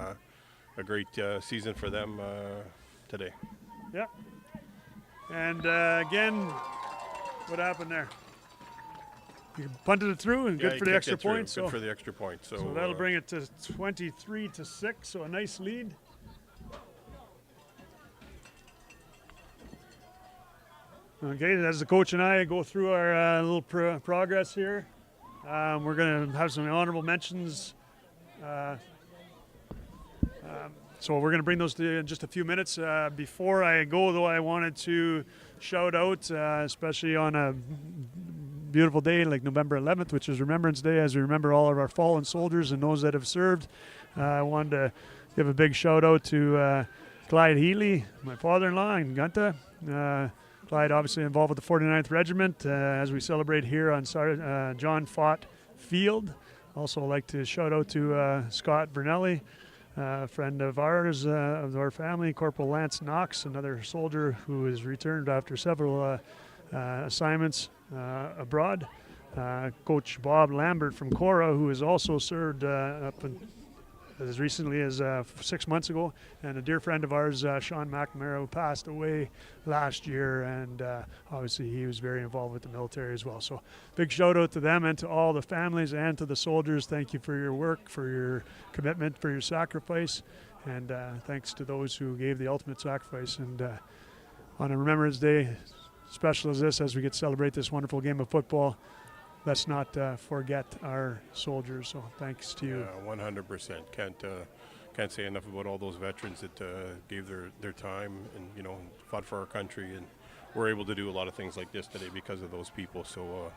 a great season for them today. Yeah. And again, what happened there? You punted it through, and good for the extra point. Good for the extra point. So that'll bring it to 23-6. So a nice lead. Okay, as the coach and I go through our little progress here, we're going to have some honorable mentions. So we're going to bring those to you in just a few minutes. Before I go, though, I wanted to shout out, especially on a beautiful day like November 11th, which is Remembrance Day, as we remember all of our fallen soldiers and those that have served. I wanted to give a big shout out to Clyde Healy, my father-in-law, and Gunta. Clyde obviously involved with the 49th Regiment as we celebrate here on John Fott Field. Also like to shout out to Scott Vernelli, a friend of ours, of our family, Corporal Lance Knox, another soldier who has returned after several assignments abroad. Coach Bob Lambert from Cora, who has also served up as recently as 6 months ago, and a dear friend of ours, Sean McNamara, who passed away last year, and obviously he was very involved with the military as well. So big shout out to them and to all the families and to the soldiers. Thank you for your work, for your commitment, for your sacrifice, and thanks to those who gave the ultimate sacrifice. And on a Remembrance Day special as this, as we get to celebrate this wonderful game of football, let's not forget our soldiers. So thanks to you. Yeah, 100%. Can't say enough about all those veterans that gave their time and fought for our country, and we're able to do a lot of things like this today because of those people. So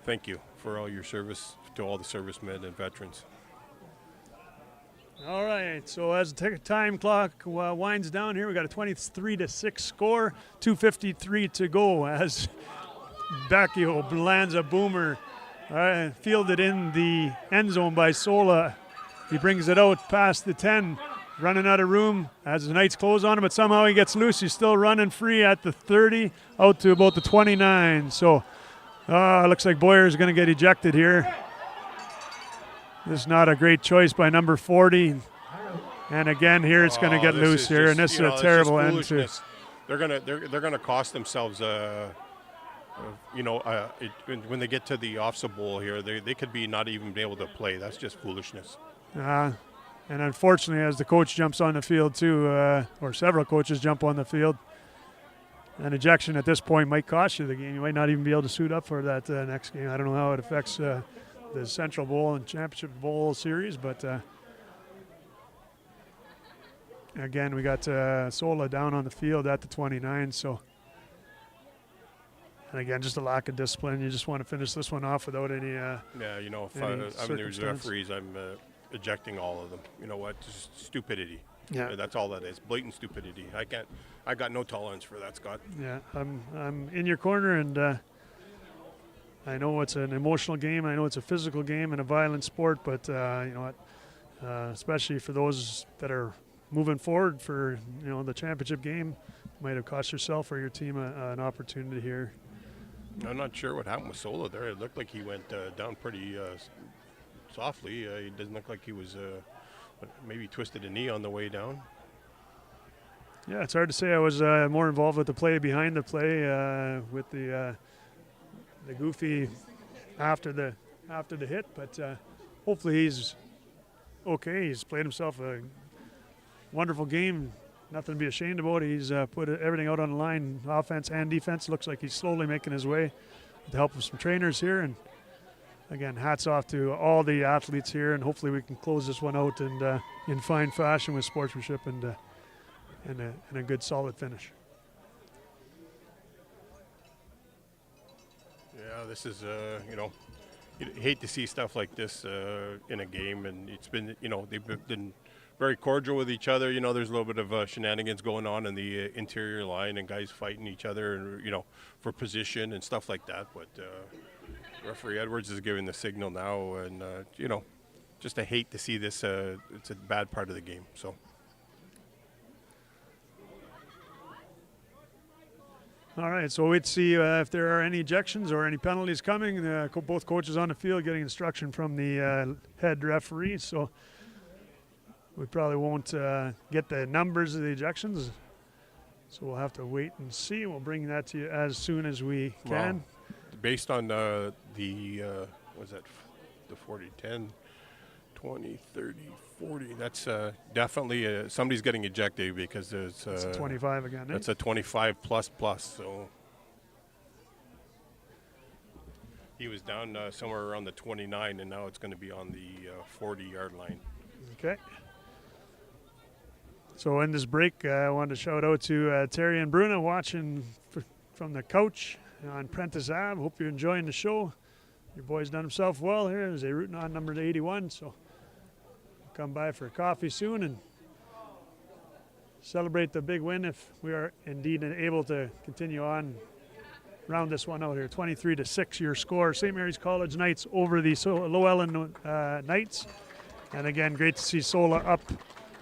thank you for all your service to all the servicemen and veterans. All right, so as the time clock winds down here, we got a 23-6 score, 2:53 to go as Bacchio lands a boomer, fielded in the end zone by Sola. He brings it out past the 10, running out of room as the Knights close on him, but somehow he gets loose. He's still running free at the 30, out to about the 29. So looks like Boyer's going to get ejected here. This is not a great choice by number 40. And again, here it's going to get loose here, and this is a terrible end to. They're gonna cost themselves. When they get to the offside bowl here, they could be not even be able to play. That's just foolishness. And unfortunately, as the coach jumps on the field too, or several coaches jump on the field, an ejection at this point might cost you the game. You might not even be able to suit up for that next game. I don't know how it affects the Central Bowl and Championship Bowl series, but again, we got Sola down on the field at the 29. So, and again, just a lack of discipline. You just want to finish this one off without any. If I'm the referees, I'm ejecting all of them. You know what? Just stupidity. Yeah, that's all that is. Blatant stupidity. I got no tolerance for that, Scott. Yeah, I'm in your corner, and I know it's an emotional game. I know it's a physical game and a violent sport, but you know what? Especially for those that are moving forward for the championship game, might have cost yourself or your team an opportunity here. I'm not sure what happened with Sola there. It looked like he went down pretty softly. He doesn't look like he was maybe twisted a knee on the way down. Yeah, it's hard to say. I was more involved with the play behind the play, with the goofy after the hit, but hopefully he's okay. He's played himself a wonderful game. Nothing to be ashamed about. He's put everything out on the line, offense and defense. Looks like he's slowly making his way with the help of some trainers here. And again, hats off to all the athletes here, and hopefully we can close this one out and in fine fashion with sportsmanship and a good solid finish. Yeah, this is you hate to see stuff like this in a game, and it's been they've been very cordial with each other. There's a little bit of shenanigans going on in the interior line, and guys fighting each other, and for position and stuff like that. But referee Edwards is giving the signal now, and just I hate to see this. It's a bad part of the game. So. All right, so we'd see if there are any ejections or any penalties coming. Both coaches on the field getting instruction from the head referee, so we probably won't get the numbers of the ejections. So we'll have to wait and see. We'll bring that to you as soon as we can. Well, based on the 40, 10, 20, 30, 40, that's definitely somebody's getting ejected because it's a 25 again. That's a 25 plus. So he was down somewhere around the 29, and now it's going to be on the 40-yard line. Okay. So in this break, I wanted to shout out to Terry and Bruna watching from the couch on Prentice Ave. Hope you're enjoying the show. Your boy's done himself well here as they rooting on number 81. So come by for a coffee soon and celebrate the big win if we are indeed able to continue on, round this one out here. 23-6 your score. St. Mary's College Knights over the Lellan Knights. And again, great to see Sola up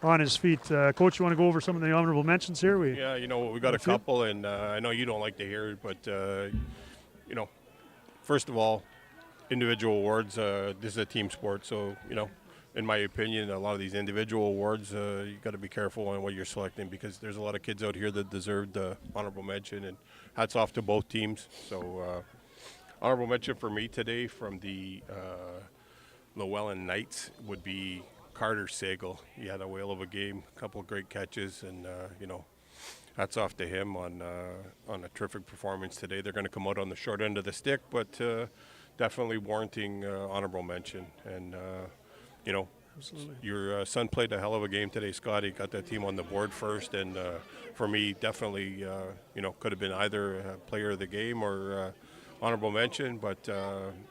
on his feet. Coach, you want to go over some of the honorable mentions here? We got a couple, and I know you don't like to hear it, but first of all, individual awards. This is a team sport, so in my opinion, a lot of these individual awards, you got to be careful on what you're selecting, because there's a lot of kids out here that deserve the honorable mention, and hats off to both teams. So honorable mention for me today from the Lellan Knights would be Carter Sagal. He had a whale of a game, a couple of great catches, and hats off to him on a terrific performance today. They're going to come out on the short end of the stick, but definitely warranting honorable mention. And Absolutely. your son played a hell of a game today, Scotty. Got that team on the board first, and for me, definitely, could have been either player of the game or honorable mention. But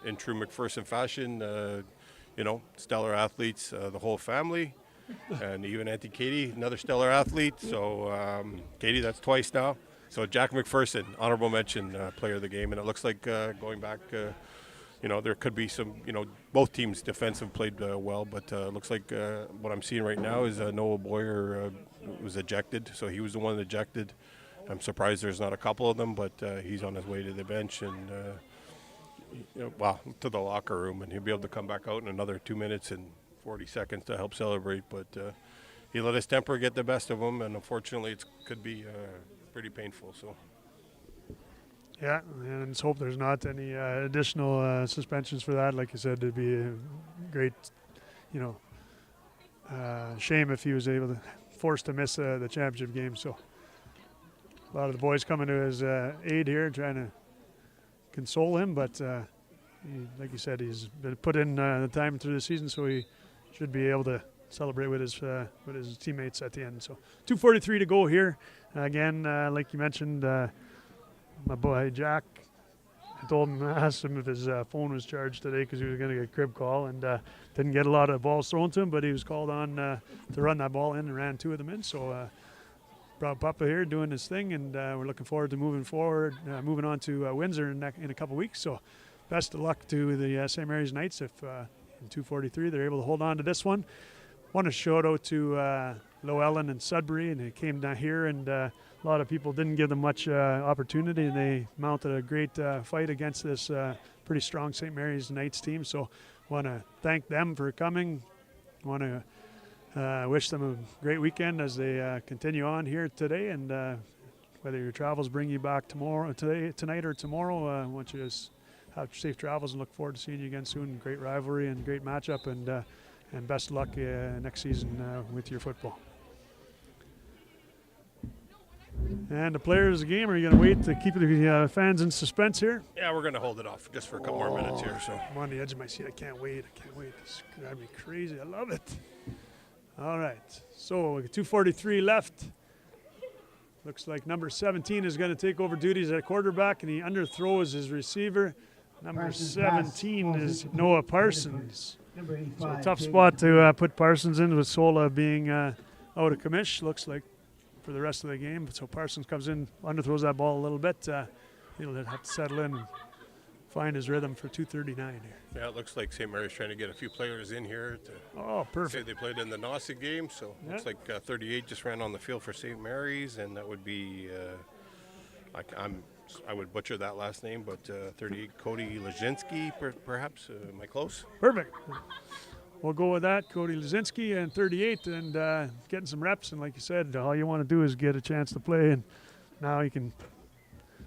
in true McPherson fashion, stellar athletes, the whole family, and even Auntie Katie, another stellar athlete. So Katie, that's twice now. So Jack McPherson, honorable mention, player of the game, and it looks like going back. There could be some, both teams defensive played well, but it looks like what I'm seeing right now is Noah Boyer was ejected, so he was the one ejected. I'm surprised there's not a couple of them, but he's on his way to the bench and, to the locker room, and he'll be able to come back out in another 2 minutes and 40 seconds to help celebrate. But he let his temper get the best of him, and unfortunately it could be pretty painful. So. Yeah, and let's hope there's not any additional suspensions for that. Like you said, it'd be a great, shame if he was forced to miss the championship game. So a lot of the boys coming to his aid here, trying to console him. But like you said, he's been put in the time through the season, so he should be able to celebrate with his teammates at the end. So 2:43 to go here. Again, like you mentioned. My boy Jack, I asked him if his phone was charged today because he was going to get a crib call, and didn't get a lot of balls thrown to him, but he was called on to run that ball in and ran 2 of them in. So proud Papa here doing his thing, and we're looking forward to moving on to Windsor in a couple weeks. So best of luck to the St. Mary's Knights if in 2:43 they're able to hold on to this one. Want to shout out to Lellan and Sudbury, and they came down here, and a lot of people didn't give them much opportunity, and they mounted a great fight against this pretty strong St. Mary's Knights team. So want to thank them for coming. Want to wish them a great weekend as they continue on here today, and whether your travels bring you back tonight or tomorrow, I want you to have safe travels and look forward to seeing you again soon. Great rivalry and great matchup, and best of luck next season with your football. And the players of the game, are you going to wait to keep the fans in suspense here? Yeah, we're going to hold it off just for a couple more minutes here. So I'm on the edge of my seat. I can't wait. It's driving me crazy. I love it. All right. So 2:43 left. Looks like number 17 is going to take over duties at quarterback, and he underthrows his receiver. Number 17 is Noah Parsons. So a tough spot to put Parsons in with Sola being out of commish, looks like, for the rest of the game. So Parsons comes in, underthrows that ball a little bit. He'll have to settle in and find his rhythm for 2:39 here. yeah, it looks like St. Mary's trying to get a few players in here to Oh, perfect. say they played in the NOSSA game. So Yeah. looks like 38 just ran on the field for St. Mary's, and that would be I would butcher that last name, but 38 Cody Lazinski, perhaps. Am I close? Perfect. We'll go with that. Cody Lazinski and 38, and getting some reps. And like you said, all you want to do is get a chance to play. And now you can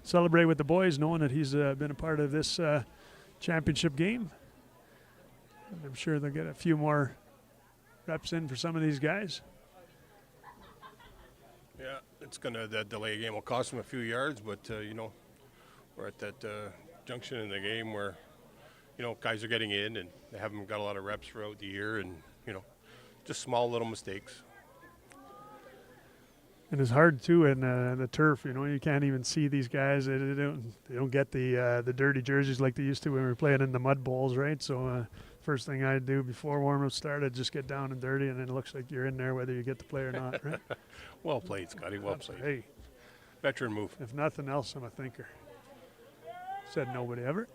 celebrate with the boys, knowing that he's been a part of this championship game. And I'm sure they'll get a few more reps in for some of these guys. Yeah, it's that delay game will cost them a few yards, but we're at that junction in the game where guys are getting in and they haven't got a lot of reps throughout the year, and just small little mistakes. And it's hard too in the turf. You can't even see these guys. They don't get the dirty jerseys like they used to when we were playing in the mud bowls, right? So first thing I do before warm-up started, just get down and dirty, and then it looks like you're in there whether you get to play or not, right? Well played, Scotty. Well played. Hey, Veteran move. if nothing else, I'm a thinker. Said nobody ever.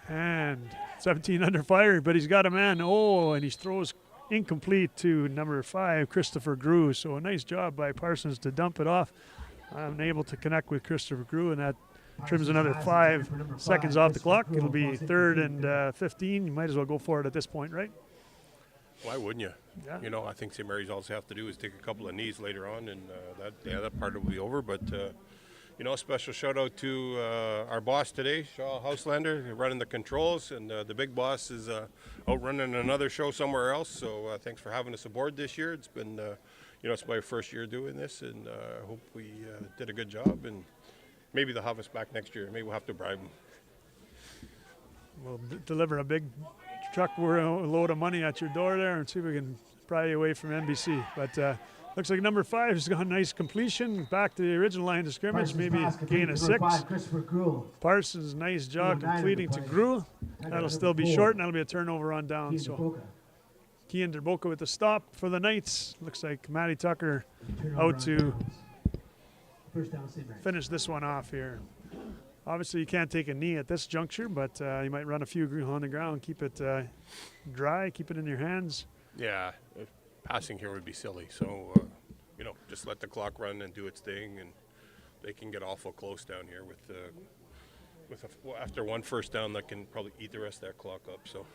And 17 under fire, but he's got a man. Oh, and he throws incomplete to number 5, Christopher Grew. So a nice job by Parsons to dump it off. I'm able to connect with Christopher Grew, and that trims another 5 seconds off the clock. It'll be 3rd and 15. You might as well go for it at this point, right? Why wouldn't you? Yeah. You know, I think St. Mary's all they have to do is take a couple of knees later on, and that part will be over. But you know, special shout out to our boss today, Shaw Houselander, running the controls, and the big boss is out running another show somewhere else. So thanks for having us aboard this year. It's been, you know, it's my first year doing this, and I hope we did a good job. And maybe they'll have us back next year. Maybe we'll have to bribe them. We'll deliver a big truck a load of money at your door there and see if we can pry you away from NBC. But looks like number 5 has got a nice completion back to the original line of scrimmage, maybe gain a 6. Parsons, nice job completing to Grew. That'll still be short, and that'll be a turnover on down. So Kean Derboka with the stop for the Knights. Looks like Matty Tucker out to finish this one off here. Obviously, you can't take a knee at this juncture, but you might run a few on the ground, keep it dry, keep it in your hands. Yeah, passing here would be silly. So, you know, just let the clock run and do its thing, and they can get awful close down here after one first down, that can probably eat the rest of that clock up. So.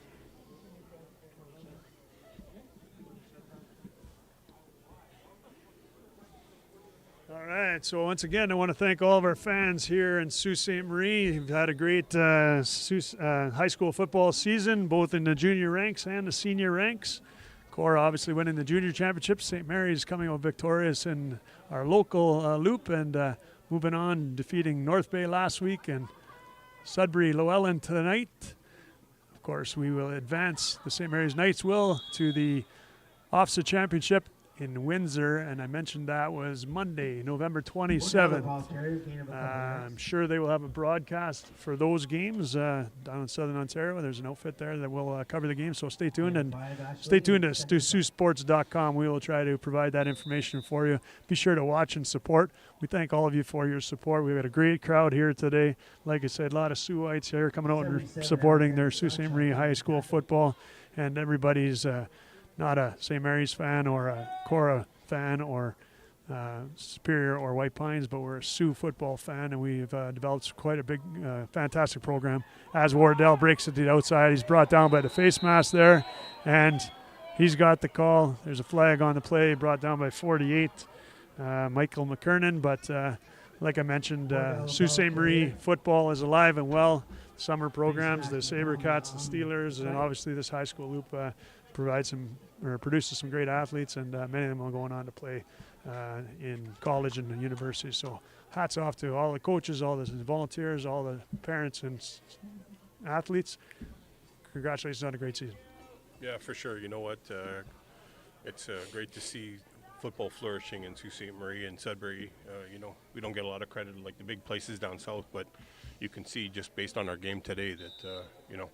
All right, so once again, I want to thank all of our fans here in Sault Ste. Marie. We've had a great high school football season, both in the junior ranks and the senior ranks. Cora obviously winning the junior championship. St. Mary's coming out victorious in our local loop and moving on, defeating North Bay last week and Sudbury Lellan tonight. Of course, we will advance. The St. Mary's Knights will to the OFSA championship in Windsor, and I mentioned that was Monday, November 27th. I'm sure they will have a broadcast for those games down in Southern Ontario. There's an outfit there that will cover the game, so stay tuned, and stay tuned to Saultsports.com. We will try to provide that information for you. Be sure to watch and support. We thank all of you for your support. We've got a great crowd here today. Like I said, a lot of Saultites here coming out and supporting their Sault Ste. Marie High School football, and everybody's not a St. Mary's fan or a Cora fan or Superior or White Pines, but we're a Sioux football fan, and we've developed quite a big, fantastic program. As Wardell breaks it to the outside, he's brought down by the face mask there, and he's got the call. There's a flag on the play, brought down by 48, Michael McKernan. But like I mentioned, Sault Ste. Marie football is alive and well. Summer programs, the Sabercats, the Steelers, and obviously this high school loop produces some great athletes, and many of them are going on to play in college and university. So hats off to all the coaches, all the volunteers, all the parents and athletes. Congratulations on a great season. Yeah, for sure. You know what? It's great to see football flourishing in Sault Ste. Marie and Sudbury. You know, we don't get a lot of credit like the big places down south, but you can see just based on our game today that, you know,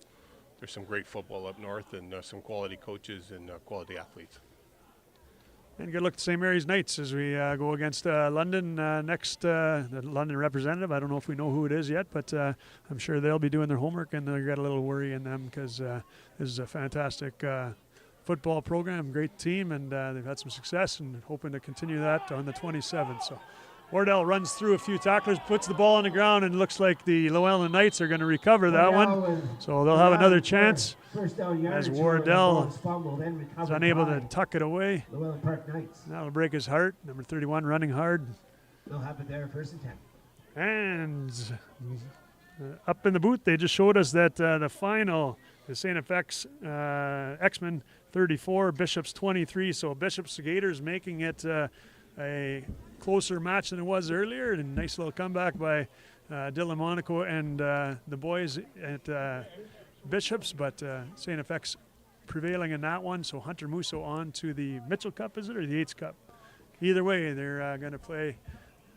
there's some great football up north and some quality coaches and quality athletes. And good luck to St. Mary's Knights as we go against London next, the London representative. I don't know if we know who it is yet, but I'm sure they'll be doing their homework, and they'll get a little worry in them because this is a fantastic football program, great team, and they've had some success and hoping to continue that on the 27th. So Wardell runs through a few tacklers, puts the ball on the ground, and it looks like the Lellan Knights are going to recover that one. So they'll have another chance as Wardell is unable to tuck it away. That'll break his heart. Number 31 running hard. They'll have it there first attempt. And up in the booth, they just showed us that the final, the St. FX X-Men 34, Bishops 23. So Bishops Gators making it a closer match than it was earlier, and a nice little comeback by Dylan Monaco and the boys at Bishops, but St. FX prevailing in that one. So Hunter Musso on to the Mitchell Cup, is it, or the Yates Cup? Either way, they're going to play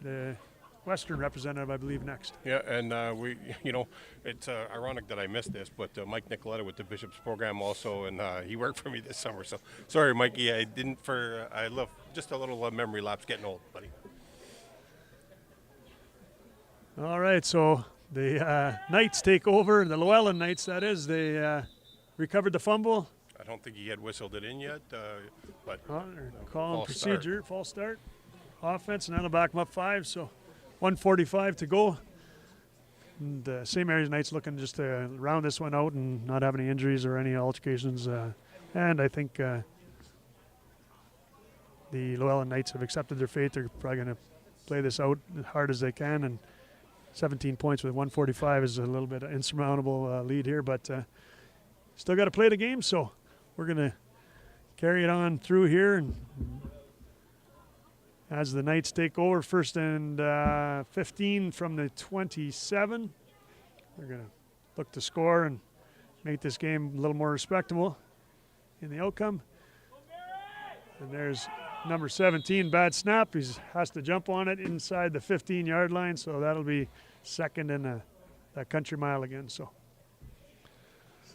the Western representative, I believe, next. Yeah, and we, you know, it's ironic that I missed this, but Mike Nicoletta with the Bishops program also, and he worked for me this summer. So sorry, Mikey, I didn't. I love just a little memory lapse, getting old, buddy. All right, so the Knights take over, the Lellan Knights, that is. They recovered the fumble. I don't think he had whistled it in yet, but call procedure, false start, offense, and that'll back them up 5. So 1:45 to go. And St. Mary's Knights looking just to round this one out and not have any injuries or any altercations And I think the Lellan Knights have accepted their fate. They're probably going to play this out as hard as they can, and 17 points with 145 is a little bit of insurmountable lead here, but still got to play the game, so we're going to carry it on through here. And as the Knights take over, 1st and 15 from the 27. They're going to look to score and make this game a little more respectable in the outcome. And there's number 17, bad snap. He has to jump on it inside the 15-yard line, so that'll be 2nd and a country mile again. So.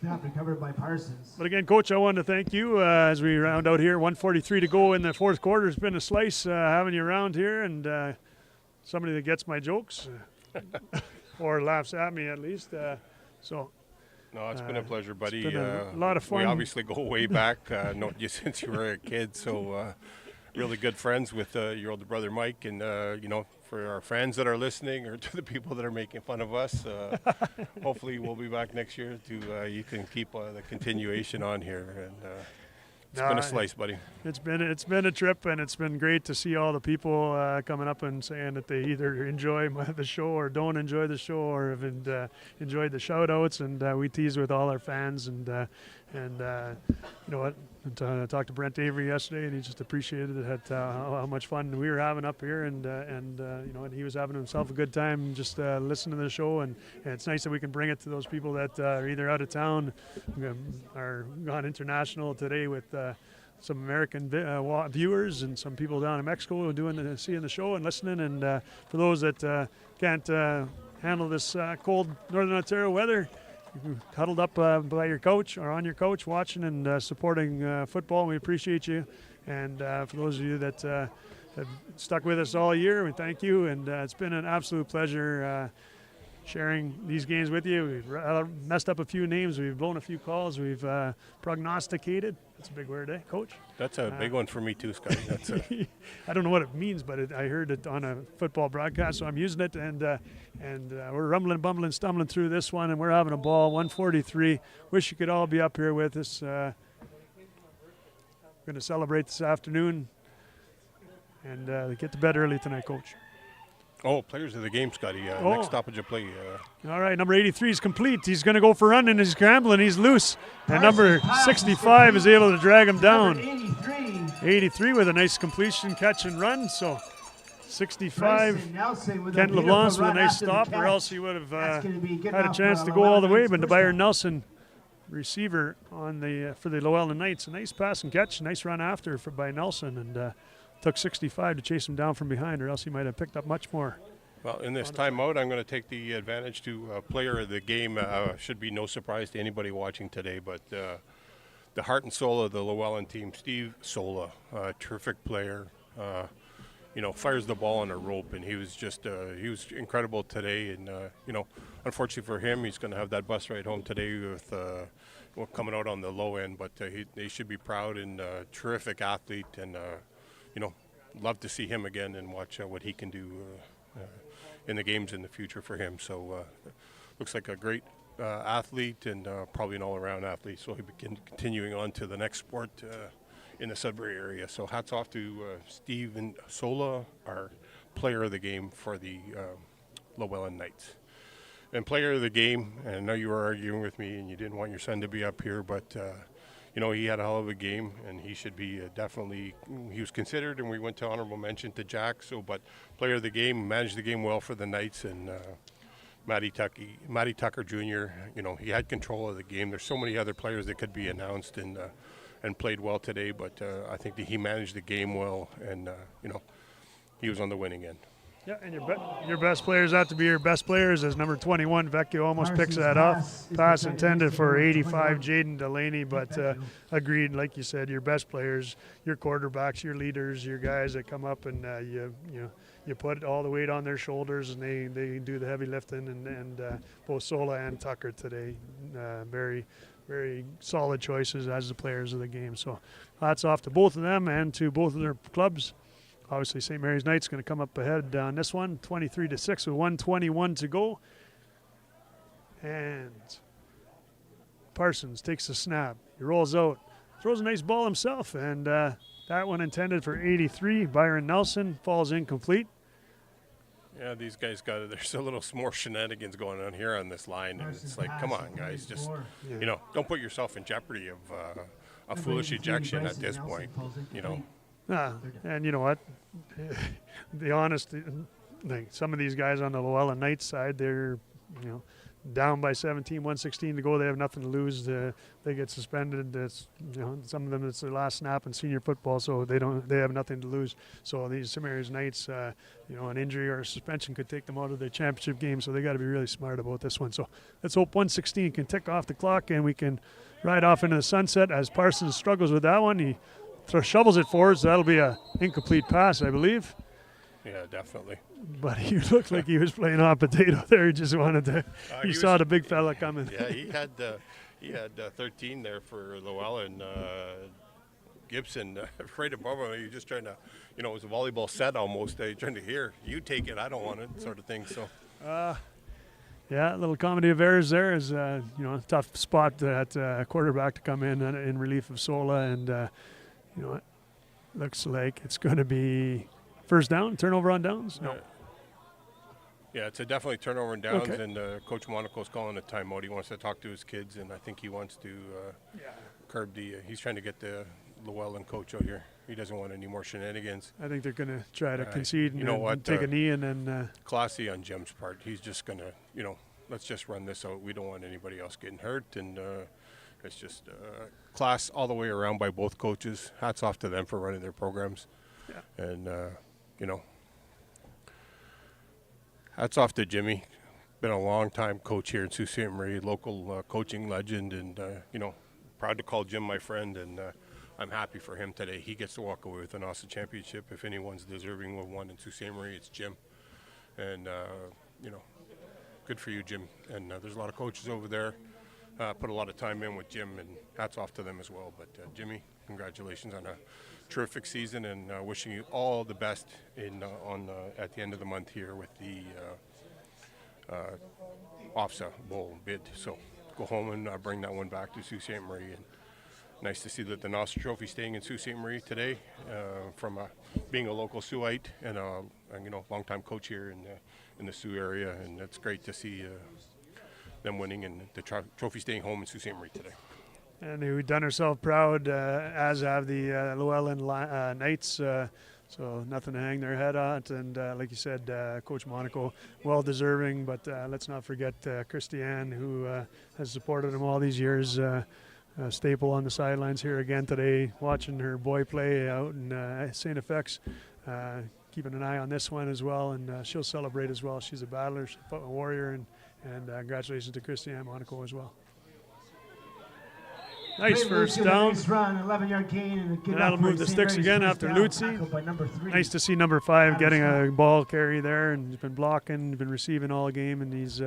Snap recovered by Parsons. But again, Coach, I wanted to thank you as we round out here. 1:43 to go in the 4th quarter. It's been a slice having you around here, and somebody that gets my jokes or laughs at me at least. So. No, it's been a pleasure, buddy. It's been a lot of fun. We obviously go way back, known you since you were a kid, so really good friends with your older brother Mike, and for our fans that are listening or to the people that are making fun of us, hopefully we'll be back next year to you can keep the continuation on here, and it's been a slice, buddy. It's been a trip, and it's been great to see all the people coming up and saying that they either enjoy the show or don't enjoy the show, or have enjoyed the shout-outs. And we tease with all our fans, and you know what? I talked to Brent Avery yesterday, and he just appreciated it, how much fun we were having up here, and he was having himself a good time just listening to the show, and it's nice that we can bring it to those people that are either out of town, are gone international today with some American viewers, and some people down in Mexico seeing the show and listening, and for those that can't handle this cold Northern Ontario weather, huddled up by your couch or on your couch watching and supporting football. We appreciate you. And for those of you that have stuck with us all year, we thank you. And it's been an absolute pleasure sharing these games with you. We've messed up a few names. We've blown a few calls. We've prognosticated. That's a big word, eh, Coach? That's a big one for me too, Scotty. That's I don't know what it means, but I heard it on a football broadcast, so I'm using it. And we're rumbling, bumbling, stumbling through this one, and we're having a ball. 1:43. Wish you could all be up here with us. We're going to celebrate this afternoon and get to bed early tonight, Coach. Oh, players of the game, Scotty. Next stoppage of play. All right, number 83 is complete. He's going to go for run, and he's scrambling. He's loose. And number 65 is able to drag him down. 83 with a nice completion, catch, and run. So 65, Kent LeBlanc with a nice stop, or else he would have had a chance to go all the way. But Byron Nelson, receiver on for the Lellan Knights, a nice pass and catch, nice run after by Nelson, and took 65 to chase him down from behind, or else he might have picked up much more. Well, in this timeout, I'm going to take the advantage to player of the game. Should be no surprise to anybody watching today, but the heart and soul of the Lellan team, Steve Sola, terrific player. Fires the ball on a rope, and he was incredible today. And unfortunately for him, he's going to have that bus ride home today with coming out on the low end. But they should be proud, and terrific athlete, and love to see him again and watch what he can do in the games in the future for him. So looks like a great athlete, and probably an all-around athlete. So he'll be continuing on to the next sport in the Sudbury area. So hats off to Steven Sola, our player of the game for the Lellan Knights. And player of the game, and I know you were arguing with me and you didn't want your son to be up here, but he had a hell of a game, and he should be definitely, he was considered, and we went to honorable mention to Jack. But player of the game, managed the game well for the Knights, and Matty Tucker Jr., he had control of the game. There's so many other players that could be announced and played well today, but I think that he managed the game well, and he was on the winning end. Yeah, and your best players have to be your best players, as number 21, Vecchio, almost picks that off. Pass intended for 85, Jaden Delaney, but agreed, like you said, your best players, your quarterbacks, your leaders, your guys that come up and you put all the weight on their shoulders, and they do the heavy lifting, and both Sola and Tucker today, very, very solid choices as the players of the game. So hats off to both of them and to both of their clubs. Obviously, St. Mary's Knights going to come up ahead on this one, 23-6 with 1:21 to go. And Parsons takes the snap. He rolls out, throws a nice ball himself, and that one intended for 83. Byron Nelson falls incomplete. Yeah, these guys there's a little more shenanigans going on here on this line, and it's like, come on, guys, just, don't put yourself in jeopardy of a foolish ejection at this point, And you know what? The honest, some of these guys on the Lellan Knights side, they're, down by 17, 116 to go. They have nothing to lose. They get suspended. Some of them it's their last snap in senior football, so they have nothing to lose. So these St. Mary's Knights, an injury or a suspension could take them out of their championship game. So they got to be really smart about this one. So let's hope 116 can tick off the clock and we can ride off into the sunset. As Parsons struggles with that one, he shovels it forward. So that'll be an incomplete pass, I believe. Yeah, definitely. But he looked like he was playing hot potato there. He just wanted to. He saw the big fella coming. Yeah, he had 13 there for Lellan. Gibson right above him. He was just trying to, it was a volleyball set almost. Trying to hear you take it. I don't want it, sort of thing. So. Yeah, a little comedy of errors there is a tough spot at quarterback to come in relief of Sola, and it looks like it's going to be. First down, turnover on downs? No. Yeah, it's definitely turnover on downs, okay. And Coach Monaco's calling a timeout. He wants to talk to his kids, and I think he wants to curb he's trying to get the Lellan coach out here. He doesn't want any more shenanigans. I think they're going to try to concede and take a knee and then... classy on Jim's part. He's just going to, let's just run this out. We don't want anybody else getting hurt, and it's just class all the way around by both coaches. Hats off to them for running their programs. Yeah. And, hats off to Jimmy. Been a long time coach here in Sault Ste. Marie, local coaching legend, and, proud to call Jim my friend, and I'm happy for him today. He gets to walk away with an NOSSA championship. If anyone's deserving of one in Sault Ste. Marie, it's Jim. And, good for you, Jim. And there's a lot of coaches over there. Put a lot of time in with Jim, and hats off to them as well. But, Jimmy, congratulations on a terrific season, and wishing you all the best at the end of the month here with the OFSA Bowl bid. So go home and bring that one back to Sault Ste. Marie. And nice to see that the NOSSA Trophy staying in Sault Ste. Marie today, from being a local Siouxite and longtime coach here in the Sioux area, and it's great to see them winning and the trophy staying home in Sault Ste. Marie today. And we've done ourselves proud, as have the Lellan Knights. So nothing to hang their head on. And like you said, Coach Monaco, well-deserving. But let's not forget Christiane, who has supported him all these years. Staple on the sidelines here again today, watching her boy play out in St. FX. Keeping an eye on this one as well, and she'll celebrate as well. She's a battler, she's a warrior, and congratulations to Christiane Monaco as well. Nice first down. Nice run, 11-yard gain, and that'll move the sticks again after Lutzi. Nice to see number 5 getting a ball carry there, and he's been blocking, been receiving all game, and he's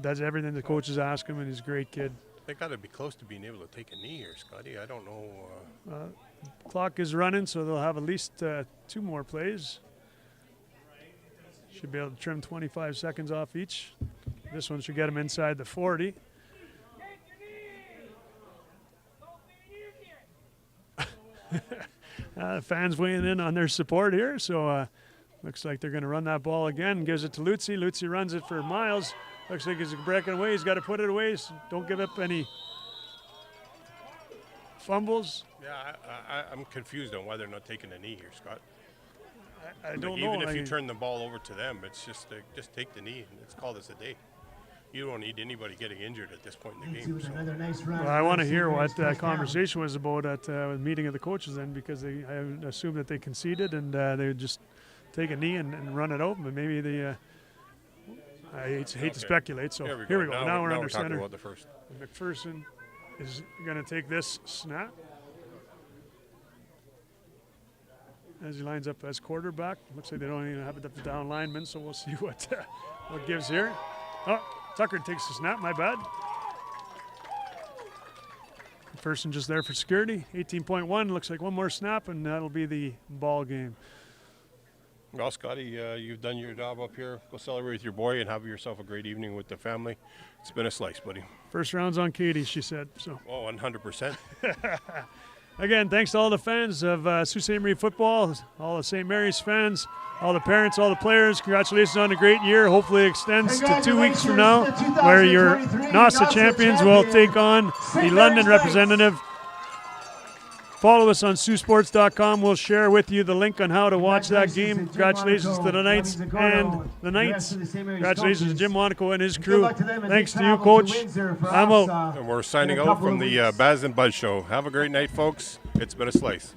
does everything the coaches ask him, and he's a great kid. They got to be close to being able to take a knee here, Scotty. I don't know. Clock is running, so they'll have at least 2 more plays. Should be able to trim 25 seconds off each. This one should get them inside the 40. Fans weighing in on their support here, so looks like they're going to run that ball again. Gives it to Lutzi. Lutzi runs it for Miles. Looks like he's breaking away. He's got to put it away. So don't give up any fumbles. Yeah, I'm confused on why they're not taking a knee here, Scott. I don't know. Even if you turn the ball over to them, it's just take the knee and let's call this a day. You don't need anybody getting injured at this point in the game. So. Nice run. Well, I want to hear what that conversation was about at the meeting of the coaches then, because I assume that they conceded and they would just take a knee and run it out. But maybe they I hate to speculate. So here we go. Now we're under center. About the first. McPherson is going to take this snap as he lines up as quarterback. Looks like they don't even have it up the down lineman, so we'll see what gives here. Oh, Tucker takes the snap, my bad. McPherson just there for security. 18.1, looks like one more snap, and that'll be the ball game. Well, Scotty, you've done your job up here. Go celebrate with your boy and have yourself a great evening with the family. It's been a slice, buddy. First round's on Katie, she said. So. Oh, 100%. Again, thanks to all the fans of Sault Ste. Marie football, all the St. Mary's fans, all the parents, all the players. Congratulations on a great year. Hopefully it extends to 2 weeks from now, where your NOSSA champions will take on the London representative. Follow us on Saultsports.com. We'll share with you the link on how to watch that game. Congratulations to the Knights and the Knights. Congratulations to Jim Monaco and his crew. Thanks to you, Coach. I'm out. And we're signing out from the Baz and Buzz Show. Have a great night, folks. It's been a slice.